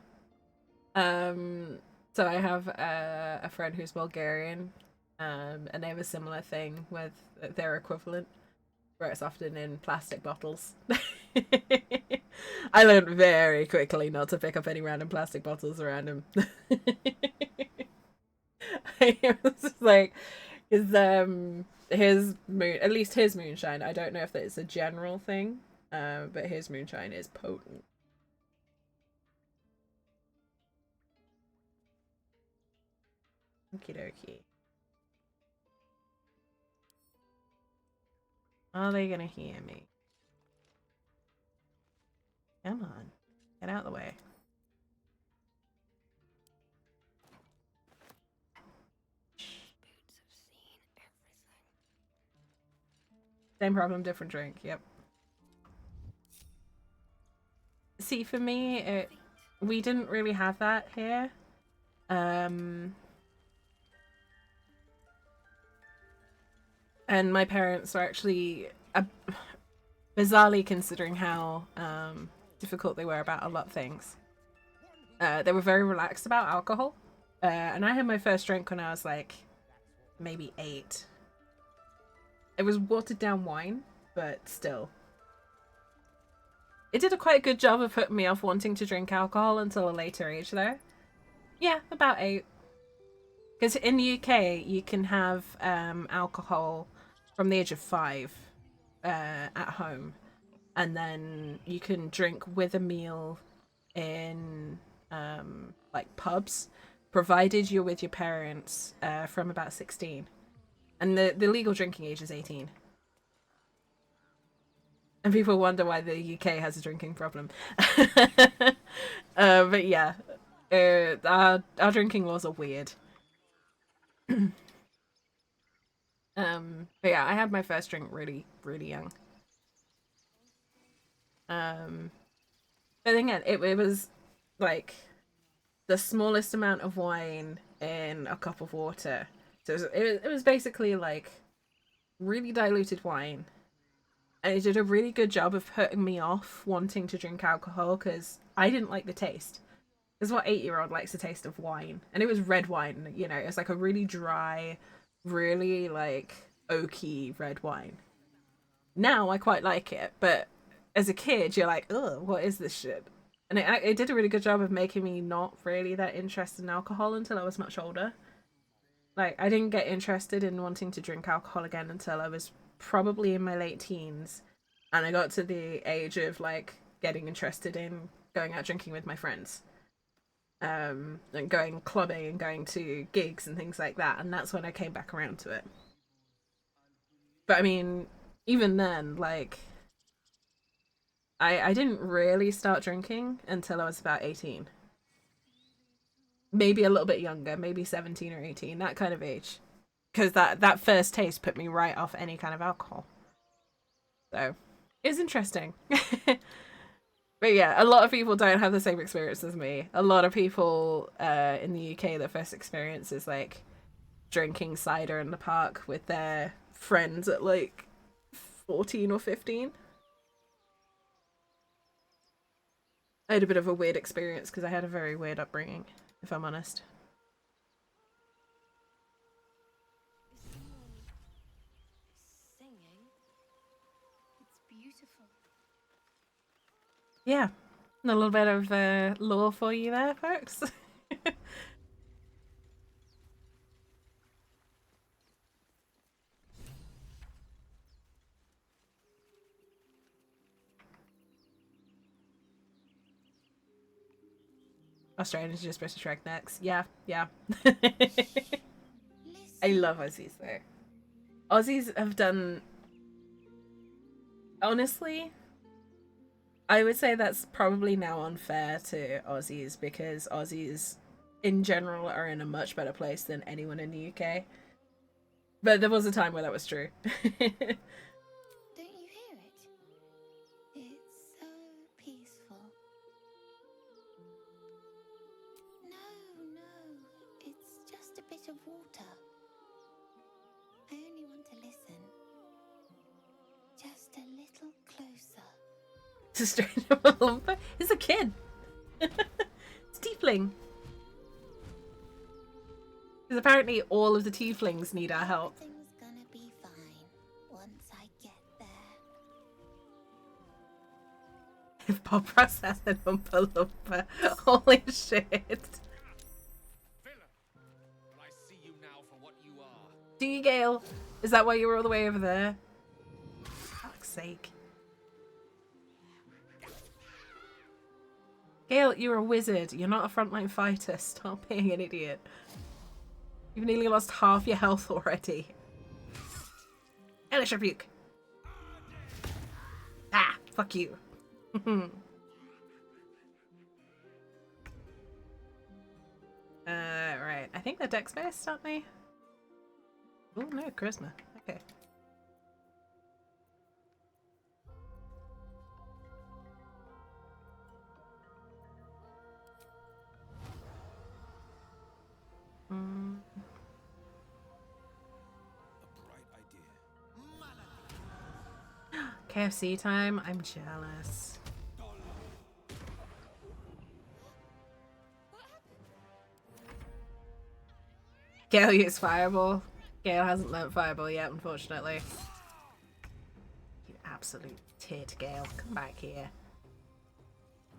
Speaker 1: So I have a friend who's Bulgarian, and they have a similar thing with their equivalent, where it's often in plastic bottles. I learned very quickly not to pick up any random plastic bottles around him. It was just like, his moon, at least his moonshine. I don't know if it's a general thing, but his moonshine is potent. Okie dokie. Are they gonna hear me? Come on. Get out of the way. Same problem, different drink. Yep. See, for me, we didn't really have that here. And my parents were actually, bizarrely considering how difficult they were about a lot of things, they were very relaxed about alcohol. And I had my first drink when I was like maybe 8. It was watered down wine, but still. It did a quite good job of putting me off wanting to drink alcohol until a later age though. Yeah, about 8. Because in the UK, you can have alcohol from the age of 5 at home. And then you can drink with a meal in like pubs, provided you're with your parents from about 16. And the legal drinking age is 18. And people wonder why the UK has a drinking problem. But yeah, our drinking laws are weird. But yeah, I had my first drink really, really young. But again, it was like the smallest amount of wine in a cup of water. So it was basically like really diluted wine. And it did a really good job of putting me off wanting to drink alcohol because I didn't like the taste. Because what 8-year-old likes the taste of wine? And it was red wine, you know, it was like a really dry, really like oaky red wine. Now I quite like it, but as a kid you're like, ugh, what is this shit? And it did a really good job of making me not really that interested in alcohol until I was much older. Like, I didn't get interested in wanting to drink alcohol again until I was probably in my late teens. And I got to the age of, like, getting interested in going out drinking with my friends. And going clubbing and going to gigs and things like that. And that's when I came back around to it. But, I mean, even then, like, I didn't really start drinking until I was about 18. Maybe a little bit younger, maybe 17 or 18, that kind of age. Because that first taste put me right off any kind of alcohol. So, it's interesting. But yeah, a lot of people don't have the same experience as me. A lot of people in the UK, their first experience is like drinking cider in the park with their friends at like 14 or 15. I had a bit of a weird experience because I had a very weird upbringing, if I'm honest.
Speaker 4: Singing. It's beautiful.
Speaker 1: Yeah, a little bit of lore for you there, folks. Australians are just supposed to Shrek next. Yeah, yeah. I love Aussies though. Aussies have done... Honestly, I would say that's probably now unfair to Aussies because Aussies in general are in a much better place than anyone in the UK. But there was a time where that was true.
Speaker 13: Don't you hear it? It's so peaceful. No, it's just a bit of water. I only want to listen. Just a little closer.
Speaker 1: It's a strange lump. It's a kid. It's tiefling. Because apparently all of the tieflings need our help.
Speaker 13: Everything's gonna be fine once I get there.
Speaker 1: If Bob Ross has an Oompa Loompa. Holy shit. Do you, Gale? Is that why you were all the way over there? For fuck's sake. Gale, you're a wizard. You're not a frontline fighter. Stop being an idiot. You've nearly lost half your health already. Hellish rebuke. Ah, fuck you. Right. I think they're dex based, aren't they? Oh no, charisma. Okay. KFC time? I'm jealous. Gale used Fireball. Gale hasn't learnt Fireball yet, unfortunately. You absolute tit, Gale. Come back here.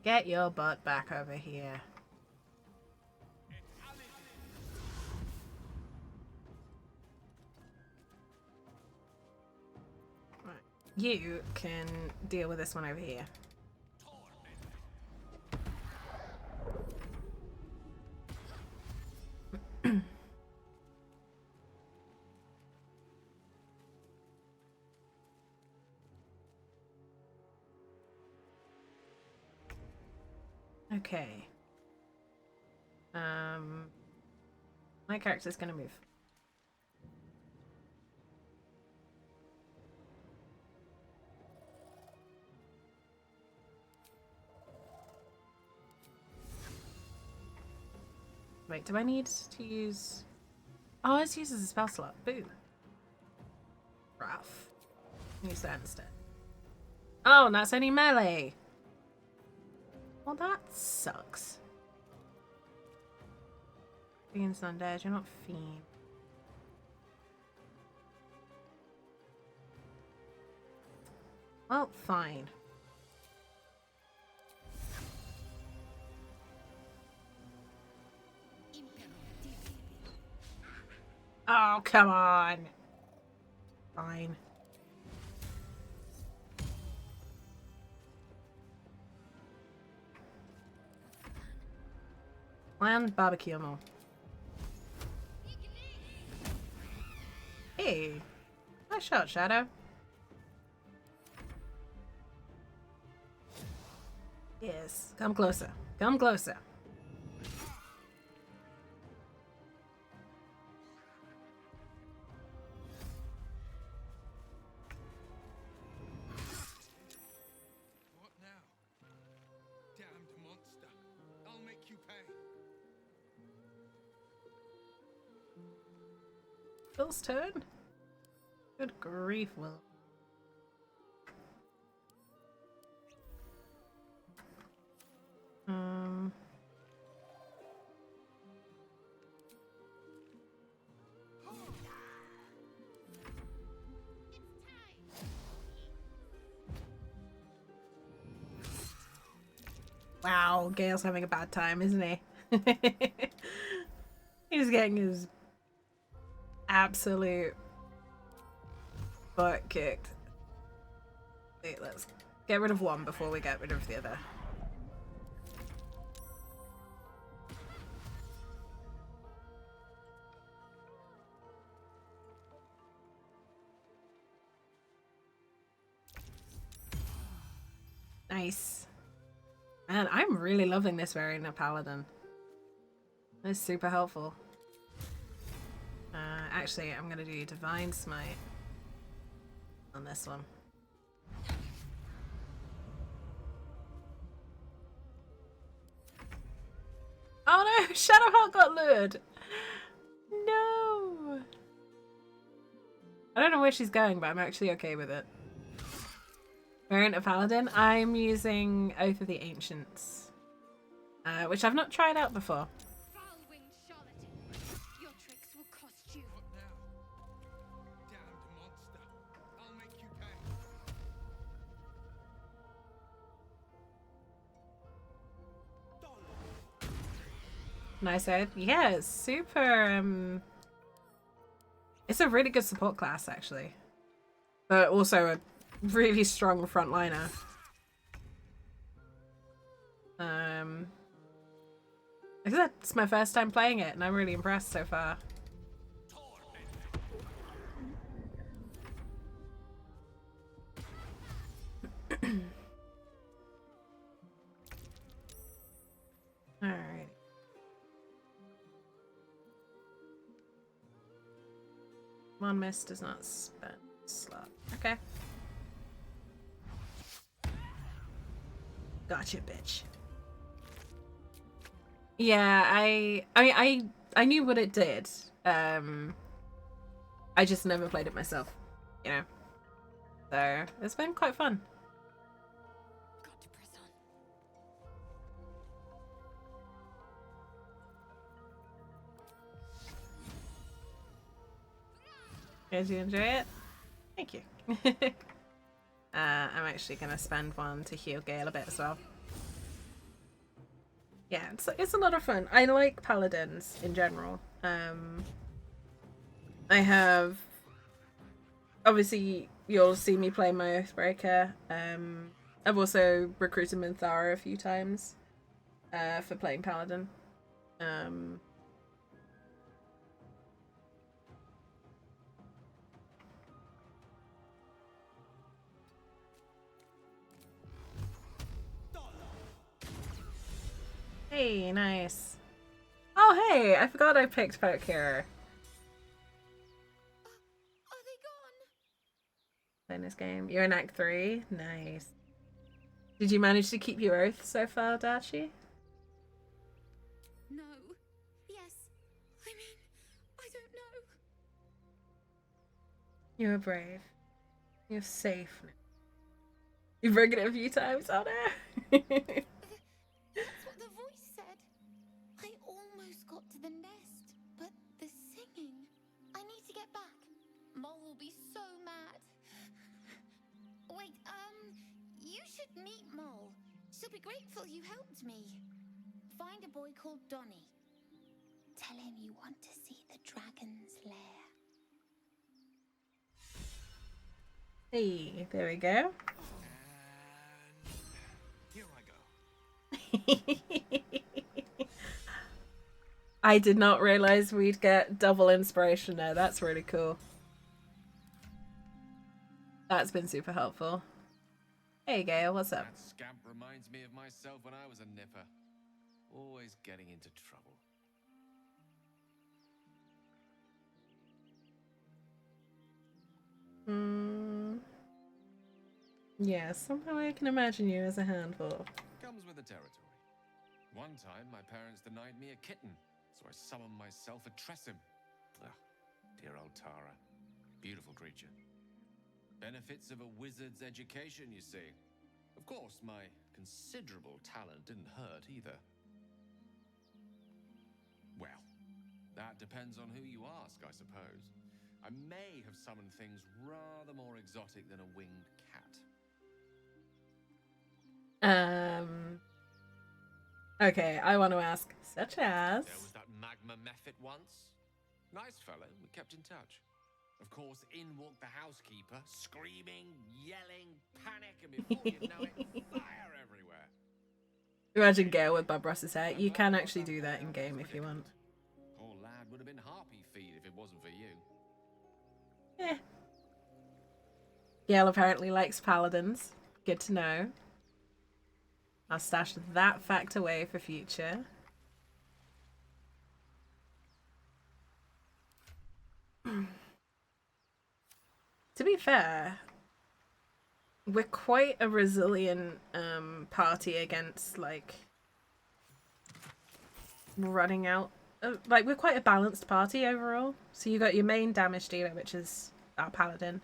Speaker 1: Get your butt back over here. Right. You can deal with this one over here. Okay. My character's gonna move. Wait, do I need to use... Oh, let's use as a spell slot. Boo. Rough. Use that instead. Oh, and that's only melee. Well, that sucks. Fiend's undead, you're not fiend. Well, fine. Oh, come on. Fine. Land barbecue more. Hey. Nice shot, Shadow. Yes. Come closer. Come closer.
Speaker 14: What now? Damned monster. I'll make you pay.
Speaker 1: Will's turn? Good grief, Will. Wow, Gale's having a bad time, isn't he? He's getting his absolute butt kicked. Wait, let's get rid of one before we get rid of the other. Nice. Man, I'm really loving this variant of Paladin. That's super helpful. Actually, I'm gonna do Divine Smite on this one. Oh no! Shadowheart got lured! No! I don't know where she's going, but I'm actually okay with it. Variant of Paladin, I'm using Oath of the Ancients, which I've not tried out before.
Speaker 4: Foul-winged charlatan. Your tricks will cost you.
Speaker 14: What now? Damned monster. I'll make you pay.
Speaker 1: Nice Oath. Yeah, it's super, it's a really good support class, actually. But also a really strong frontliner. Like I said, it's my first time playing it, and I'm really impressed so far. Alright. One miss does not spend slot. Okay. Gotcha, bitch. Yeah, I knew what it did. I just never played it myself, you know. So it's been quite fun.
Speaker 4: Got to press on.
Speaker 1: Did you enjoy it? Thank you. I'm actually gonna spend one to heal Gale a bit as well. Yeah, it's a lot of fun. I like paladins in general. I have, obviously you'll see me play my Oathbreaker. I've also recruited Minthara a few times for playing paladin. Hey, nice. Oh, hey, I forgot I picked Poke Hero.
Speaker 4: Are they gone?
Speaker 1: Playing this game. You're in Act 3? Nice. Did you manage to keep your oath so far, Dachi?
Speaker 4: No. Yes. I mean, I don't know.
Speaker 1: You're brave. You're safe now. You've broken it a few times, oh no!
Speaker 4: That's what the voice said. I almost got to the nest, but the singing. I need to get back. Mole will be so mad. Wait, you should meet Mole. She'll be grateful you helped me. Find a boy called Donny. Tell him you want to see the dragon's lair.
Speaker 1: Hey, there we go.
Speaker 18: Here I go.
Speaker 1: I did not realize we'd get double inspiration there. That's really cool. That's been super helpful. Hey, Gale, what's up?
Speaker 18: That scamp reminds me of myself when I was a nipper. Always getting into trouble.
Speaker 1: Yeah, somehow I can imagine you as a handful.
Speaker 18: Comes with the territory. One time, my parents denied me a kitten, so I summoned myself a Tressim. Ah, dear old Tara. Beautiful creature. Benefits of a wizard's education, you see. Of course, my considerable talent didn't hurt either. Well, that depends on who you ask, I suppose. I may have summoned things rather more exotic than a winged cat.
Speaker 1: Okay, I want to ask, such as...
Speaker 18: There was that magma mephit once. Nice fellow, we kept in touch. Of course, in walked the housekeeper, screaming, yelling, panic, and before you know it, fire everywhere.
Speaker 1: Imagine Gale with Bob Ross's hair. You can actually do that in-game if you want.
Speaker 18: Poor lad would have been harpy feed if it wasn't for you.
Speaker 1: Yeah. Gale apparently likes paladins. Good to know. I'll stash that fact away for future. To be fair, we're quite a resilient party against, like, running out. Like, we're quite a balanced party overall. So you got your main damage dealer, which is our paladin.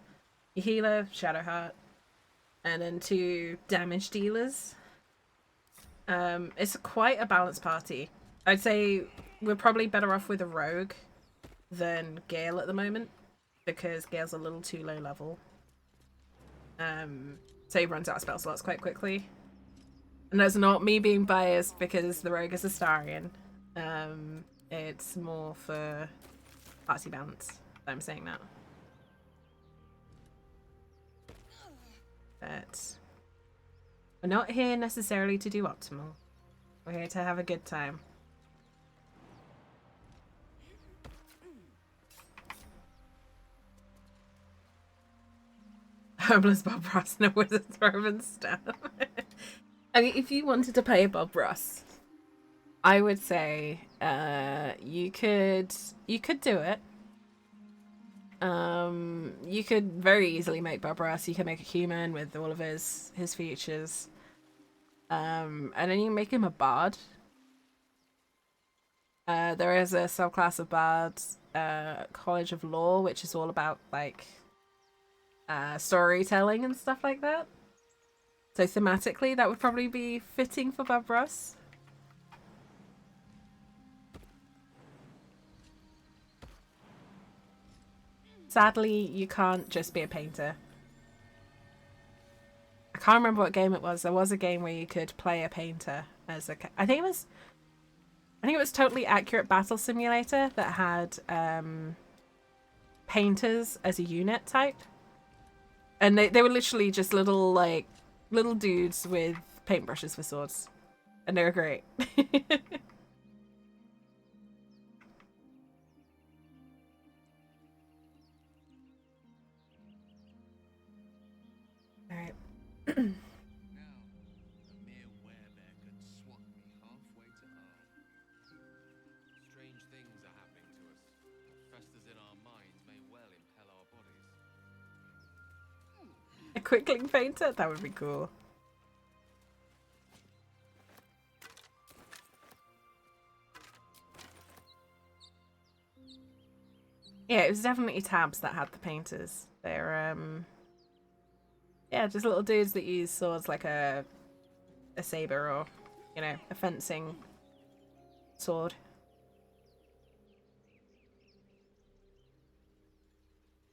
Speaker 1: Your healer, Shadowheart. And then 2 damage dealers. It's quite a balanced party. I'd say we're probably better off with a rogue than Gale at the moment, because Gale's a little too low level. So he runs out of spell slots quite quickly. And that's not me being biased because the rogue is a Starian. It's more for party balance that I'm saying that. But we're not here necessarily to do optimal. We're here to have a good time. Homeless Bob Ross and a wizard's Roman staff. I mean, if you wanted to play Bob Ross, I would say you could do it. You could very easily make Bob Ross. You can make a human with all of his features. And then you make him a bard. There is a subclass of bards, College of Law, which is all about like storytelling and stuff like that. So thematically, that would probably be fitting for Bob Ross. Sadly, you can't just be a painter. I can't remember what game it was. There was a game where you could play a painter as a... I think it was Totally Accurate Battle Simulator that had painters as a unit type. And they were literally just little dudes with paintbrushes for swords. And they were great. Alright.
Speaker 18: Strange things are happening to us. What festers in our minds may well impel our bodies.
Speaker 1: A quickling painter? That would be cool. Yeah, it was definitely tabs that had the painters. They're yeah, just little dudes that use swords like a saber or, you know, a fencing sword.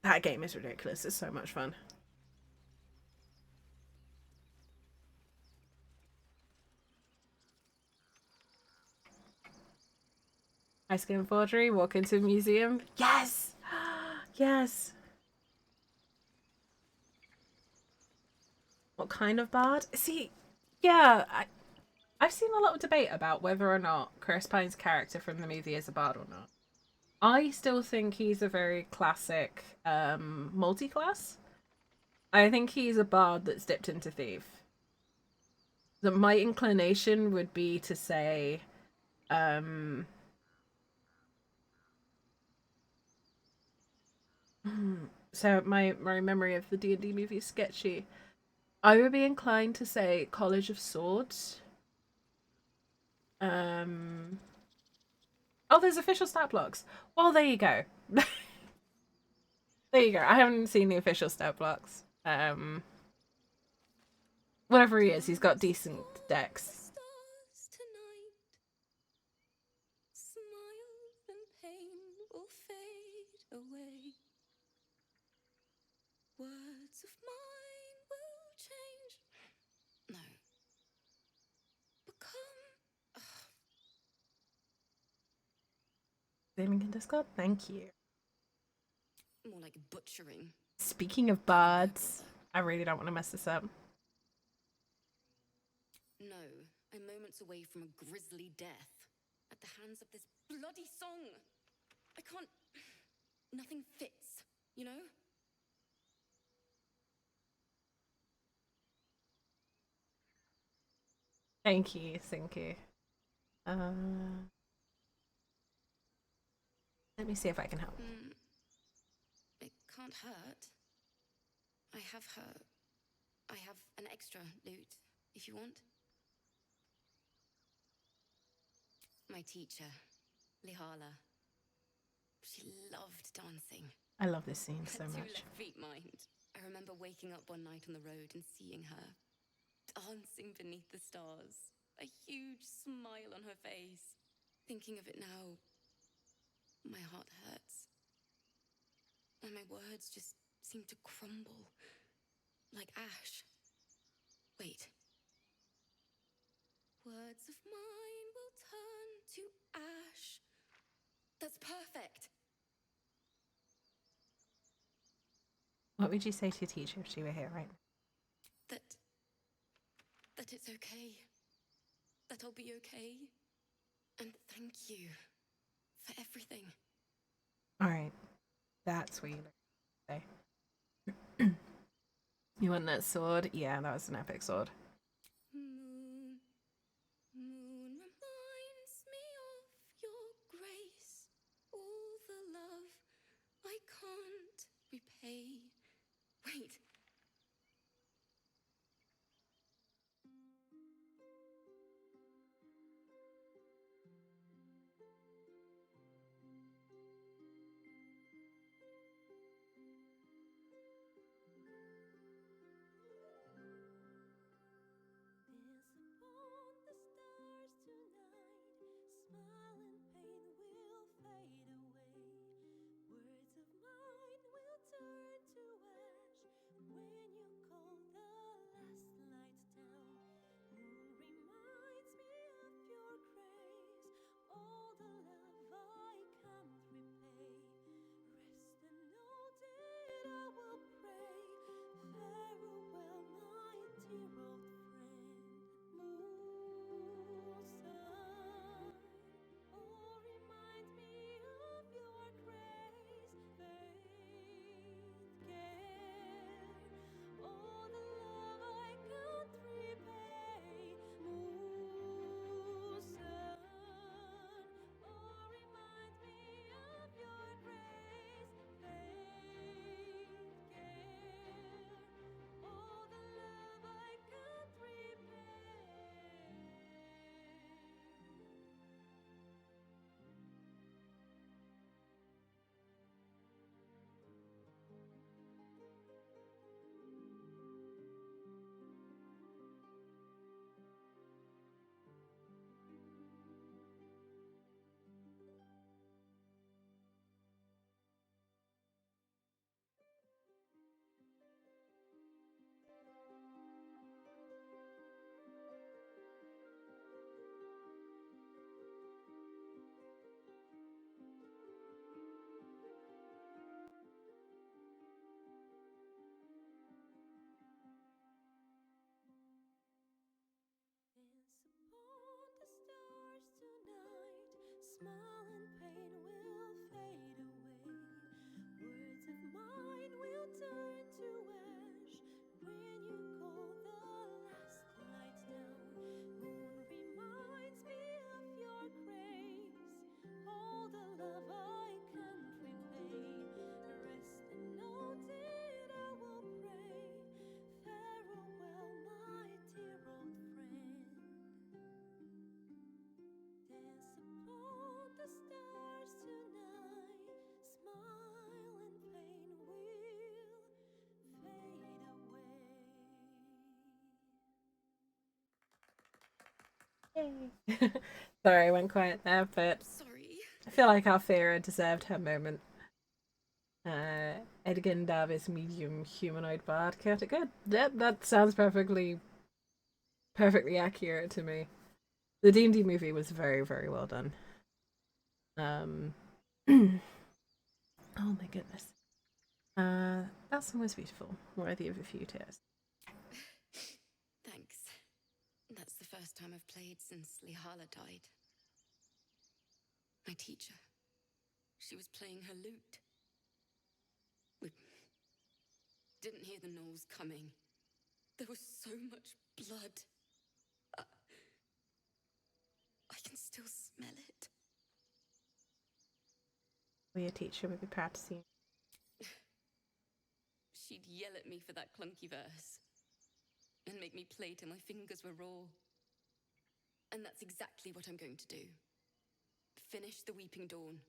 Speaker 1: That game is ridiculous. It's so much fun. Ice cream forgery, walk into a museum. Yes! Yes! What kind of bard? See, yeah, I've seen a lot of debate about whether or not Chris Pine's character from the movie is a bard or not. I still think he's a very classic multi-class. I think he's a bard that's dipped into thief. That my inclination would be to say so my memory of the D&D movie is sketchy. I would be inclined to say College of Swords. Oh, there's official stat blocks. Well, there you go. There you go. I haven't seen the official stat blocks. Whatever he is, he's got decent decks.
Speaker 13: Smiles and pain will fade away. Words of mine will change. No. Become.
Speaker 1: Gaming in Discord? Thank you.
Speaker 13: More like butchering.
Speaker 1: Speaking of bards, I really don't want to mess this up.
Speaker 13: No, I'm moments away from a grisly death at the hands of this bloody song. I can't. Nothing fits, you know?
Speaker 1: Thank you, thank you. Let me see if I can help.
Speaker 13: It can't hurt. I have an extra loot, if you want. My teacher, Lihala. She loved dancing.
Speaker 1: I love this scene so
Speaker 13: Her
Speaker 1: much.
Speaker 13: two left feet mind. I remember waking up one night on the road and seeing her dancing beneath the stars, a huge smile on her face. Thinking of it now, my heart hurts. And my words just seem to crumble like ash. Wait. Words of mine will turn to ash. That's perfect.
Speaker 1: What would you say to your teacher if she were here right now?
Speaker 13: That it's okay. That I'll be okay. And thank you for everything.
Speaker 1: Alright. That's what you say. You want that sword? Yeah, that was an epic sword.
Speaker 13: Moon reminds me of your grace. All the love I can't repay. Wait.
Speaker 19: smile and pain will fade away. Words of mine will turn to ash when you call the last light down. Moon reminds me of your grace, all the love I can't repay. Rest and note it, I will pray. Farewell, my dear old friend. Dance upon the stars tonight. Smile and pain will fade away.
Speaker 1: Yay. Sorry, I went quiet there, but
Speaker 13: Sorry.
Speaker 1: I feel like Althea deserved her moment. Edgin Davis, medium humanoid bard, chaotic good. That sounds perfectly accurate to me. The D&D movie was very, very well done. Oh my goodness. That song was beautiful, worthy of a few tears.
Speaker 13: Thanks. That's the first time I've played since Lihala died. My teacher. She was playing her lute. We didn't hear the gnolls coming. There was so much blood. I can still smell it.
Speaker 1: Well, your teacher would be proud to see you.
Speaker 13: She'd yell at me for that clunky verse and make me play till my fingers were raw. And that's exactly what I'm going to do. Finish the Weeping Dawn.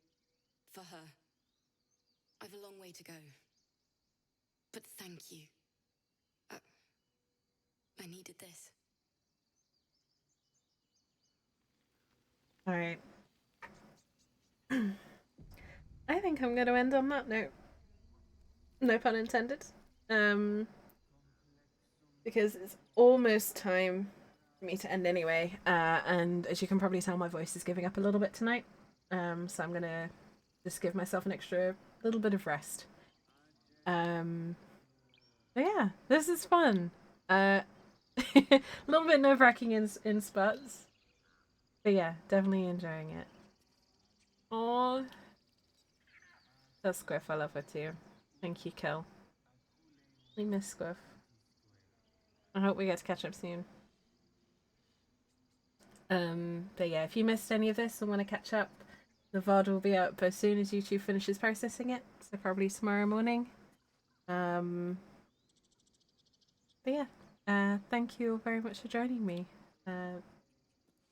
Speaker 13: For her. I've a long way to go. But thank you. I needed this.
Speaker 1: Alright. I think I'm going to end on that note. No pun intended. Because it's almost time for me to end anyway. And as you can probably tell, my voice is giving up a little bit tonight. So I'm going to just give myself an extra little bit of rest. But yeah, this is fun. A little bit nerve-wracking in spots. But yeah, definitely enjoying it. Oh, that's Squiff. I love her too. Thank you, Kel. We miss Squiff. I hope we get to catch up soon. But yeah, if you missed any of this and want to catch up, the VOD will be up as soon as YouTube finishes processing it. So probably tomorrow morning. But yeah, thank you all very much for joining me.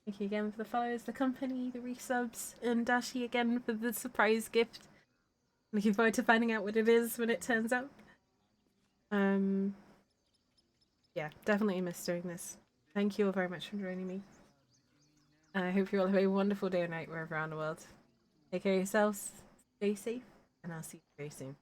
Speaker 1: Thank you again for the follows, the company, the resubs, and Dashi again for the surprise gift. Looking forward to finding out what it is when it turns up. Yeah, definitely miss doing this. Thank you all very much for joining me. I hope you all have a wonderful day or night wherever around the world. Take care of yourselves, stay safe, and I'll see you very soon.